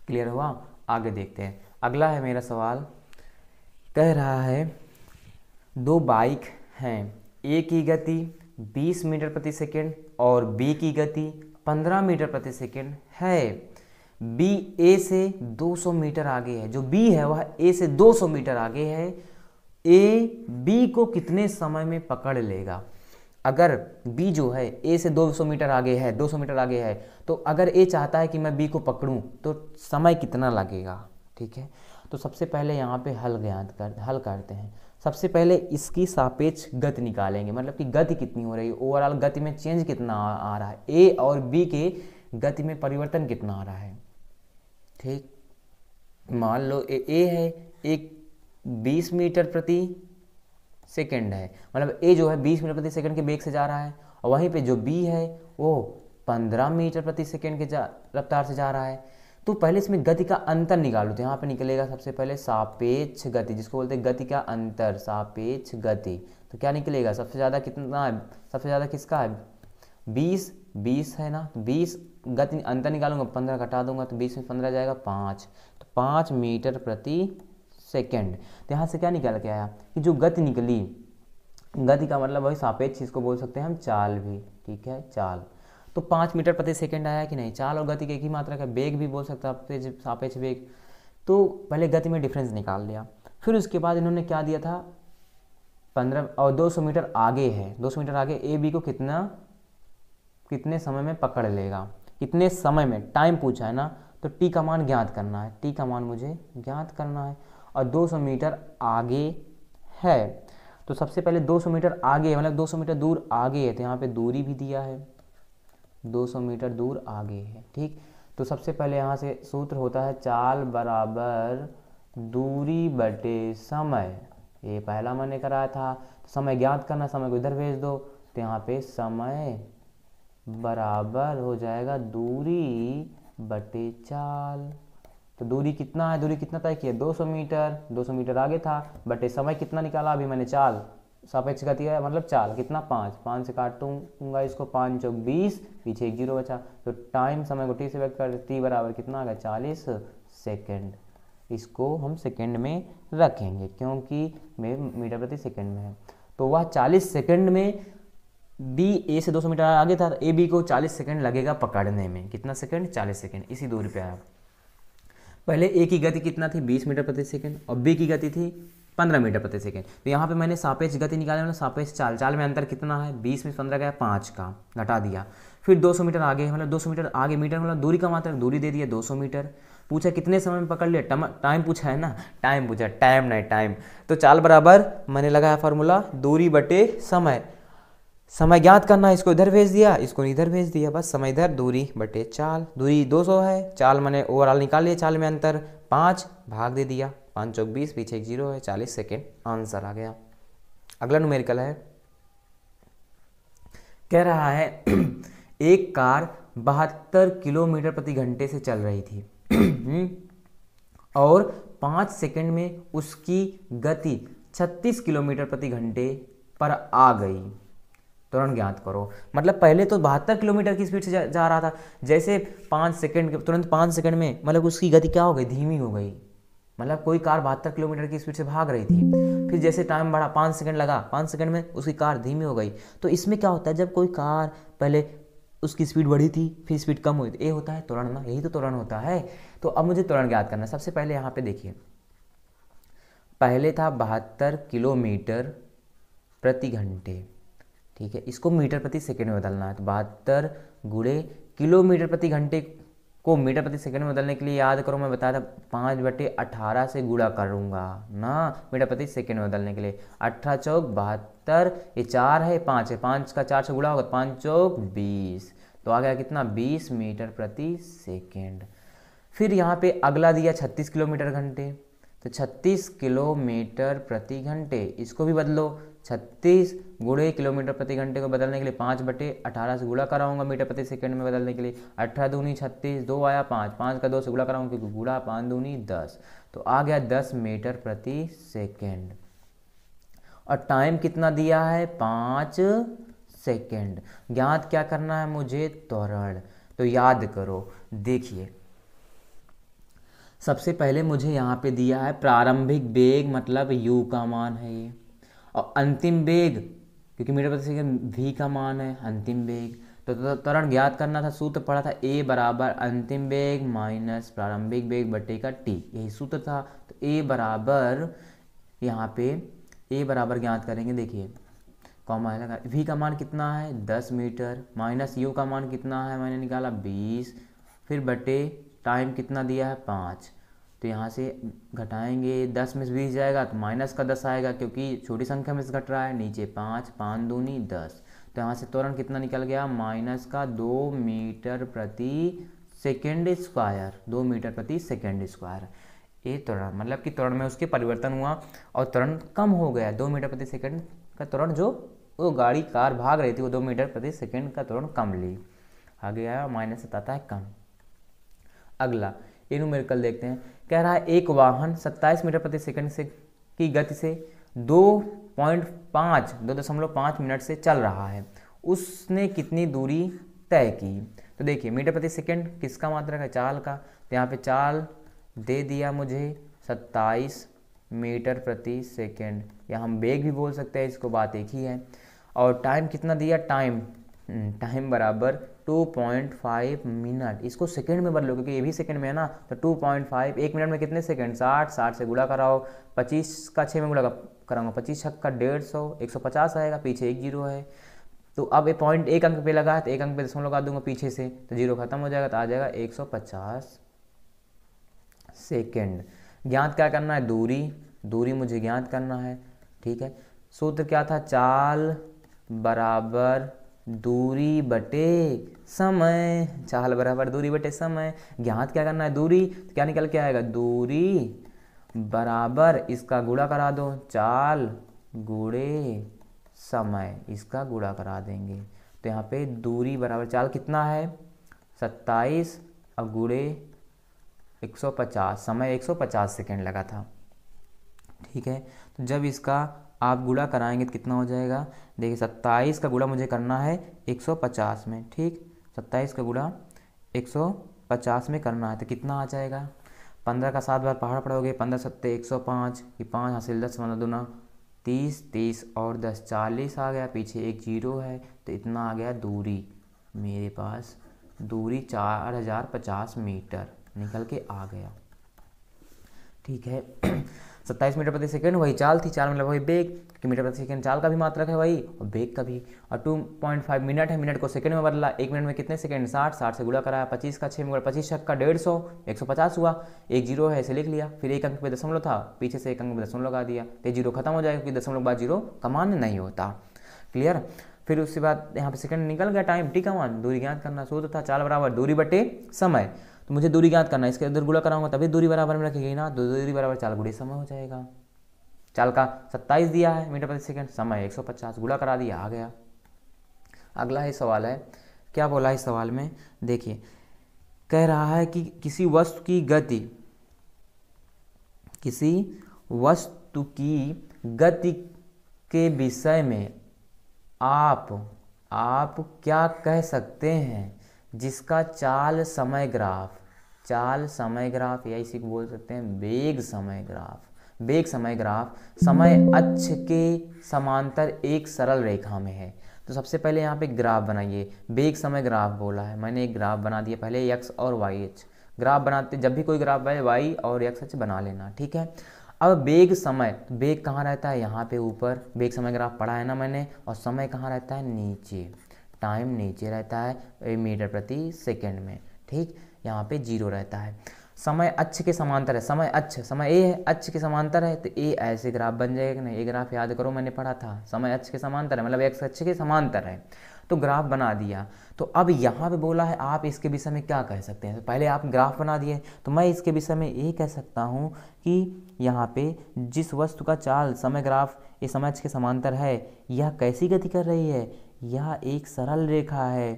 क्लियर हुआ? आगे देखते हैं। अगला है मेरा सवाल, कह रहा है 2 बाइक हैं, ए की गति 20 मीटर प्रति सेकेंड और बी की गति 15 मीटर प्रति सेकेंड है। बी ए से 200 मीटर आगे है। जो बी है वह ए से 200 मीटर आगे है। ए बी को कितने समय में पकड़ लेगा? अगर बी जो है ए से 200 मीटर आगे है, 200 मीटर आगे है, तो अगर ए चाहता है कि मैं बी को पकड़ूं तो समय कितना लगेगा? ठीक है, तो सबसे पहले यहाँ पे हल करते हैं। सबसे पहले इसकी सापेक्ष गति निकालेंगे, मतलब कि गति कितनी हो रही है, ओवरऑल गति में चेंज कितना आ रहा है, ए और बी के गति में परिवर्तन कितना आ रहा है। ठीक, मान लो ए है, एक 20 मीटर प्रति सेकेंड है, मतलब ए जो है 20 मीटर प्रति सेकंड के वेग से जा रहा है, और वहीं पे जो बी है वो 15 मीटर प्रति सेकंड के रफ्तार से जा रहा है। तो पहले इसमें गति का अंतर निकालो। तो यहाँ पे निकलेगा सबसे पहले सापेक्ष गति, जिसको बोलते हैं गति का अंतर, सापेक्ष गति। तो क्या निकलेगा? सबसे ज़्यादा कितना है? सबसे ज़्यादा किसका है? 20 है ना। 20 गति अंतर निकालूंगा, 15 घटा दूंगा तो 20 में 15 जाएगा 5, तो 5 मीटर प्रति सेकेंड। तो यहाँ से क्या निकल के आया कि जो गति निकली, गति का मतलब वही सापेक्ष, इसको बोल सकते हैं हम चाल भी। ठीक है, चाल। तो 5 मीटर प्रति सेकेंड आया कि नहीं? चाल और गति के एक ही मात्रा का, वेग भी बोल सकते हैं सापेक्ष वेग। तो पहले गति में डिफरेंस निकाल लिया। फिर उसके बाद इन्होंने क्या दिया था? 15 और 200 मीटर आगे है, 200 मीटर आगे ए बी को कितने समय में पकड़ लेगा? कितने समय में, टाइम पूछा है ना, तो टी का मान ज्ञात करना है। टी का मान मुझे ज्ञात करना है, और 200 मीटर आगे है। तो सबसे पहले 200 मीटर आगे, मतलब 200 मीटर दूर आगे है, तो यहाँ पे दूरी भी दिया है, 200 मीटर दूर आगे है। ठीक, तो सबसे पहले यहाँ से सूत्र होता है चाल बराबर दूरी बटे समय। ये पहला मैंने कराया था। तो समय ज्ञात करना, समय को इधर भेज दो, तो यहाँ पे समय बराबर हो जाएगा दूरी बटे चाल। तो दूरी कितना है? दूरी कितना तय किया? 200 मीटर। 200 मीटर आगे था, बटे समय कितना निकाला अभी मैंने? चाल, सापेक्ष गति है मतलब चाल कितना? 5 से काटूंगा इसको, 5 चौक 20, पीछे 1 जीरो बचा। तो टाइम, समय को टी से व्यक्त कर, टी बराबर कितना आ गया? 40 सेकेंड। इसको हम सेकेंड में रखेंगे क्योंकि मीटर प्रति सेकेंड में है। तो वह 40 सेकेंड में बी ए से 200 मीटर आगे था, ए बी को 40 सेकेंड लगेगा पकड़ने में। कितना सेकेंड? 40 सेकेंड। इसी दूरी पे आया। पहले ए की गति कितना थी? 20 मीटर प्रति सेकेंड, और बी की गति थी 15 मीटर प्रति सेकेंड। तो यहाँ पे मैंने सापेक्ष गति निकाली, मतलब सापेक्ष चाल, चाल में अंतर कितना है 20 में 15 गया 5 का, घटा दिया। फिर 200 मीटर आगे, मतलब 200 मीटर आगे, मीटर मतलब दूरी का मात्रा, दूरी दे दिया 200 मीटर। पूछा कितने समय में पकड़ लिया, टाइम पूछा है ना, टाइम पूछा, टाइम नहीं टाइम। तो चाल बराबर मैंने लगाया फार्मूला दूरी बटे समय, समय ज्ञात करना है, इसको इधर भेज दिया, इसको इधर भेज दिया, बस समय इधर, दूरी बटे चाल, दूरी 200 है, चाल मैंने ओवरऑल निकाल लिया, चाल में अंतर 5 भाग दे दिया, 5 चौक 20, पीछे एक 0 है, 40 सेकेंड आंसर आ गया। अगला न्यूमेरिकल है, कह रहा है एक कार 72 किलोमीटर प्रति घंटे से चल रही थी और 5 सेकंड में उसकी गति 36 किलोमीटर प्रति घंटे पर आ गई, तुरंत ज्ञात करो। मतलब पहले तो 72 किलोमीटर की स्पीड से जा रहा था, जैसे 5 सेकंड तुरंत 5 सेकंड में मतलब उसकी गति क्या हो गई, धीमी हो गई। मतलब कोई कार 72 किलोमीटर की स्पीड से भाग रही थी, फिर जैसे टाइम बढ़ा 5 सेकंड लगा, 5 सेकंड में उसकी कार धीमी हो गई। तो इसमें क्या होता है, जब कोई कार पहले उसकी स्पीड बढ़ी थी फिर स्पीड कम हुई, ये होता है त्वरण ना, यही तो त्वरण होता है। तो अब मुझे त्वरण ज्ञात करना है। सबसे पहले यहाँ पे देखिए, पहले था 72 किलोमीटर प्रति घंटे, ठीक है, इसको मीटर प्रति सेकंड में बदलना है। तो 72 गुणे किलोमीटर प्रति घंटे को मीटर प्रति सेकंड में बदलने के लिए याद करो, मैं बताया था 5/18 से गुणा करूंगा ना, मीटर प्रति सेकंड में बदलने के लिए। 18 चौक 72, ये 4 है, 5 है, 5 का 4 से गुणा होगा, 5 चौक 20, तो आ गया कितना 20 मीटर प्रति सेकेंड। फिर यहाँ पे अगला दिया 36 किलोमीटर घंटे, तो 36 किलोमीटर प्रति घंटे, इसको भी बदलो, 36 गुणे किलोमीटर प्रति घंटे को बदलने के लिए 5/18 से गुणा कराऊंगा मीटर प्रति सेकंड में बदलने के लिए। 18 दूनी 36, 2 आया 5, 5 का 2 से गुणा कराऊंगा क्योंकि गुणा 5 दूनी 10, तो आ गया 10 मीटर प्रति सेकंड। और टाइम कितना दिया है 5 सेकंड। ज्ञात क्या करना है मुझे, त्वरण। तो याद करो, देखिए सबसे पहले मुझे यहाँ पे दिया है प्रारंभिक वेग, मतलब u का मान है ये, और अंतिम वेग क्योंकि मीटर प्रति सेकंड v का मान है अंतिम वेग। तो त्वरण ज्ञात करना था, सूत्र पढ़ा था a बराबर अंतिम वेग माइनस प्रारंभिक वेग बटे का t, यही सूत्र था। तो a बराबर यहाँ पे a बराबर ज्ञात करेंगे, देखिए कॉमा है लगा, v का मान कितना है 10 मीटर, माइनस u का मान कितना है मैंने निकाला 20, फिर बटे टाइम कितना दिया है 5, तो यहाँ से घटाएंगे, 10 में से 20 जाएगा तो माइनस का 10 आएगा क्योंकि छोटी संख्या में से घट रहा है, नीचे 5, 5 दूनी 10, तो यहाँ से त्वरण कितना निकल गया माइनस का 2 मीटर प्रति सेकेंड स्क्वायर, 2 मीटर प्रति सेकेंड स्क्वायर। ये त्वरण मतलब कि त्वरण में उसके परिवर्तन हुआ और त्वरण कम हो गया, 2 मीटर प्रति सेकेंड का त्वरण, जो वो गाड़ी कार भाग रही थी वो 2 मीटर प्रति सेकेंड का त्वरण कम ली, आगे आया माइनस आता है कम। अगला ये न्यूमेरिकल देखते हैं, कह रहा है एक वाहन 27 मीटर प्रति सेकंड से की गति से 2.5 मिनट से चल रहा है, उसने कितनी दूरी तय की। तो देखिए मीटर प्रति सेकंड किसका मात्रक है, चाल का, तो यहाँ पे चाल दे दिया मुझे 27 मीटर प्रति सेकंड, या हम वेग भी बोल सकते हैं, इसको बात एक ही है। और टाइम कितना दिया, टाइम बराबर 2.5 मिनट, इसको सेकंड में बदलो क्योंकि ये भी सेकंड में है ना, तो 2.5, 1 मिनट में कितने सेकंड 60, 60 से गुणा कराओ, 25 का 6 में गुणा कराऊंगा, 25 छक्का 150, 150 आएगा, पीछे एक 0 है। तो अब ये पॉइंट एक अंक पे लगा है तो एक अंक पे दशमलव लगा दूंगा पीछे से, तो 0 खत्म हो जाएगा, तो आ जाएगा 150 सेकेंड। ज्ञात क्या करना है, दूरी मुझे ज्ञात करना है, ठीक है। सूत्र क्या था, चाल बराबर दूरी बटे समय, चाल बराबर दूरी बटे समय। ज्ञात क्या करना है, दूरी, तो क्या निकल के आएगा, दूरी बराबर इसका गुणा करा दो, चाल गुणे समय, इसका गुणा करा देंगे। तो यहाँ पे दूरी बराबर चाल कितना है 27 और गुणे 150, समय 150 सेकेंड लगा था, ठीक है। तो जब इसका आप गुणा कराएंगे तो कितना हो जाएगा, देखिए 27 का गुणा मुझे करना है 150 में, ठीक, 27 का गुणा 150 में करना है तो कितना आ जाएगा, 15 का 7 बार पहाड़ पड़ोगे, 15 सत्ते 105, ये 5 हासिल 10 15 दूना 30, 30 और 10 40 आ गया, पीछे एक 0 है, तो इतना आ गया दूरी, मेरे पास दूरी 4050 मीटर निकल के आ गया, ठीक है। 27 मीटर प्रति सेकंड वही चाल थी, चाल मतलब वही बेग, क्योंकि मीटर प्रति सेकंड चाल का भी मात्रक है वही और बेग का भी। और 2.5 मिनट है, मिनट को सेकंड में बदला, 1 मिनट में कितने सेकंड 60, 60 से गुणा कराया, 25 का 6 में 25 छक्का 150, 150 हुआ, एक जीरो है इसे लिख लिया, फिर एक अंक पे दशमलव था, पीछे से एक अंक पे दशमलव लगा दिया, तो जीरो खत्म हो जाएगा क्योंकि दशमलव के बाद जीरो का मान नहीं होता। क्लियर। फिर उसके बाद यहाँ पे सेकंड निकल गया, टाइम टी का मान, दूरी ज्ञात करना, सूत्र था चाल बराबर दूरी बटे समय, तो मुझे दूरी ज्ञात करना है, इसके अंदर गुणा कराऊंगा तभी दूरी बराबर में रखेगी ना, दूरी बराबर चाल गुणे समय हो जाएगा। चाल का 27 दिया है मीटर प्रति सेकंड, समय 150, गुणा करा दिया, आ गया। अगला ही सवाल है, क्या बोला इस सवाल में, देखिए कह रहा है कि किसी वस्तु की गति के विषय में आप क्या कह सकते हैं जिसका चाल समय ग्राफ या इसी को बोल सकते हैं वेग समय ग्राफ समय अक्ष के समांतर एक सरल रेखा में है। तो सबसे पहले यहाँ पे ग्राफ बनाइए, वेग समय ग्राफ बोला है, मैंने एक ग्राफ बना दिया, पहले एक्स और वाई अक्ष ग्राफ बनाते, जब भी कोई ग्राफ बनाए वाई और एक्स अक्ष बना लेना, ठीक है। अब वेग समय, वेग कहाँ रहता है, यहाँ पे ऊपर वेग समय ग्राफ पढ़ा है ना मैंने, और समय कहाँ रहता है, नीचे, टाइम नीचे रहता है मीटर प्रति सेकंड में, ठीक, यहाँ पे जीरो रहता है। समय अक्ष के समांतर है, समय ए है, अक्ष के समांतर है, तो ए ऐसे ग्राफ बन जाएगा ना, ये ग्राफ याद करो मैंने पढ़ा था, समय अक्ष के समांतर है मतलब एक्स अक्ष के समांतर है, तो ग्राफ बना दिया। तो अब यहाँ पे बोला है आप इसके विषय में क्या कह सकते हैं, तो पहले आप ग्राफ बना दिए, तो मैं इसके विषय में ये कह सकता हूँ कि यहाँ पे जिस वस्तु का चाल समय ग्राफ ये समय अक्ष के समांतर है, यह कैसी गति कर रही है, यह एक सरल रेखा है।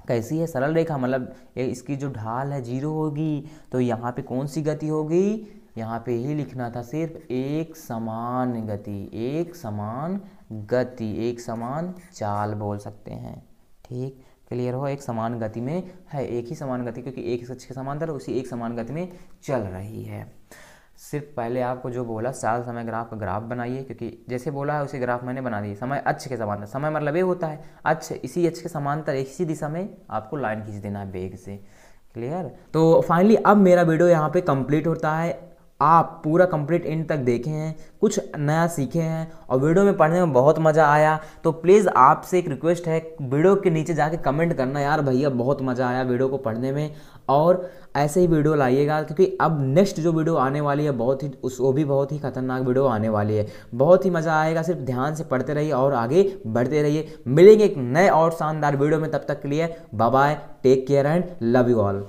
कैसी है, सरल रेखा, मतलब इसकी जो ढाल है जीरो होगी, तो यहाँ पे कौन सी गति होगी, यहाँ पे ही लिखना था सिर्फ एक समान गति, एक समान चाल बोल सकते हैं, ठीक, क्लियर हो, एक समान गति में है, एक ही समान गति, क्योंकि एक अक्ष के समांतर उसी एक समान गति में चल रही है। सिर्फ पहले आपको जो बोला चाल समय ग्राफ का ग्राफ बनाइए, क्योंकि जैसे बोला है उसी ग्राफ मैंने बना दी। समय अक्ष के समांतर, समय मतलब ये होता है अक्ष, इसी अक्ष के समांतर इसी दिशा में आपको लाइन खींच देना है वेग से। क्लियर। तो फाइनली अब मेरा वीडियो यहाँ पे कंप्लीट होता है। आप पूरा कंप्लीट एंड तक देखे हैं, कुछ नया सीखे हैं और वीडियो में पढ़ने में बहुत मज़ा आया। तो प्लीज़ आपसे एक रिक्वेस्ट है, वीडियो के नीचे जाके कमेंट करना यार भैया बहुत मज़ा आया वीडियो को पढ़ने में, और ऐसे ही वीडियो लाइएगा, क्योंकि अब नेक्स्ट जो वीडियो आने वाली है वो भी बहुत ही खतरनाक वीडियो आने वाली है, बहुत ही मज़ा आएगा। सिर्फ ध्यान से पढ़ते रहिए और आगे बढ़ते रहिए। मिलेंगे एक नए और शानदार वीडियो में, तब तक के लिए bye bye, take care and love you all.